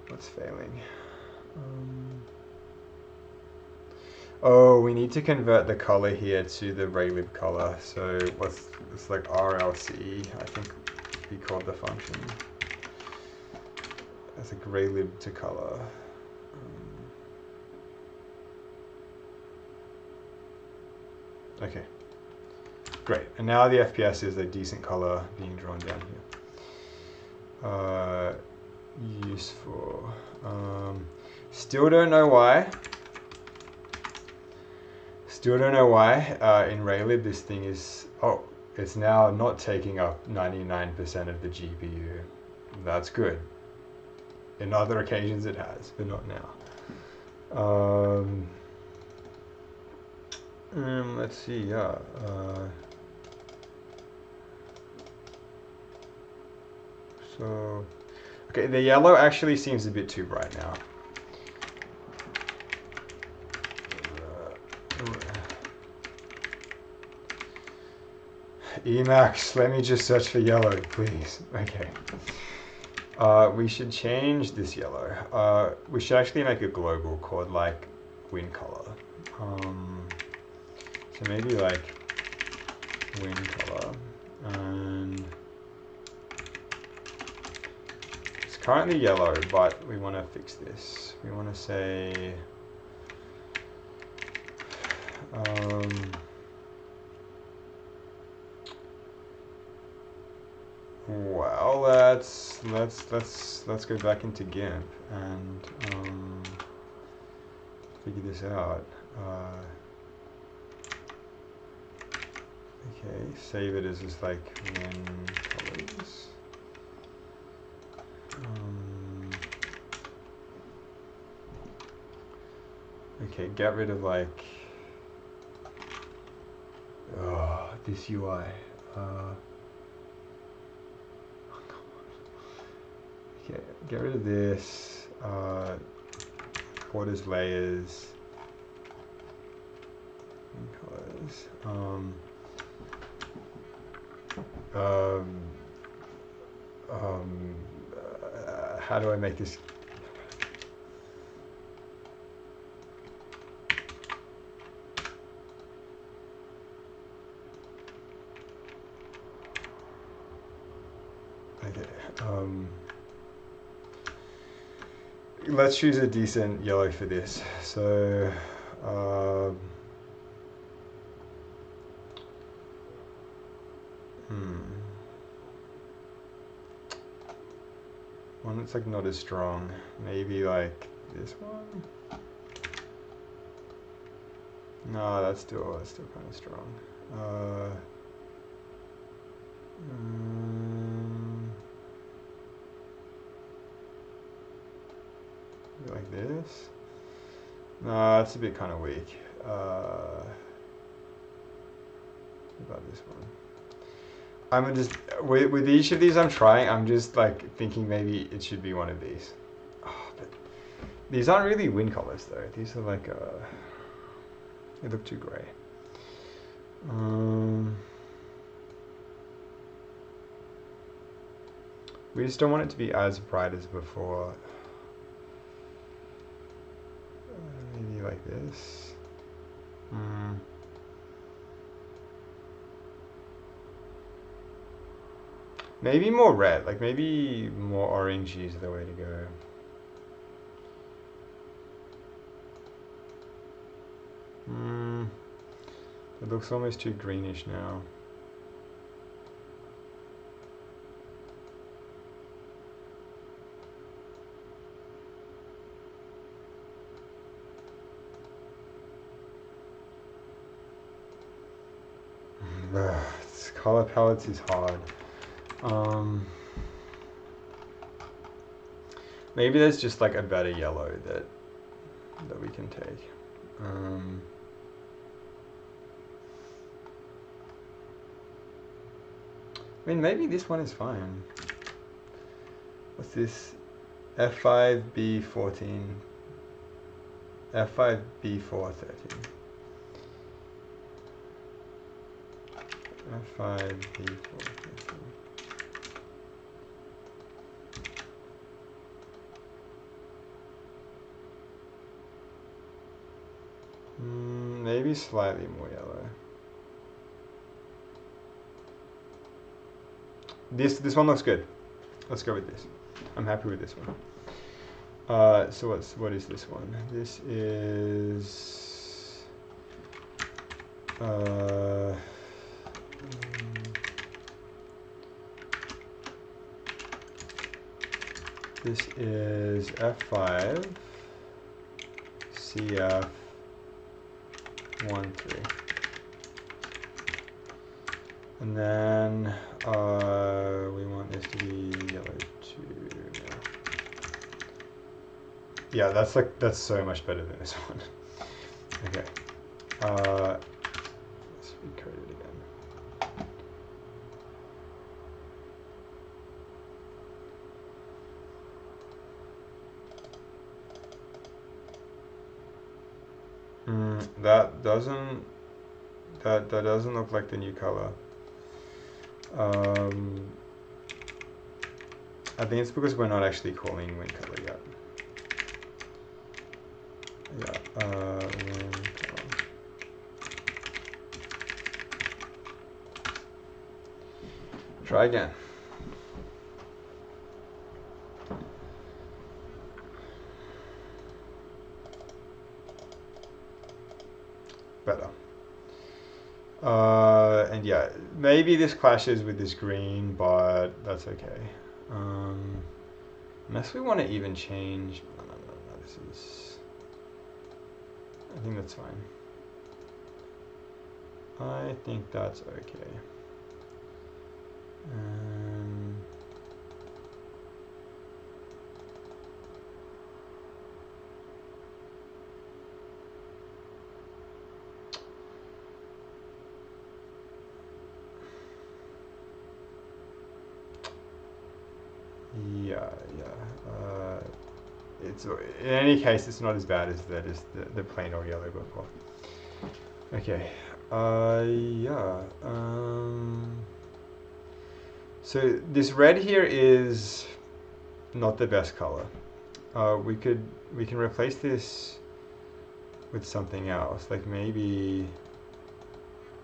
What's failing? Oh, we need to convert the color here to the raylib color. So it's like RLC, I think we called the function. That's a raylib to color. Okay, great. And now the FPS is a decent color being drawn down here. Useful. Still don't know why. Still don't know why in raylib this thing is, it's now not taking up 99% of the GPU. That's good. In other occasions it has, but not now. Let's see, yeah. So, okay, the yellow actually seems a bit too bright now. Emacs, let me just search for yellow, please. Okay. We should change this yellow. We should actually make a global called like win color. So maybe like win color, and it's currently yellow, but we want to fix this. We want to say well, let's go back into GIMP and figure this out. Okay, save it as just like win colors. Okay, get rid of like this UI. Okay, get rid of this. Borders, layers, and colors. How do I make this? Okay. Let's choose a decent yellow for this. So, one that's like not as strong. Maybe like this one. No, that's still kind of strong. Like this. No, that's a bit kind of weak. What about this one? I'm just with each of these I'm just like thinking maybe it should be one of these. Oh, but these aren't really win colors though. These are like they look too grey. We just don't want it to be as bright as before. Maybe like this. Maybe more red, like maybe more orangey is the way to go. It looks almost too greenish now. This color palettes is hard. Maybe there's just like a better yellow that we can take. I mean, maybe this one is fine. What's this? F5B14. F5B413. F5B413. Maybe slightly more yellow. This one looks good. Let's go with this. I'm happy with this one. So what is this one? This is this is F5 CF 13. And then we want this to be yellow too. Yeah, that's so much better than this one. Okay. Let's recode it again. That doesn't look like the new color. I think it's because we're not actually calling win color yet. Yeah, win color. Try again. Better. And yeah, maybe this clashes with this green, but that's okay. Unless we want to even change. No, this is. I think that's fine. I think that's okay. It's in any case, it's not as bad as the plain or yellow before. Okay. So this red here is not the best color. We can replace this with something else. Like maybe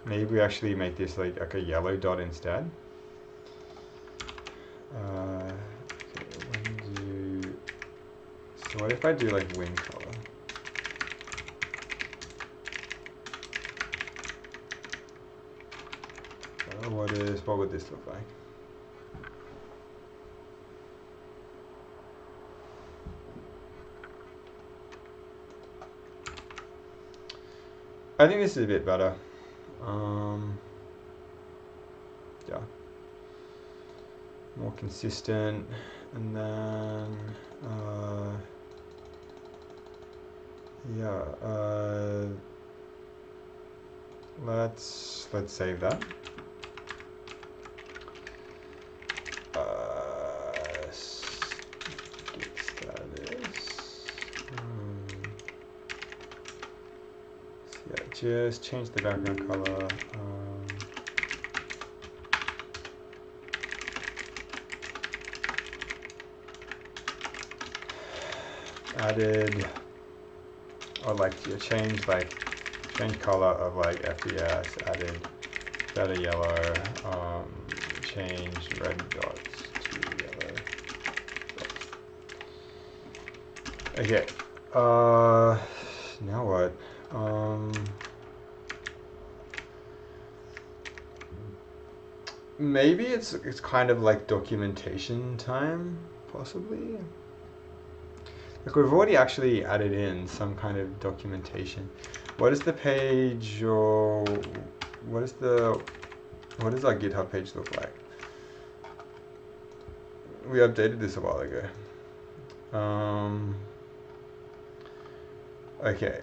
we actually make this like a yellow dot instead. So what if I do like wing color? What would this look like? I think this is a bit better. Yeah. More consistent, and then let's save that. Just change the background color. Added, or like change color of like FDS. Added better yellow. Change red dots to yellow dots. Okay. Now what? Maybe it's kind of like documentation time, possibly. Like we've already actually added in some kind of documentation. What is the page, or what does our GitHub page look like? We updated this a while ago. Okay.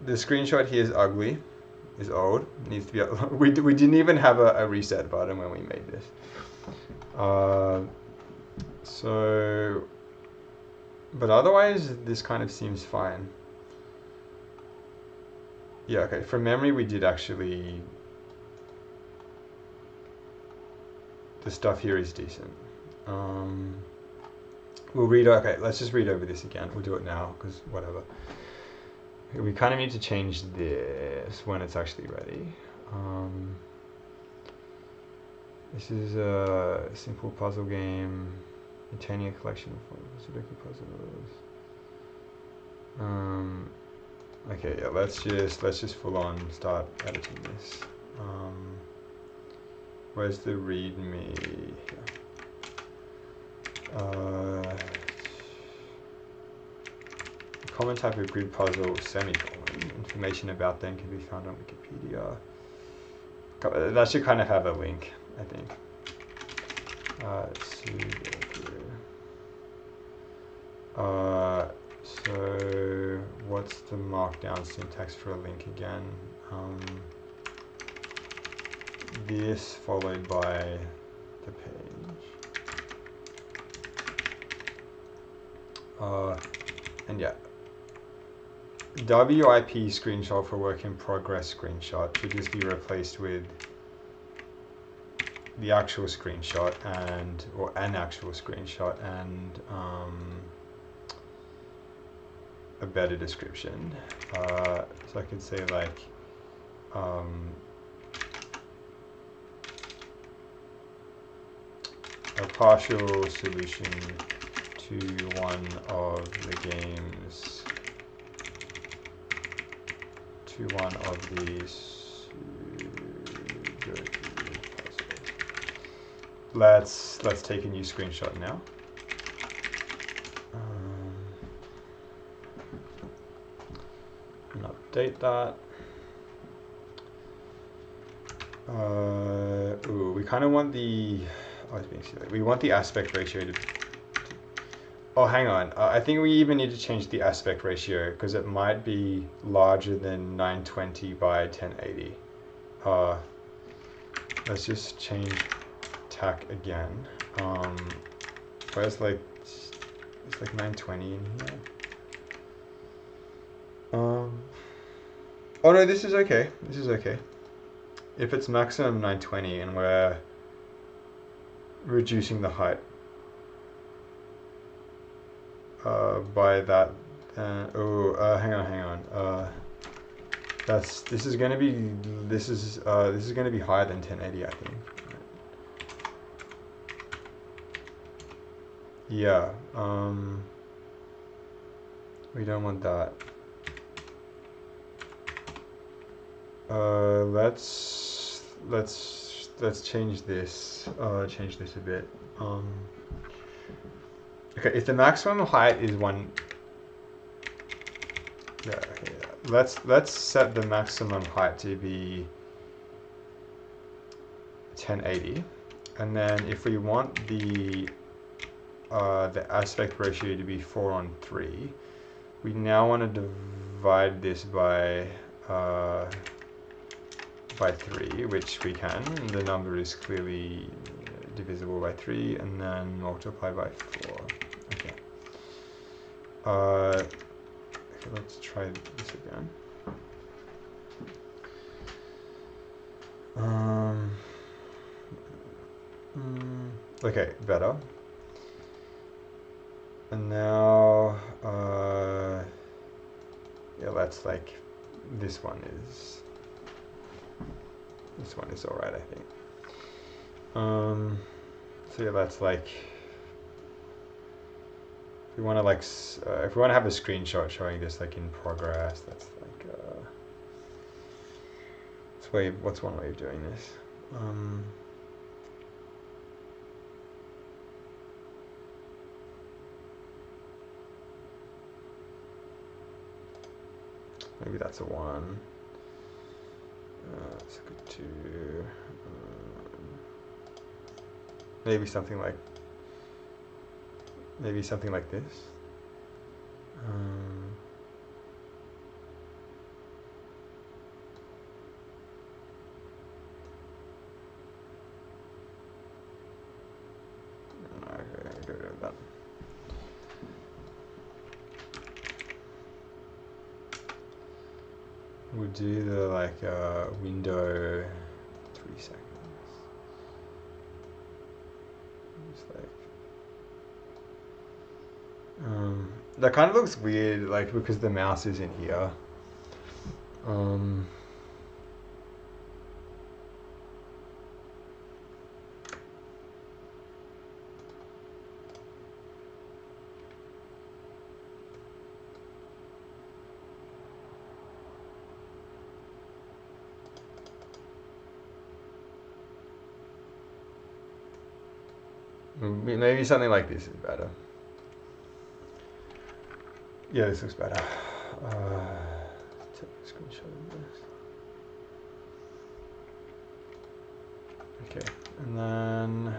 The screenshot here is ugly. Is old. Needs to be. We didn't even have a reset button when we made this. So, but otherwise, this kind of seems fine. Yeah. Okay. From memory, we did actually. The stuff here is decent. We'll read. Okay. Let's just read over this again. We'll do it now because whatever. We kind of need to change this when it's actually ready. This is a simple puzzle game containing a collection of Sudoku puzzles. Okay, yeah, let's just full on start editing this. Where's the README? Common type of grid puzzle, semicolon. Information about them can be found on Wikipedia. That should kind of have a link, I think. So what's the markdown syntax for a link again? This followed by the page. And yeah. WIP screenshot for work in progress screenshot should just be replaced with the actual screenshot or an actual screenshot and a better description. So I could say like a partial solution to one of the games. One of these puzzles. Let's take a new screenshot now. And update that. Ooh, we kind of want the. Oh, it's being silly. We want the aspect ratio to. Oh, hang on. I think we even need to change the aspect ratio because it might be larger than 920 by 1080. Let's just change TAC again. suppose like it's like 920 in here. Oh no, this is okay. This is okay. If it's maximum 920 and we're reducing the height by that, hang on. This is going to be higher than 1080, I think. Yeah. We don't want that. Let's change this. Change this a bit. Okay, if the maximum height is one. Yeah. Okay. Yeah. Let's set the maximum height to be 1080, and then if we want the aspect ratio to be 4:3, we now want to divide this by 3, which we can. The number is clearly divisible by 3, and then multiply by 4. Okay. Okay, let's try this again. Okay, better. And now, yeah, that's like, this one is alright, I think. So yeah, that's like, if we want to like, if we want to have a screenshot showing this like in progress, that's like, what's one way of doing this? Maybe that's a 1. Let's go to maybe something like this. Okay, get rid of that. We'll do the like window 3 seconds. Just like that kind of looks weird, like because the mouse is in here. Maybe something like this is better. Yeah, this looks better. Take a screenshot of this. Okay, and then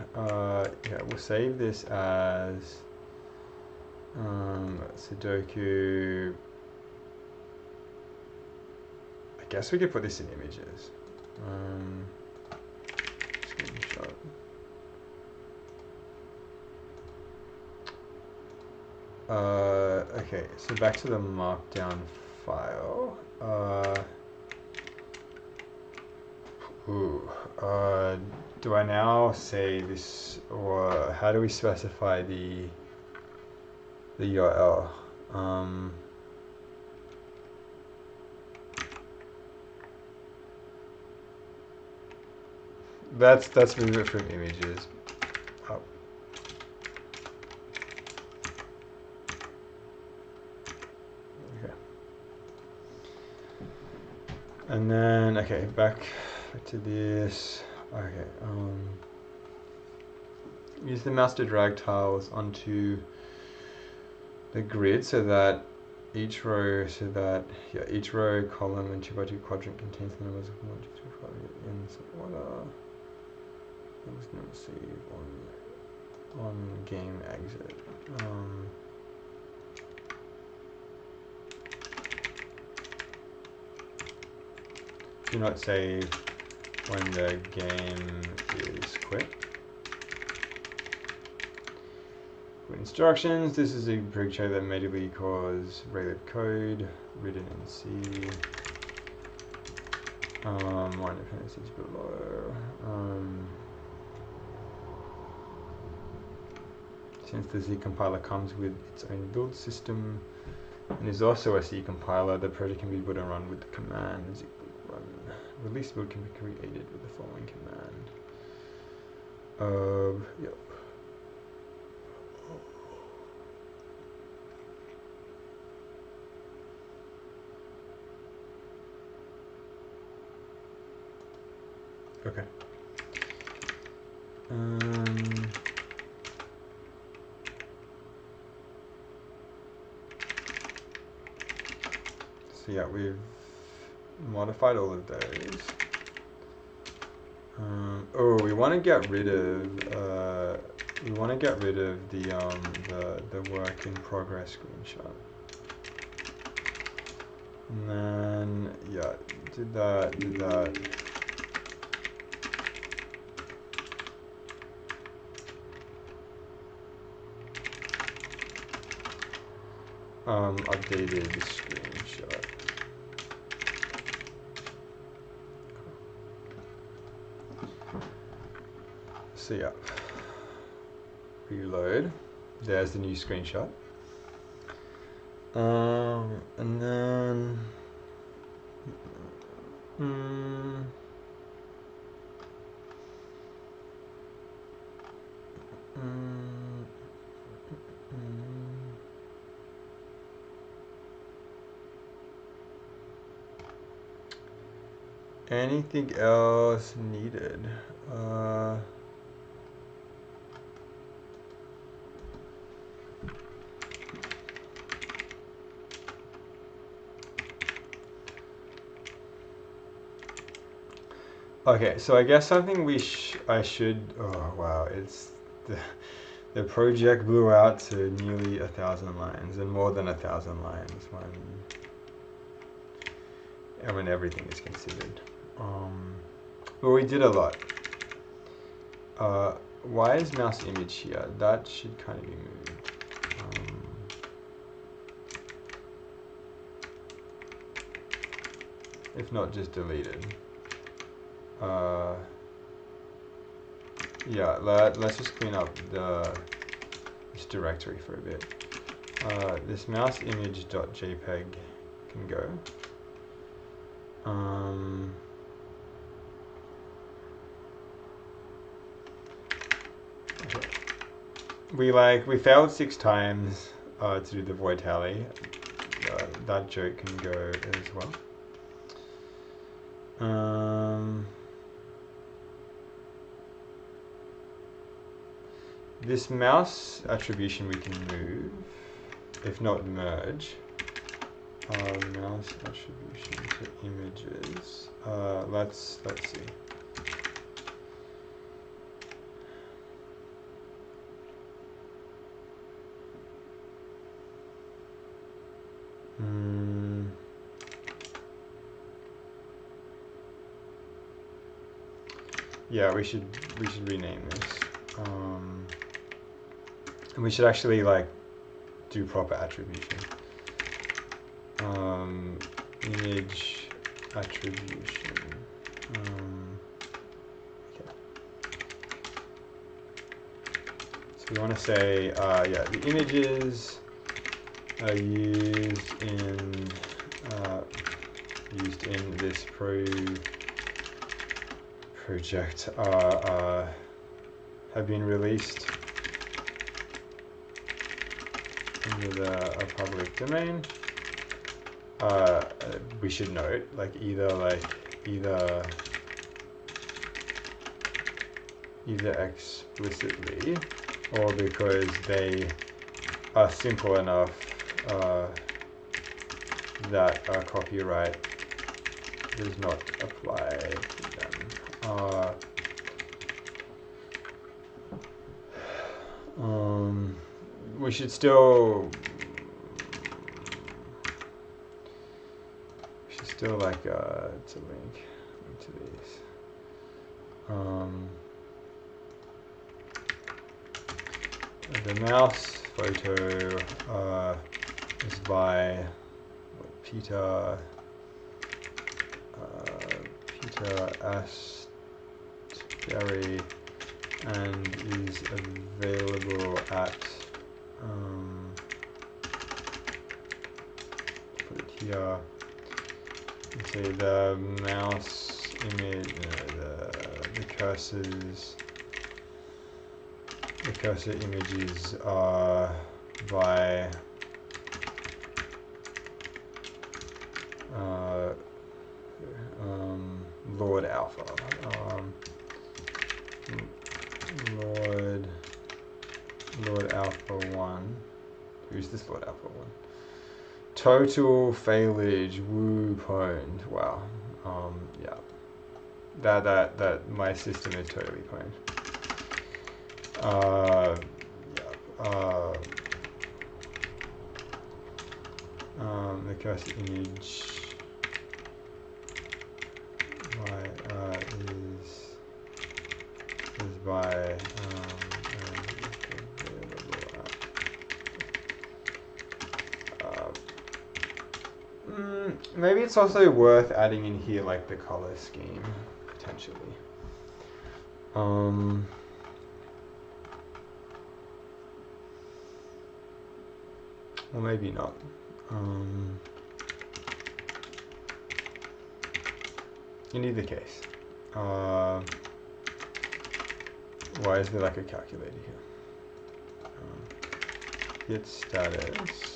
yeah, we'll save this as Sudoku. I guess we could put this in images. Screenshot. Okay, so back to the markdown file. Do I now say this, or how do we specify the URL? Let's move it from images up. Okay. And then okay, back to this. Okay. Use the mouse to drag tiles onto the grid so that each row, each row, column, and 2x2 quadrant contains the numbers of 1, 2, 3, 4 in some order. Things not save on game exit. Do not save when the game is quit. instructions. This is a picture that immediately equals regular code written in C. More dependencies below. Since the Z compiler comes with its own build system and is also a C compiler, the project can be built and run with the command run. Release build can be created with the following command. Yep. Okay. So yeah, we've modified all of those. Oh, we want to get rid of the work in progress screenshot. And then yeah, did that. Updated screenshot. So yeah, reload. There's the new screenshot. And then anything else needed? Okay, so I guess something I should. Oh wow, it's the project blew out to nearly 1,000 lines and more than 1,000 lines when everything is considered. But we did a lot. Why is mouse image here? That should kind of be moved. If not, just deleted. Yeah, let's just clean up this directory for a bit. This mouse image.jpg can go. Okay. We failed 6 times to do the void tally. That joke can go as well. This mouse attribution we can move, if not merge. Mouse attribution to images. Let's see. Yeah, we should rename this. And we should actually do proper attribution. Image attribution. Okay. So we want to say, yeah, the images are used in this project have been released into the public domain. We should note either explicitly or because they are simple enough that copyright does not apply to them. We should still to link to these. the mouse photo is by Peter Astbury and is available at put it here. Say the mouse image, the cursor images are by Lord Alpha. Lord Alpha 1. Who's this Lord Alpha 1? Total failage, woo pwned. Wow. Yeah. That my system is totally pwned. The cursor image is by maybe it's also worth adding in here like the color scheme potentially. Or maybe not. In either case, why is there like a calculator here? Git status.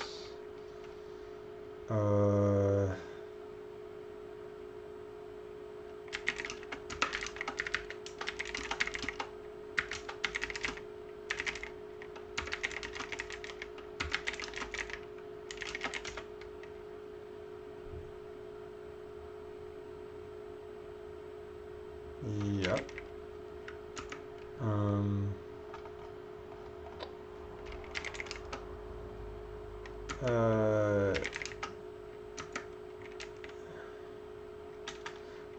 Yep.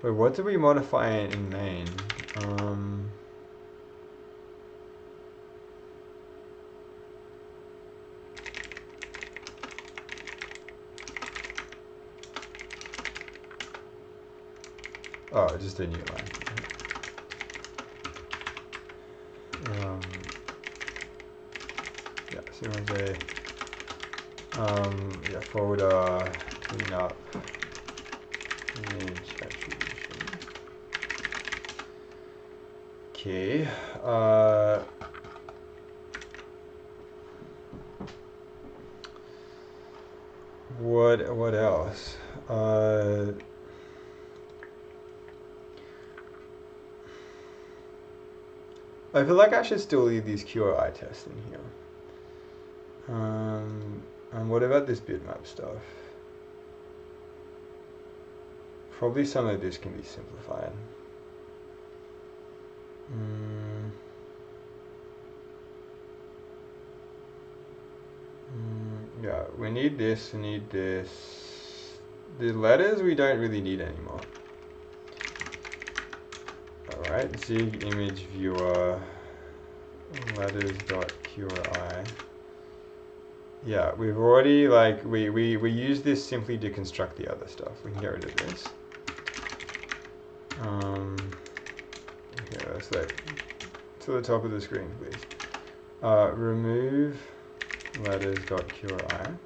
Wait, what did we modify in main? Oh, just a new line. Yeah, so we'll say, yeah, folder, clean up, image attribution. Okay, what else? I feel like I should still leave these QRI tests in here. And what about this bitmap stuff? Probably some of this can be simplified. Yeah, we need this, we need this. The letters we don't really need anymore. Alright, zig image viewer letters.qri. Yeah, we've already we use this simply to construct the other stuff. We can get rid of this. Okay, let's to the top of the screen, please. Remove letters.qri.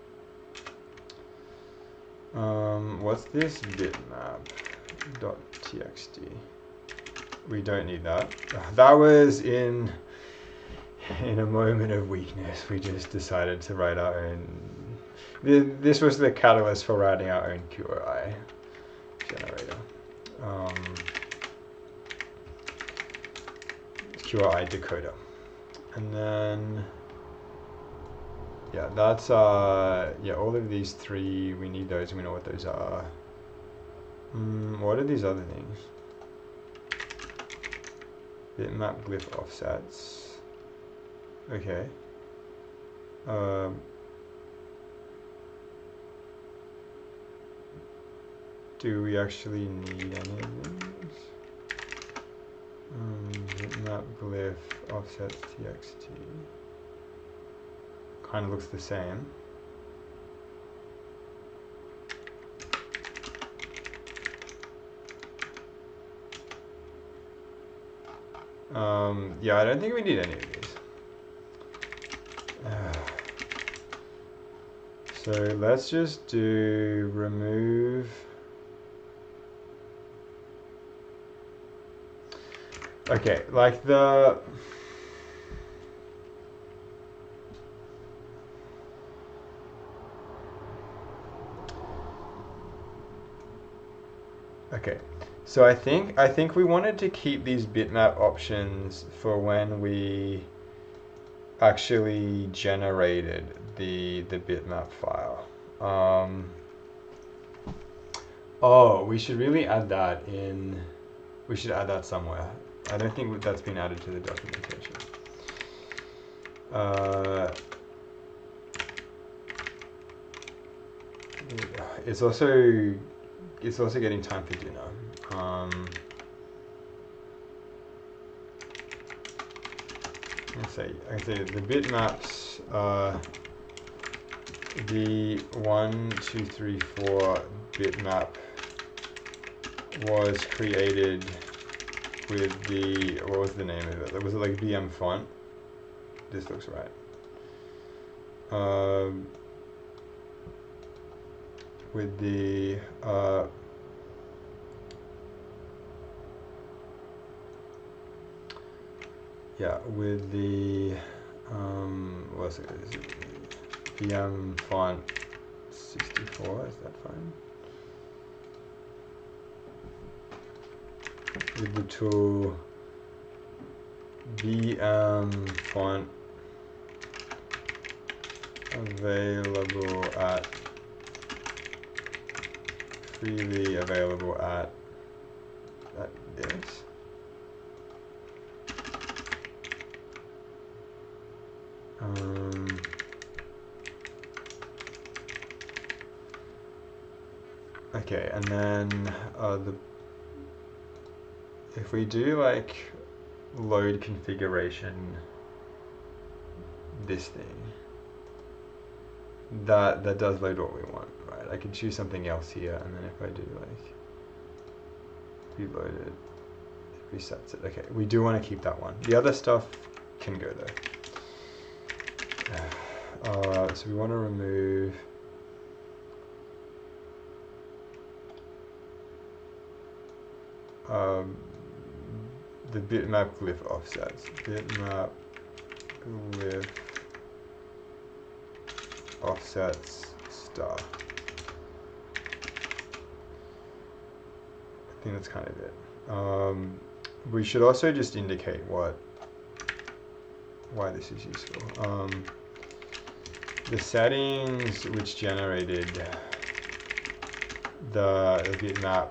What's this bitmap.txt? We don't need that. That was in a moment of weakness. We just decided to write our own. This was the catalyst for writing our own QRI generator. QRI decoder. And then, yeah, that's, yeah, all of these three, we need those, we know what those are. What are these other things? Bitmap glyph offsets. Okay. Do we actually need any of these? Bitmap glyph offsets txt. kind of looks the same. Yeah, I don't think we need any of these. So let's just do remove. Okay, like the okay. So I think we wanted to keep these bitmap options for when we actually generated the bitmap file. Oh, we should really add that in. We should add that somewhere. I don't think that's been added to the documentation. It's also getting time for dinner. I say the bitmaps the 1, 2, 3, 4 bitmap was created with the, what was the name of it? Was it like VM font? This looks right. With the yeah, with the what's it? Is it VM font 64? Is that fine? With the tool VM font available at freely available at this. Okay, and then if we do like load configuration, this thing, that does load what we want, right? I can choose something else here, and then if I do like reload it, it resets it. Okay, we do want to keep that one. The other stuff can go there. So we want to remove the bitmap glyph offsets. Bitmap glyph offsets star. I think that's kind of it. We should also just indicate why this is useful. The settings which generated the bitmap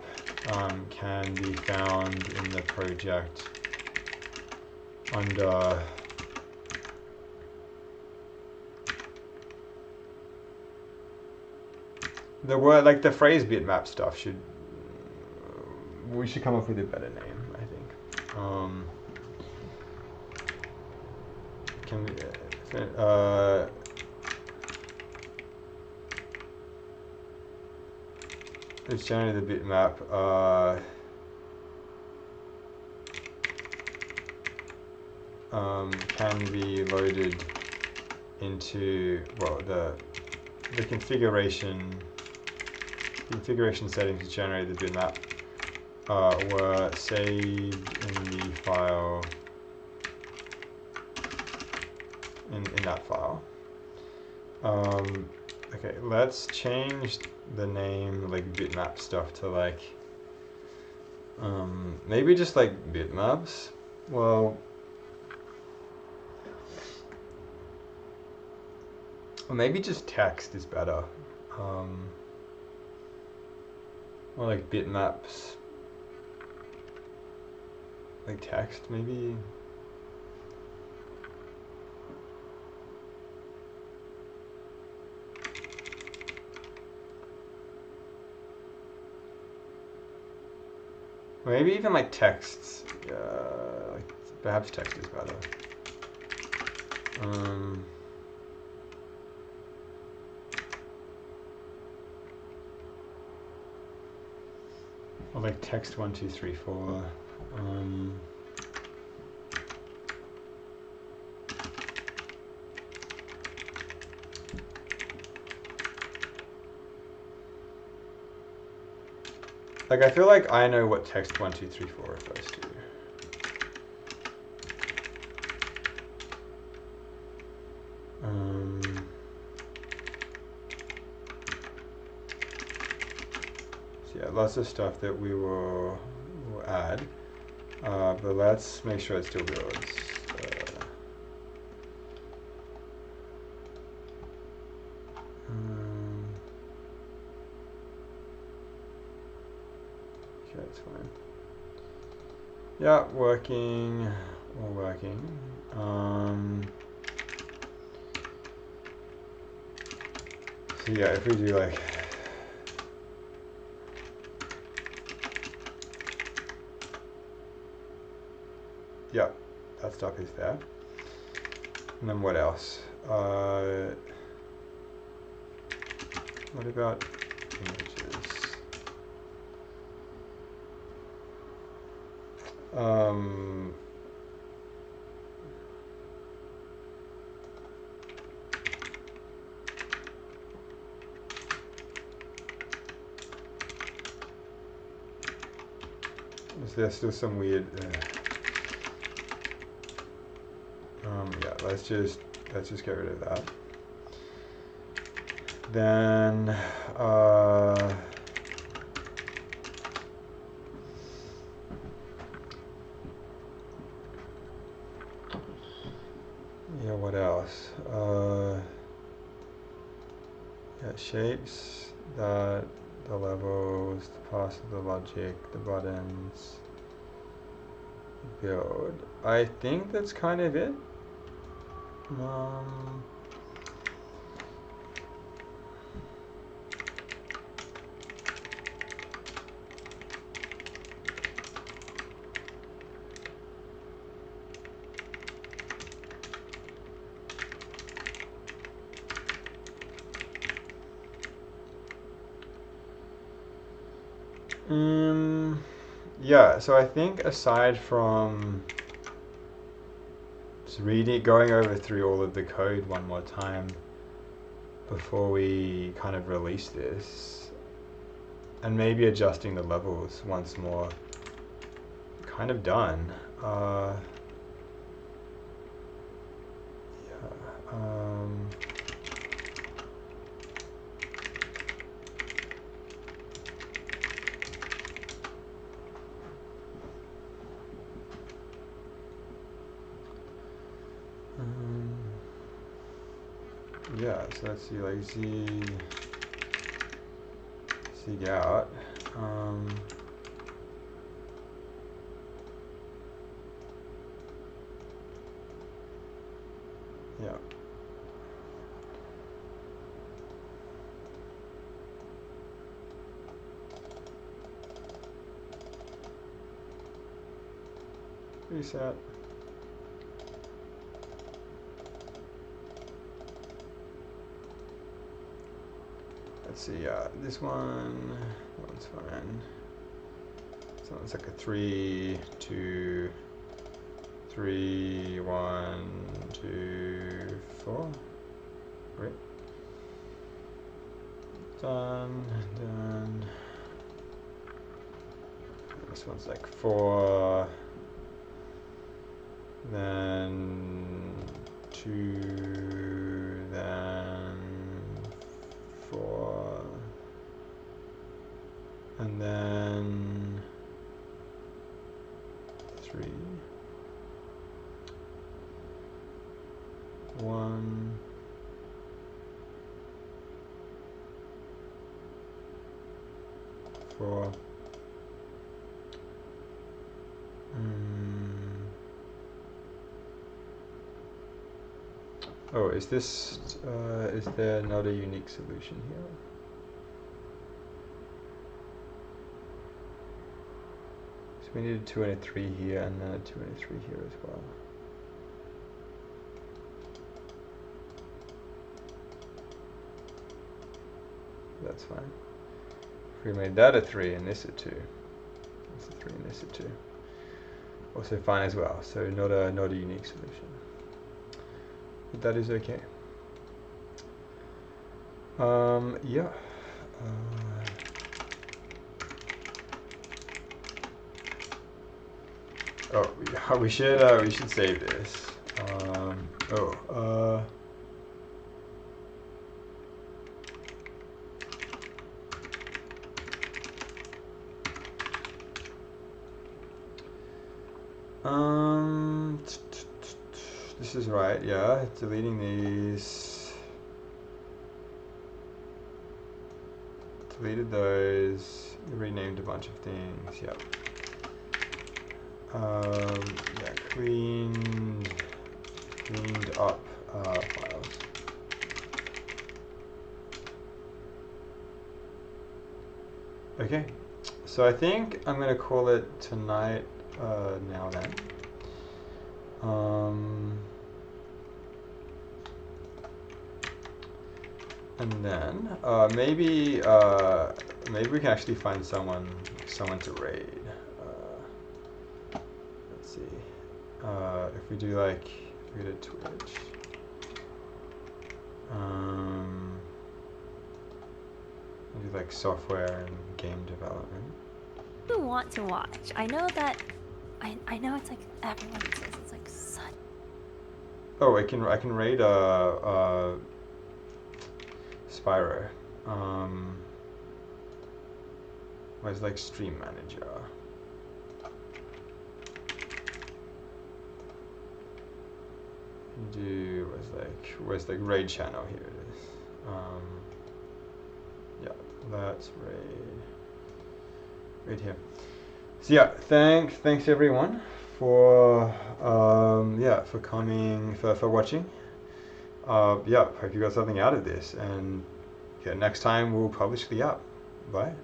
can be found in the project under the word, like the phrase bitmap stuff should, we should come up with a better name, I think. Can we, it's generated the bitmap. Can be loaded into, well, the configuration settings to generate the bitmap were saved in the file, in that file. Okay, let's change the name, like bitmap stuff, to like maybe just like bitmaps. Well, or maybe just text is better. Or like bitmaps, like text maybe. Maybe even like texts. Like perhaps text is better. Or like text 1, 2, 3, 4. Like I feel like I know what text 1, 2, 3, 4 refers to. So yeah, lots of stuff that we will add, but let's make sure it still builds. Okay, that's fine. Yeah, working, all working. So yeah, if we do like, yeah, that stuff is there. And then what else? What about images? Is there still some weird? Yeah, let's just get rid of that. Then yeah, what else? Yeah, shapes, the levels, the pass of the logic, the buttons, build. I think that's kind of it. Yeah, so I think aside from just going over through all of the code one more time before we kind of release this, and maybe adjusting the levels once more, kind of done. Yeah, so let's see, like zig out. Yeah. Reset. Let's see, this one, that one's fine. So it's like a 3, 2, 3, 1, 2, 4. Great. Done. This one's like 4, then 2, then 4, and then 3, 1, 4. Oh, is there not a unique solution here? So we need a 2 and a 3 here, and then a 2 and a 3 here as well. That's fine. If we made that a 3 and this a 2. That's a 3 and this a 2. Also fine as well. So not a unique solution. But that is okay. Yeah. Oh, we should save this. This is right, yeah. Deleting these. Deleted those. Renamed a bunch of things. Yep. Yeah. Cleaned up files. Okay. So I think I'm gonna call it tonight. Now then. And then maybe we can actually find someone to raid. Let's see. If we do like we go to Twitch. We do like software and game development. You want to watch? I know that. I know it's like everyone says it's like such. Oh, I can raid Spyro. Where's like Stream Manager? Where's like raid channel? Here it is. Yeah, that's raid here. So yeah, thanks everyone for for coming, for watching. Yeah, hope you got something out of this, and yeah, next time we'll publish the app. Bye.